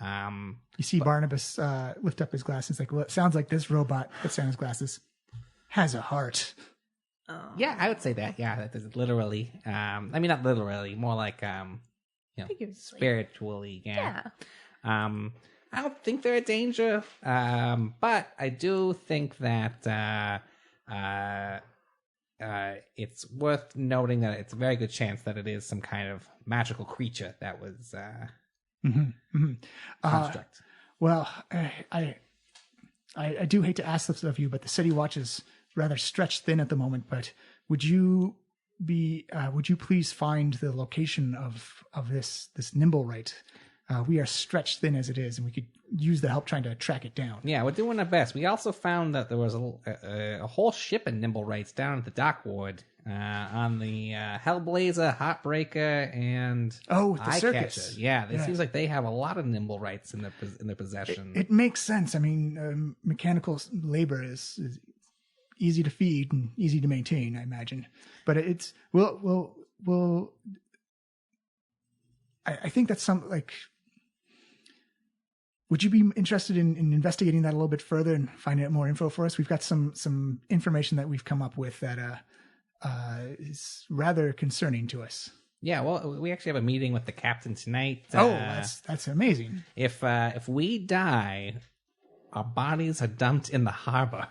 Yeah. You see Barnabas lift up his glasses. Like, well, it sounds like this robot puts down his glasses has a heart. Yeah, I would say that. Yeah, that is literally. I mean, not literally, more like spiritually. Yeah. I don't think they're a danger, but I do think that it's worth noting that it's a very good chance that it is some kind of magical creature that was construct. Well, I do hate to ask this of you, but the city watch is rather stretched thin at the moment. But would you please find the location of this nimblewright? We are stretched thin as it is, and we could use the help trying to track it down. Yeah, we're doing our best. We also found that there was a whole ship of nimblewrights down at the dock ward on the Hellblazer, Heartbreaker, and the Eye circus. Catcher. Yeah, it seems like they have a lot of nimblewrights in their possession. It makes sense. I mean, mechanical labor is easy to feed and easy to maintain, I imagine. But I think that's would you be interested in investigating that a little bit further and finding out more info for us? We've got some information that we've come up with that is rather concerning to us. Yeah, well, we actually have a meeting with the captain tonight. That's amazing. If we die, our bodies are dumped in the harbor.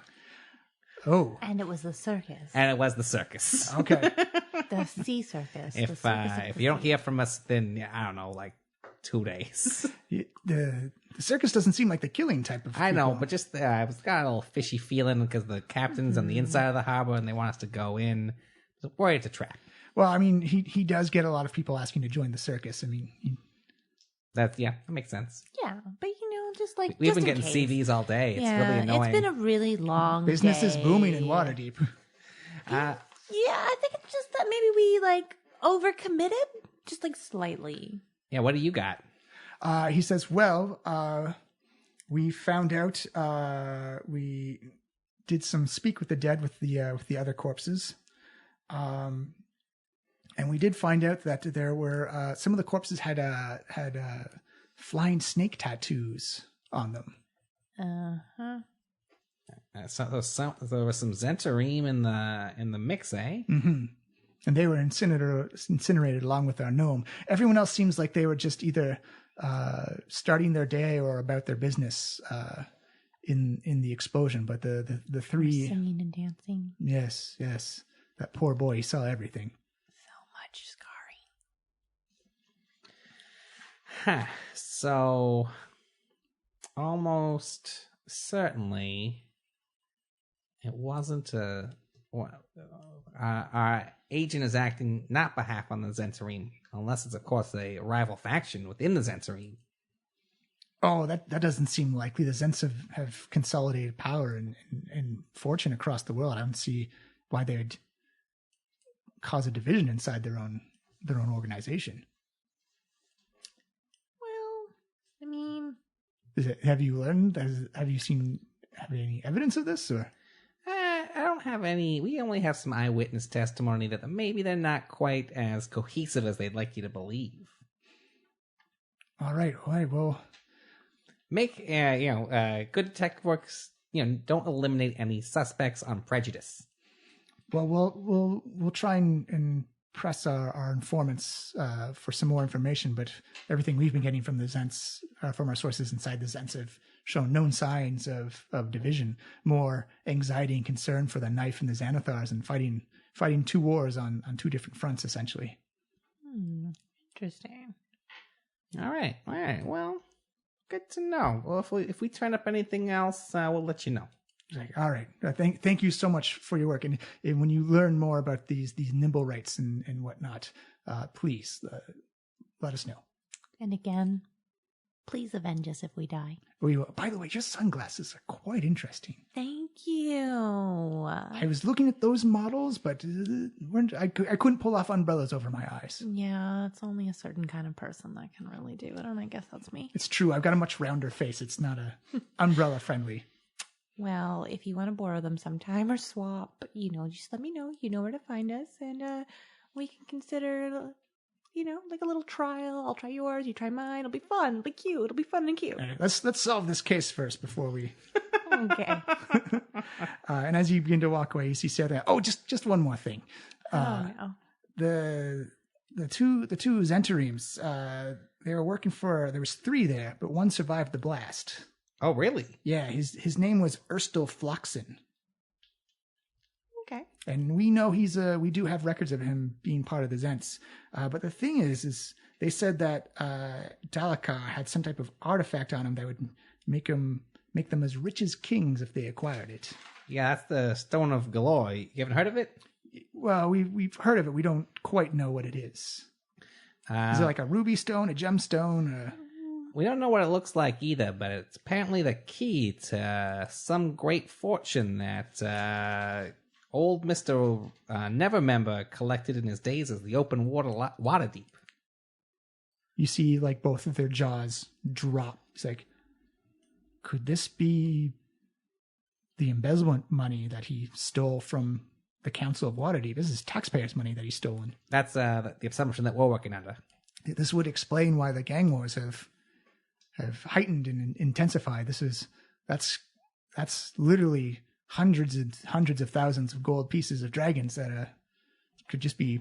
Oh. And it was the circus. And it was the circus. Okay. The sea circus. If you don't hear from us, then I don't know, like 2 days. The circus doesn't seem like the killing type of people. I know, but just I've got a little fishy feeling because the captain's on the inside of the harbor and they want us to go in. It's a worry to track. Well, I mean, he does get a lot of people asking to join the circus. I mean, that makes sense. Yeah, but just like we've just been in getting case. CVs all day. It's really annoying. It's been a really long business day. is booming in Waterdeep. Yeah, I think it's just that maybe we overcommitted, just slightly. Yeah, what do you got? He says, well, we found out we did some speak with the dead with the other corpses. And we did find out that there were some of the corpses had flying snake tattoos on them. So there was some Zentarim in the mix, eh? Mm-hmm. And they were incinerated along with our gnome. Everyone else seems like they were just either starting their day or about their business in the explosion. But the three singing and dancing. Yes. That poor boy, he saw everything. So much scarring. So almost certainly it wasn't our agent is acting not behalf on the Zentarim, unless it's of course a rival faction within the Zentarim. Oh, that doesn't seem likely. The Zents have consolidated power and fortune across the world. I don't see why they would cause a division inside their own organization. Well, I mean, have you learned? Have you any evidence of this? Or I don't have any. We only have some eyewitness testimony that maybe they're not quite as cohesive as they'd like you to believe. All right. Well, make good detective works. Don't eliminate any suspects on prejudice. Well, we'll try and press our informants for some more information, but everything we've been getting from the Zents, from our sources inside the Zents, have shown known signs of division, more anxiety and concern for the knife and the Xanathars, and fighting two wars on two different fronts, essentially. Interesting. All right. Well, good to know. Well, if we turn up anything else, we'll let you know. All right. Thank you so much for your work. And when you learn more about these nimblewrights and whatnot, please let us know. And again, please avenge us if we die. We will. By the way, your sunglasses are quite interesting. Thank you. I was looking at those models, but I couldn't pull off umbrellas over my eyes. Yeah, it's only a certain kind of person that can really do it, and I guess that's me. It's true. I've got a much rounder face. It's not umbrella friendly. Well, if you want to borrow them sometime or swap, just let me know. You know where to find us, and we can consider, like a little trial. I'll try yours, you try mine. It'll be fun. It'll be cute. It'll be fun and cute. Right, let's solve this case first before we. Okay. And as you begin to walk away, you see Sarah there. Oh, just one more thing. No. The two Zentarims, they were working there was 3 there, but one survived the blast. Oh, really? Yeah, his name was Erstil Floxen. Okay. And we know we do have records of him being part of the Zents. But the thing is they said that Dalakar had some type of artifact on him that would make them as rich as kings if they acquired it. Yeah, that's the Stone of Galore. You haven't heard of it? Well, we've heard of it. We don't quite know what it is. Is it like a ruby stone, a gemstone? We don't know what it looks like either, but it's apparently the key to some great fortune that old Mr. Nevermember collected in his days as the open water deep. You see, like, both of their jaws drop. It's like, could this be the embezzlement money that he stole from the Council of Waterdeep? This is taxpayers' money that he's stolen. That's the assumption that we're working under. This would explain why the gang wars have heightened and intensified. That's literally hundreds and hundreds of thousands of gold pieces of dragons that could just be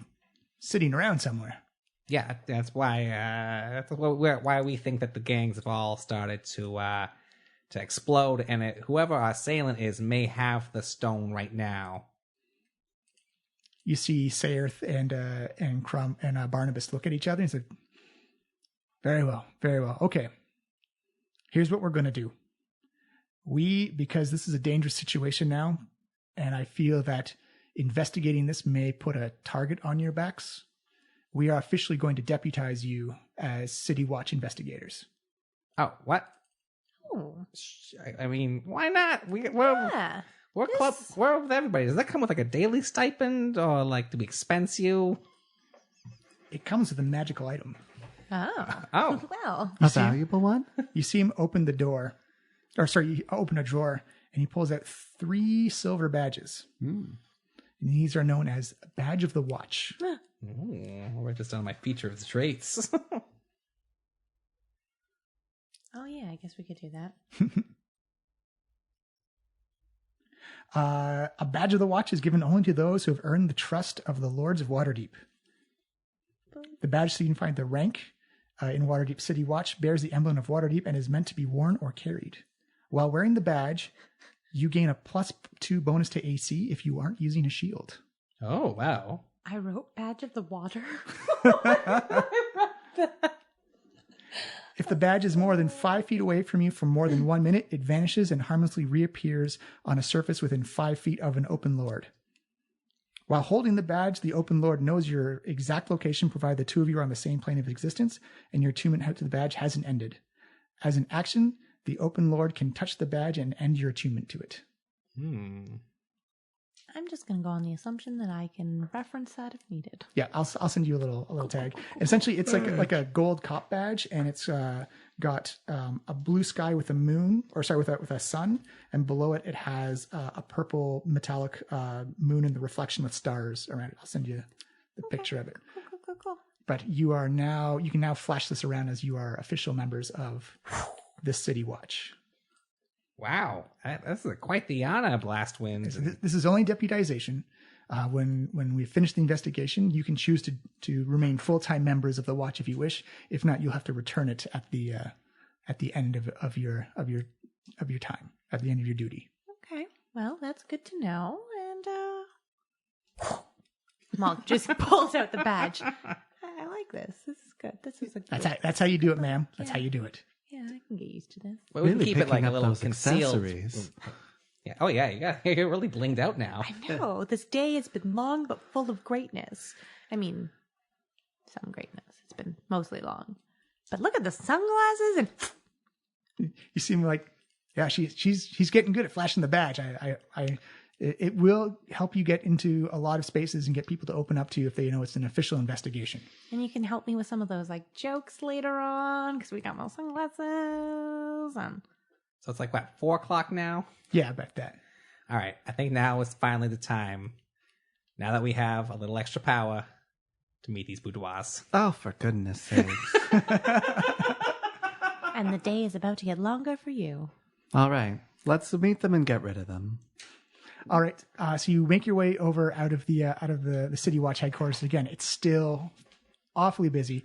sitting around somewhere. Yeah, that's why why we think that the gangs have all started to explode, and whoever our assailant is may have the stone right now. You see Saerth and Crumb and Barnabas look at each other and say, very well, very well. Okay, here's what we're going to do. Because this is a dangerous situation now, and I feel that investigating this may put a target on your backs, we are officially going to deputize you as City Watch investigators. Oh, what? Oh. I mean, why not? We're with everybody. Does that come with like a daily stipend, or like do we expense you? It comes with a magical item. Oh. Well. A valuable one? You see him open the door. You open a drawer, and he pulls out 3 silver badges. And these are known as Badge of the Watch. I'll write this down on my feature of the traits. Oh, yeah, I guess we could do that. A Badge of the Watch is given only to those who have earned the trust of the Lords of Waterdeep. The badge signified the rank in Waterdeep City Watch bears the emblem of Waterdeep and is meant to be worn or carried. While wearing the badge, you gain a +2 bonus to AC if you aren't using a shield. Oh, wow. I wrote Badge of the Water. If the badge is more than 5 feet away from you for more than 1 minute, it vanishes and harmlessly reappears on a surface within 5 feet of an open lord. While holding the badge, the open lord knows your exact location, provided the two of you are on the same plane of existence, and your attunement to the badge hasn't ended. As an action, the open lord can touch the badge and end your attunement to it. I'm just going to go on the assumption that I can reference that if needed. Yeah, I'll send you a little tag. Essentially, it's like a gold cop badge, and it's got a blue sky with a moon, with a sun, and below it has a purple metallic moon and the reflection with stars around it. I'll send you the picture of it. Cool. But you can now flash this around as you are official members of this City Watch. Wow, that's quite the honor, Blastwind. This is only deputization. When we finish the investigation, you can choose to remain full-time members of the Watch if you wish. If not, you'll have to return it at the end of your time, at the end of your duty. Okay, well, that's good to know. And Monk just pulls out the badge. I like this. This is good. This is That's how you do it, ma'am. That's how you do it. Yeah, I can get used to this. Well, we can keep it like a little concealed. Accessories. Yeah. Oh yeah, you're really blinged out now. I know. This day has been long but full of greatness. I mean, some greatness. It's been mostly long. But look at the sunglasses and you seem like, yeah, she's getting good at flashing the badge. It will help you get into a lot of spaces and get people to open up to you if they know it's an official investigation. And you can help me with some of those like jokes later on because we got my sunglasses on. So it's like what, 4:00 now? Yeah, about that. All right, I think now is finally the time. Now that we have a little extra power to meet these boudoirs. Oh, for goodness sakes! And the day is about to get longer for you. All right, let's meet them and get rid of them. All right, so you make your way over out of the City Watch headquarters. Again, it's still awfully busy.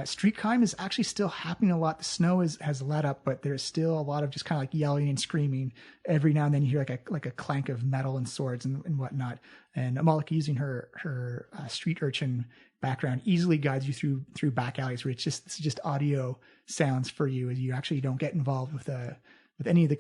Street crime is actually still happening a lot. The snow has let up, but there's still a lot of just kind of like yelling and screaming. Every now and then you hear like a clank of metal and swords and whatnot. And Amalek, using her street urchin background, easily guides you through back alleys where it's just audio sounds for you, as you actually don't get involved with any of the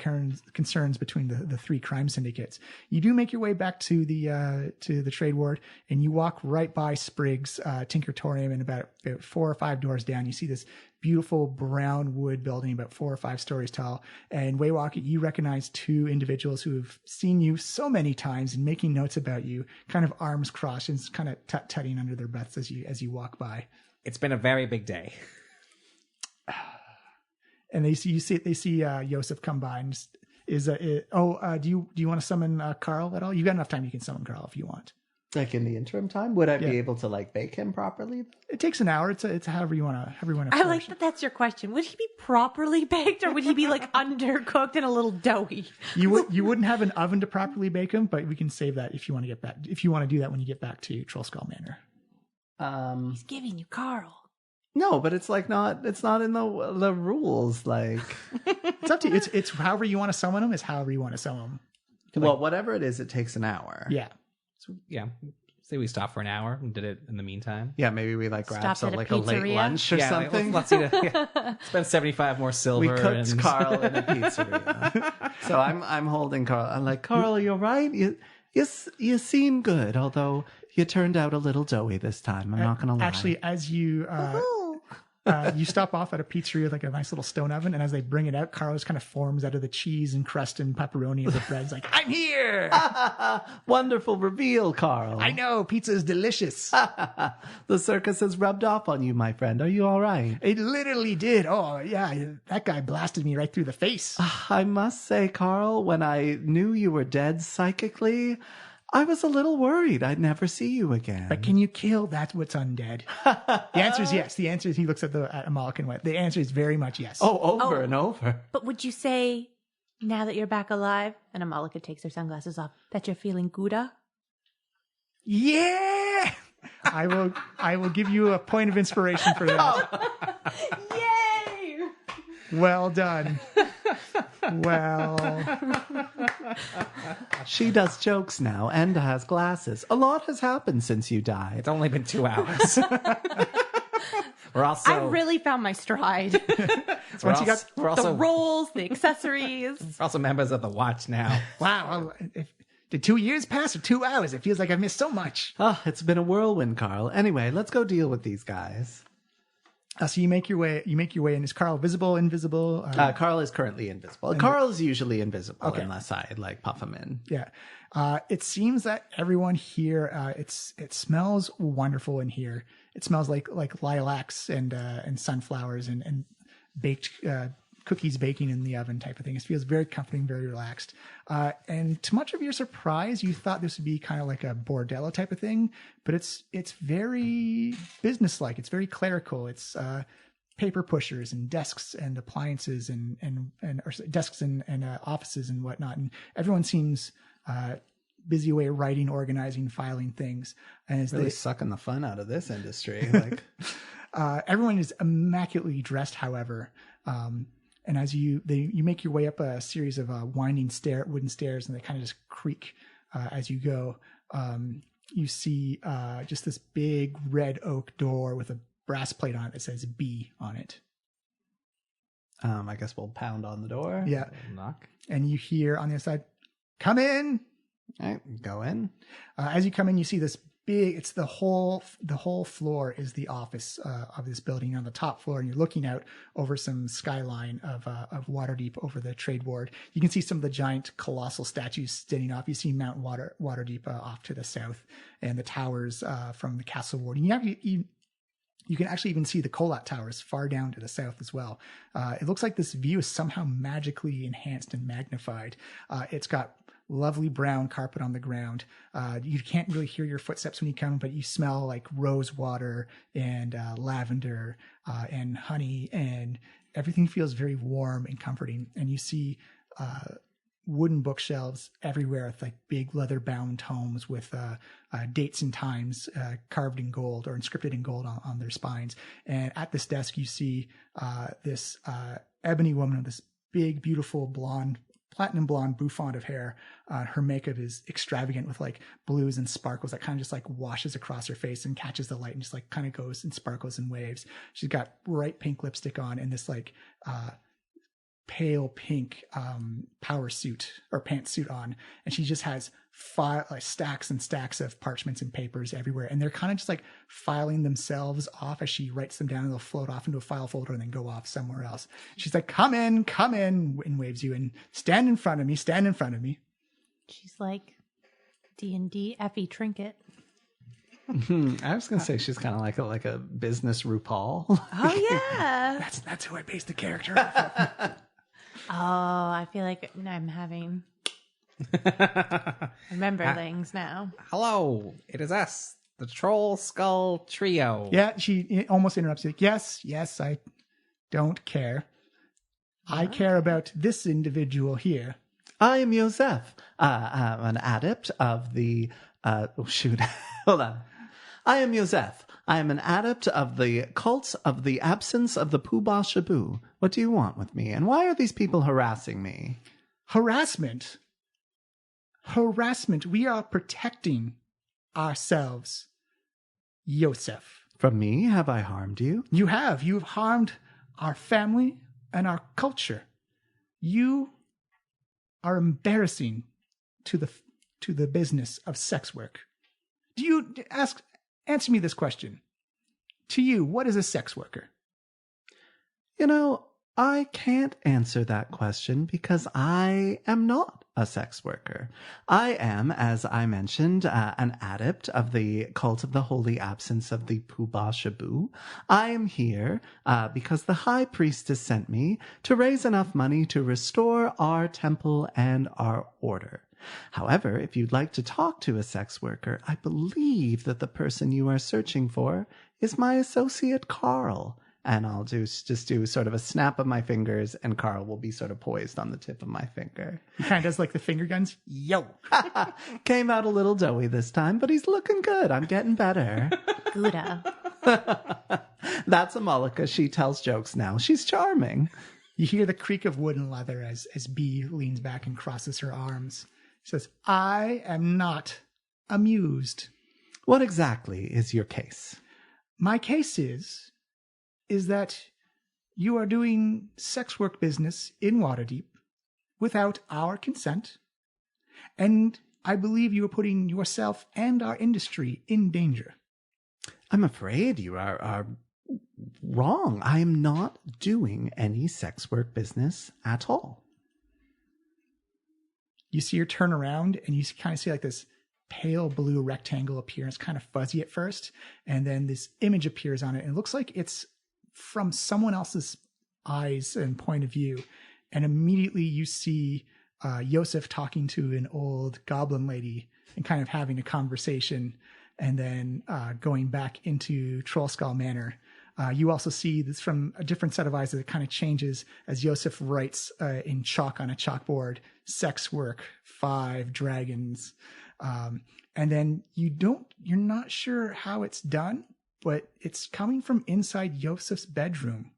concerns between the three crime syndicates. You do make your way back to the trade ward, and you walk right by Spriggs Tinkertorium, and about 4 or 5 doors down, you see this beautiful brown wood building about 4 or 5 stories tall. And Waywalker, you recognize 2 individuals who have seen you so many times and making notes about you, kind of arms crossed and kind of tut-tutting under their breaths as you walk by. It's been a very big day. And they see Yosef come by and do you want to summon Carl at all? You've got enough time. You can summon Carl if you want. Like in the interim time, would I be able to like bake him properly? It takes an hour. It's however you want to. I like that. That's your question. Would he be properly baked, or would he be like undercooked and a little doughy? You wouldn't have an oven to properly bake him, but we can save that if you want to get back. If you want to do that when you get back to Trollskull Manor. He's giving you Carl. No, but it's not in the rules. Like it's up to you. It's however you want to summon him. Is however you want to summon him. Well, whatever it is, it takes an hour. Yeah. So, yeah. Say we stopped for an hour and did it in the meantime. Yeah, maybe we like grab some like a pizzeria? late lunch or something. Let's spend 75 more silver. We cooked Carl in a pizzeria. So I'm holding Carl. I'm like, Carl, you're right. You seem good, although you turned out a little doughy this time. I'm not gonna lie. Actually, as you you stop off at a pizzeria with like a nice little stone oven, and as they bring it out, Carl just kind of forms out of the cheese and crust and pepperoni of the bread. He's like, I'm here! Wonderful reveal, Carl. I know, pizza is delicious. The circus has rubbed off on you, my friend. Are you all right? It literally did. Oh, yeah, that guy blasted me right through the face. I must say, Carl, when I knew you were dead psychically, I was a little worried I'd never see you again. But can you kill? That's what's undead. The answer is yes. The answer is, he looks at Amalek and went, the answer is very much yes. Over and over. But would you say, now that you're back alive, and Amalika takes her sunglasses off, that you're feeling gooda? Yeah! I will give you a point of inspiration for that. Yay! Well done. Well, she does jokes now and has glasses. A lot has happened since you died. It's only been 2 hours. I really found my stride. We're also the rolls, the accessories. We're also members of the Watch now. Wow. Did 2 years pass or 2 hours? It feels like I've missed so much. Oh, it's been a whirlwind, Carl. Anyway, let's go deal with these guys. So you make your way in. Is Carl visible, invisible? Carl is currently invisible. Carl is usually invisible unless I like puff him in. Yeah. It seems that everyone here, it smells wonderful in here. It smells like lilacs and sunflowers and baked cookies baking in the oven type of thing. It feels very comforting, very relaxed. And to much of your surprise, you thought this would be kind of like a bordello type of thing, but it's very businesslike. It's very clerical. It's paper pushers and desks and appliances and desks and offices and whatnot. And everyone seems busy away writing, organizing, filing things. And it's really sucking the fun out of this industry. Like everyone is immaculately dressed, however. And as you make your way up a series of winding wooden stairs, and they kind of just creak as you go. You see just this big red oak door with a brass plate on it that says B on it. I guess we'll pound on the door. Yeah. Knock. And you hear on the other side, "Come in." All right, go in. As you come in, you see this big, it's the whole floor is the office of this building. You're on the top floor, and you're looking out over some skyline of Waterdeep over the trade ward. You can see some of the giant colossal statues standing off. You see Mount Waterdeep off to the south, and the towers from the castle ward. And you can actually even see the Kolat towers far down to the south as well. It looks like this view is somehow magically enhanced and magnified. It's got lovely brown carpet on the ground. You can't really hear your footsteps when you come, but you smell like rose water and lavender and honey, and everything feels very warm and comforting. And you see wooden bookshelves everywhere with like big leather bound tomes with dates and times carved in gold or inscripted in gold on their spines. And at this desk, you see this ebony woman with this big, beautiful platinum blonde bouffant of hair. Her makeup is extravagant with like blues and sparkles that kind of just like washes across her face and catches the light and just like kind of goes and sparkles and waves. She's got bright pink lipstick on and this like pale pink power suit or pantsuit on, and she just has stacks and stacks of parchments and papers everywhere, and they're kind of just like filing themselves off as she writes them down, and they'll float off into a file folder and then go off somewhere else. She's like, come in, and waves you, and stand in front of me. She's like D&D Effie Trinket. I was gonna say she's kind of like a business RuPaul. Oh yeah. That's who I based the character off of. Oh, I feel like I'm having rememberings now. Hello, it is us, the Trollskull Trio. Yeah, she almost interrupts you. Like, yes, I don't care. I care about this individual here. I am Joseph. I'm an adept of the... Hold on. I am Joseph. I am an adept of the cult of the absence of the Poobah Shaboo. What do you want with me? And why are these people harassing me? Harassment. We are protecting ourselves, Joseph. From me? Have I harmed you? You have. You have harmed our family and our culture. You are embarrassing to the business of sex work. Answer me this question. To you, what is a sex worker? You know, I can't answer that question because I am not a sex worker. I am, as I mentioned, an adept of the cult of the holy absence of the Poobah Shaboo. I am here because the high priestess sent me to raise enough money to restore our temple and our order. However, if you'd like to talk to a sex worker, I believe that the person you are searching for is my associate Carl. And I'll just do sort of a snap of my fingers, and Carl will be sort of poised on the tip of my finger. He kind of does like the finger guns. Yo! Came out a little doughy this time, but he's looking good. I'm getting better. Gouda. That's Amalika. She tells jokes now. She's charming. You hear the creak of wood and leather as B leans back and crosses her arms. She says, I am not amused. What exactly is your case? My case is that you are doing sex work business in Waterdeep without our consent, and I believe you are putting yourself and our industry in danger. I'm afraid you are wrong. I am not doing any sex work business at all. You see her turn around, and you kind of see like this pale blue rectangle appear. It's kind of fuzzy at first, and then this image appears on it, and it looks like it's from someone else's eyes and point of view. And immediately you see Yosef talking to an old goblin lady and kind of having a conversation, and then going back into Trollskull Manor. You also see this from a different set of eyes that it kind of changes as Yosef writes in chalk on a chalkboard, sex work, 5 dragons. And then you're not sure how it's done, but it's coming from inside Yosef's bedroom.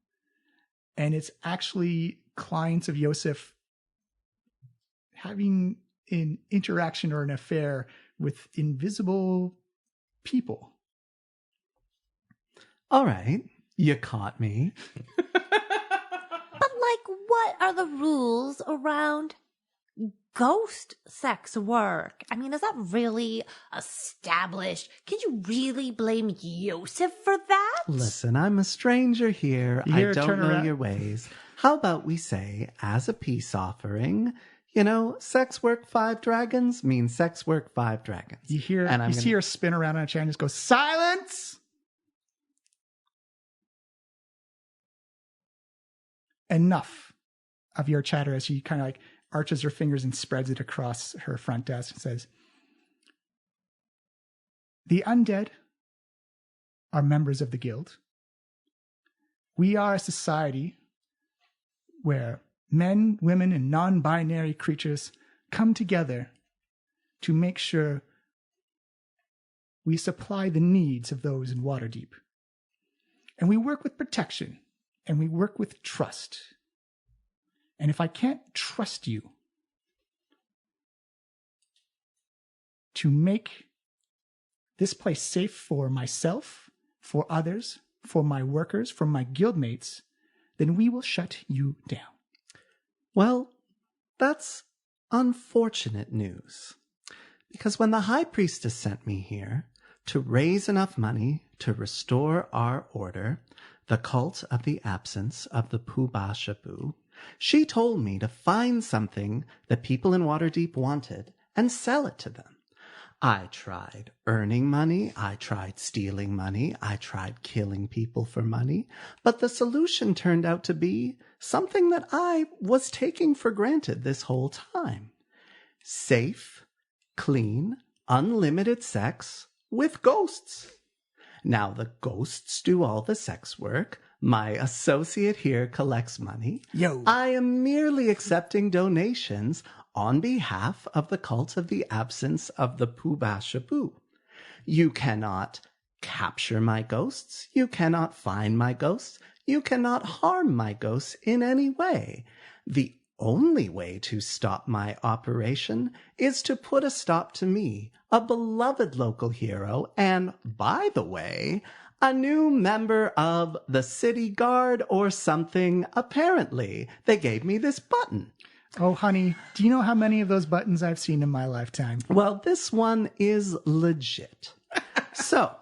And it's actually clients of Yosef having an interaction or an affair with invisible people. All right, you caught me. But what are the rules around ghost sex work? I mean, is that really established? Can you really blame Yosef for that? Listen, I'm a stranger here. I don't know your ways. How about we say, as a peace offering, sex work 5 dragons means sex work 5 dragons. You see her spin around on a chair and just go, silence! Enough of your chatter, as she kind of like arches her fingers and spreads it across her front desk and says, the undead are members of the guild. We are a society where men, women, and non-binary creatures come together to make sure we supply the needs of those in Waterdeep. And we work with protection, and we work with trust. And if I can't trust you to make this place safe for myself, for others, for my workers, for my guildmates, then we will shut you down. Well, that's unfortunate news. Because when the High Priestess sent me here to raise enough money to restore our order, the cult of the absence of the Pubashabu, she told me to find something that people in Waterdeep wanted and sell it to them. I tried earning money, I tried stealing money, I tried killing people for money, but the solution turned out to be something that I was taking for granted this whole time. Safe, clean, unlimited sex with ghosts. Now the ghosts do all the sex work. My associate here collects money. Yo. I am merely accepting donations on behalf of the cult of the absence of the Pubashabu. You cannot capture my ghosts. You cannot find my ghosts. You cannot harm my ghosts in any way. The only way to stop my operation is to put a stop to me, a beloved local hero, and, by the way, a new member of the city guard or something, apparently. They gave me this button. Oh, honey, do you know how many of those buttons I've seen in my lifetime? Well, this one is legit. So,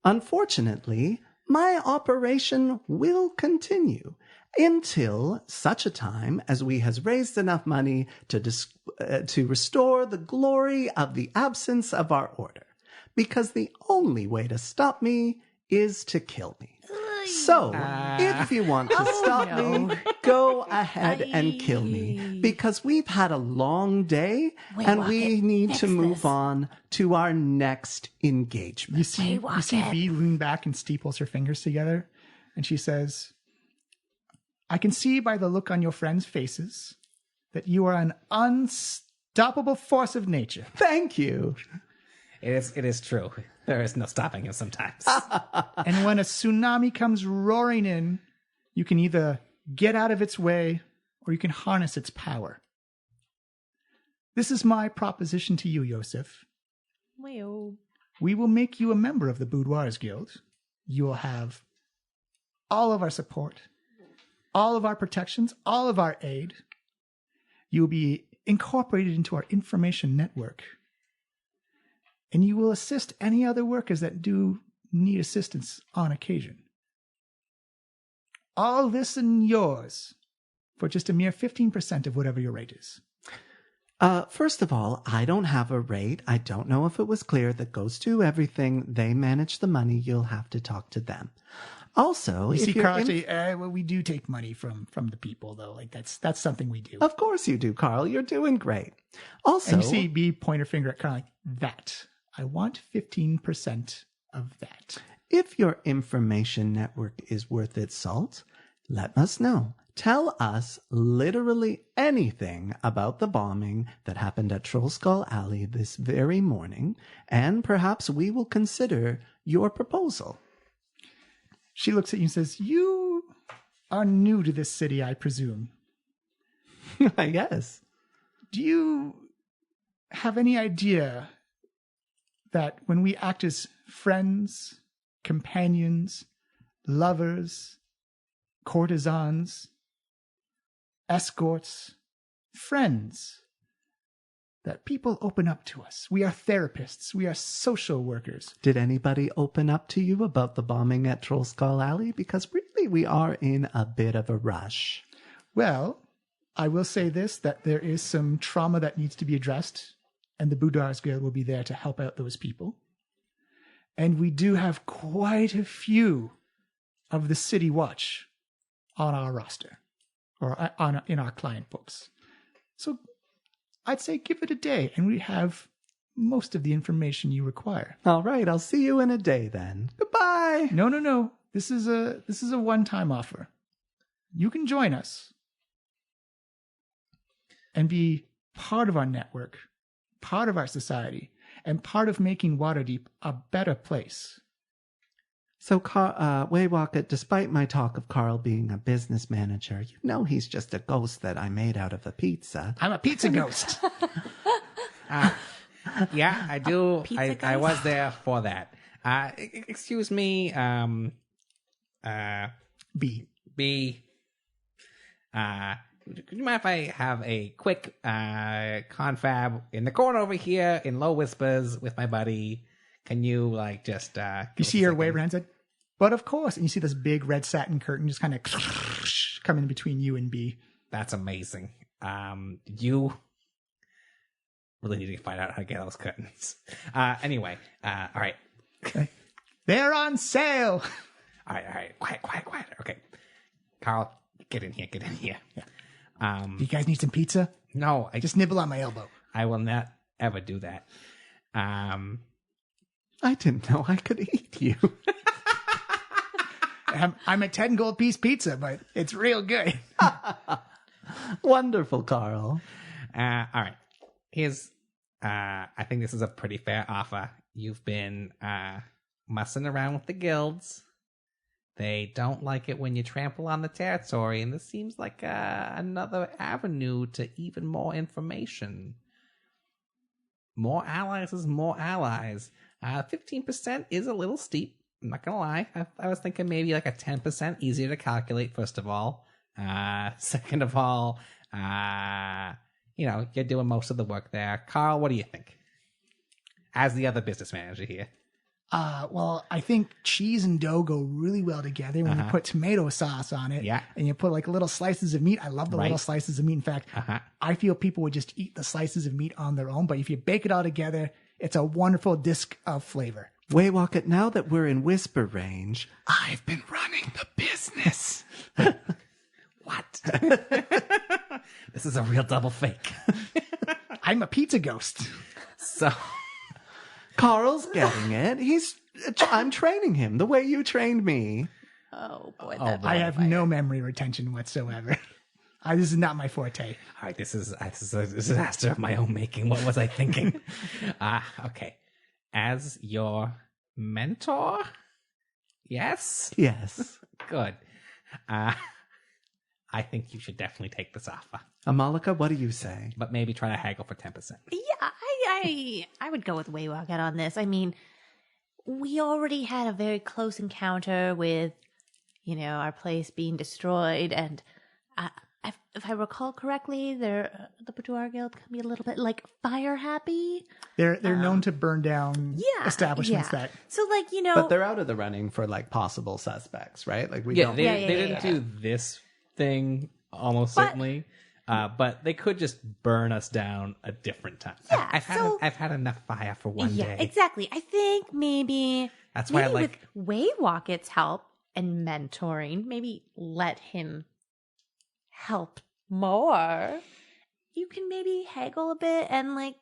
unfortunately, my operation will continue until such a time as we has raised enough money to restore the glory of the absence of our order. Because the only way to stop me is to kill me. So, if you want to stop me, go ahead and kill me. Because we've had a long day, and we need to move on to our next engagement. You see V lean back and steeples her fingers together, and she says, I can see by the look on your friends' faces that you are an unstoppable force of nature. Thank you. It is true. There is no stopping him sometimes. And when a tsunami comes roaring in, you can either get out of its way or you can harness its power. This is my proposition to you, Yosef. Well, We will make you a member of the Boudoirs Guild. You will have all of our support, all of our protections, all of our aid. You will be incorporated into our information network. And you will assist any other workers that do need assistance on occasion. All this and yours for just a mere 15% of whatever your rate is. First of all, I don't have a rate. I don't know if it was clear. That goes to everything. They manage the money. You'll have to talk to them. Also, You if see you're Carl say, well, we do take money from the people, though. Like that's something we do. Of course you do, Carl. You're doing great. Also, And you see B point her finger at Carl like, that. I want 15% of that. if your information network is worth its salt, let us know. Tell us literally anything about the bombing that happened at Trollskull Alley this very morning, and perhaps we will consider your proposal. She looks at you and says, you are new to this city, I presume. Yes. Do you have any idea that when we act as friends, companions, lovers, courtesans, escorts, friends, that people open up to us? We are therapists. We are social workers. Did anybody open up to you about the bombing at Trollskull Alley? Because really we are in a bit of a rush. Well, I will say this, that there is some trauma that needs to be addressed, and the Boudoirs Guild will be there to help out those people. And we do have quite a few of the City Watch on our roster, or in our client books. So I'd say give it a day, and we have most of the information you require. All right, I'll see you in a day then. Goodbye. No. This is a one-time offer. You can join us, and be part of our network, part of our society, and part of making Waterdeep a better place. So, Waywalker, despite my talk of Carl being a business manager, you know he's just a ghost that I made out of a pizza. I'm a pizza ghost. Yeah, I do. Pizza I ghost? was there for that. Excuse me, B. Could you mind if I have a quick confab in the corner over here in low whispers with my buddy? Can you just You see her wave her hands like, but of course. And you see this big red satin curtain just kind of come in between you and B. That's amazing. You really need to find out how to get those curtains. Anyway, all right. They're on sale. All right. Quiet. Okay. Carl, get in here. Yeah. You guys need some pizza? No, I Just nibble on my elbow. I will not ever do that. I didn't know I could eat you. I'm a 10 gold piece pizza, but it's real good. Wonderful, Carl. All right. Here's, I think this is a pretty fair offer. You've been messing around with the guilds. They don't like it when you trample on the territory, and this seems like another avenue to even more information. More allies is more allies. 15% is a little steep. I'm not gonna lie. I was thinking maybe like a 10%, easier to calculate, first of all. Second of all, you're doing most of the work there. Carl, what do you think? As the other business manager here. Well, I think cheese and dough go really well together when you put tomato sauce on it. Yeah. And you put like little slices of meat. I love the little slices of meat. In fact, I feel people would just eat the slices of meat on their own. But if you bake it all together, it's a wonderful disc of flavor. Waywalker, now that we're in whisper range, I've been running the business. What? This is a real double fake. I'm a pizza ghost. So... Carl's getting it. I'm training him the way you trained me. Oh boy, I have no memory retention whatsoever. This is not my forte. All right, this is a disaster of my own making. What was I thinking? Okay. As your mentor? Yes? Yes. Good. I think you should definitely take this offer. Amalika, what do you say? But maybe try to haggle for 10%. Yeah, I would go with Waywalker on this. I mean, we already had a very close encounter with, our place being destroyed, and if I recall correctly, the Boudoir Guild can be a little bit like fire happy. They're known to burn down establishments that. So But they're out of the running for possible suspects, right? Like we don't. They didn't do this thing almost certainly. But they could just burn us down a different time. Yeah, I've had enough fire for one day. Yeah, exactly. I think maybe that's why I like with Waywalker's help and mentoring, maybe let him help more. You can maybe haggle a bit and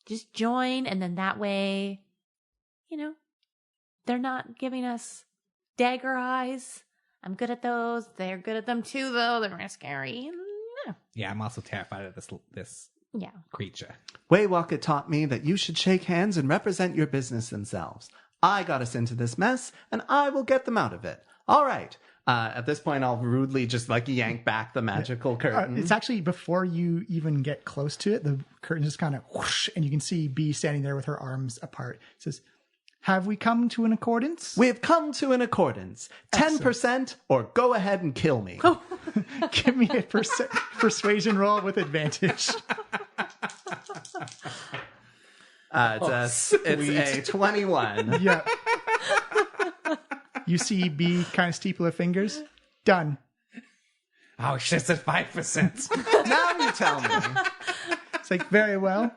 just join, and then that way, they're not giving us dagger eyes. I'm good at those. They're good at them too, though. They're really scary. Yeah, I'm also terrified of this creature. Waywalker taught me that you should shake hands and represent your business themselves. I got us into this mess, and I will get them out of it. All right. At this point, I'll rudely just yank back the magical curtain. It's actually before you even get close to it, the curtain just kind of whoosh, and you can see B standing there with her arms apart. It says, "Have we come to an accordance?" We've come to an accordance. 10% or go ahead and kill me. Give me a persuasion roll with advantage. It's a 21. Yeah. You see B kind of steeple her fingers. Done. Oh, shit, it's at 5%. Now you tell me. It's very well.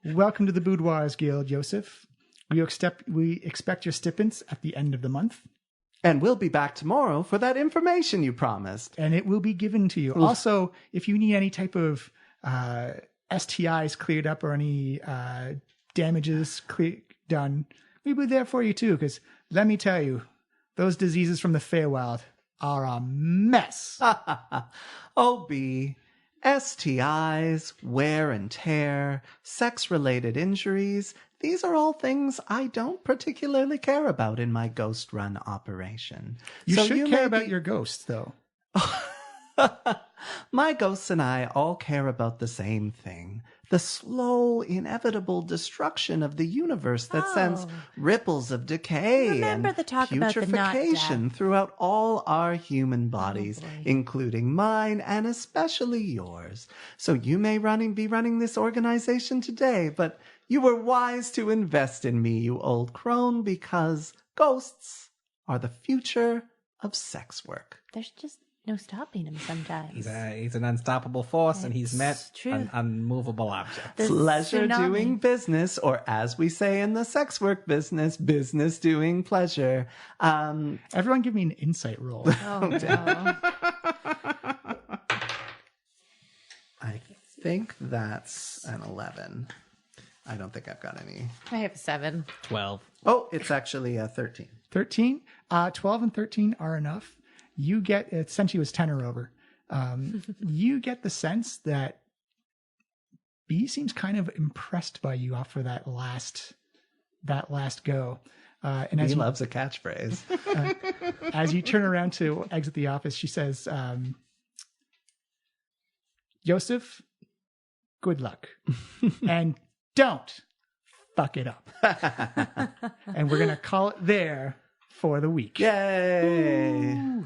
Welcome to the Boudoirs Guild, Joseph. We expect your stipends at the end of the month. And we'll be back tomorrow for that information you promised. And it will be given to you. Oof. Also, if you need any type of STIs cleared up or any damages done, we'll be there for you too. Because let me tell you, those diseases from the Feywild are a mess. Oh, B, STIs, wear and tear, sex-related injuries, these are all things I don't particularly care about in my ghost run operation. You So should may care about be- your ghosts, though. My ghosts and I all care about the same thing. The slow, inevitable destruction of the universe that sends ripples of decay Remember and the talk about the not putrefaction death. throughout all our human bodies, including mine and especially yours. So you may be running this organization today, but you were wise to invest in me, you old crone, because ghosts are the future of sex work. There's just no stopping him sometimes. He's an unstoppable force, and he's met true. an unmovable object. The Pleasure tsunami. doing business, or as we say in the sex work business, business doing pleasure. Everyone give me an insight roll. Oh, no. I think that's an 11. I don't think I've got any. I have a 7. 12. Oh, it's actually 13. 13? 12 and 13 are enough. You get, since he was 10 or over, you get the sense that B seems kind of impressed by you after that last go. And as He you, loves a catchphrase. as you turn around to exit the office, she says, Joseph, good luck. And don't fuck it up. And we're going to call it there for the week. Yay! Ooh.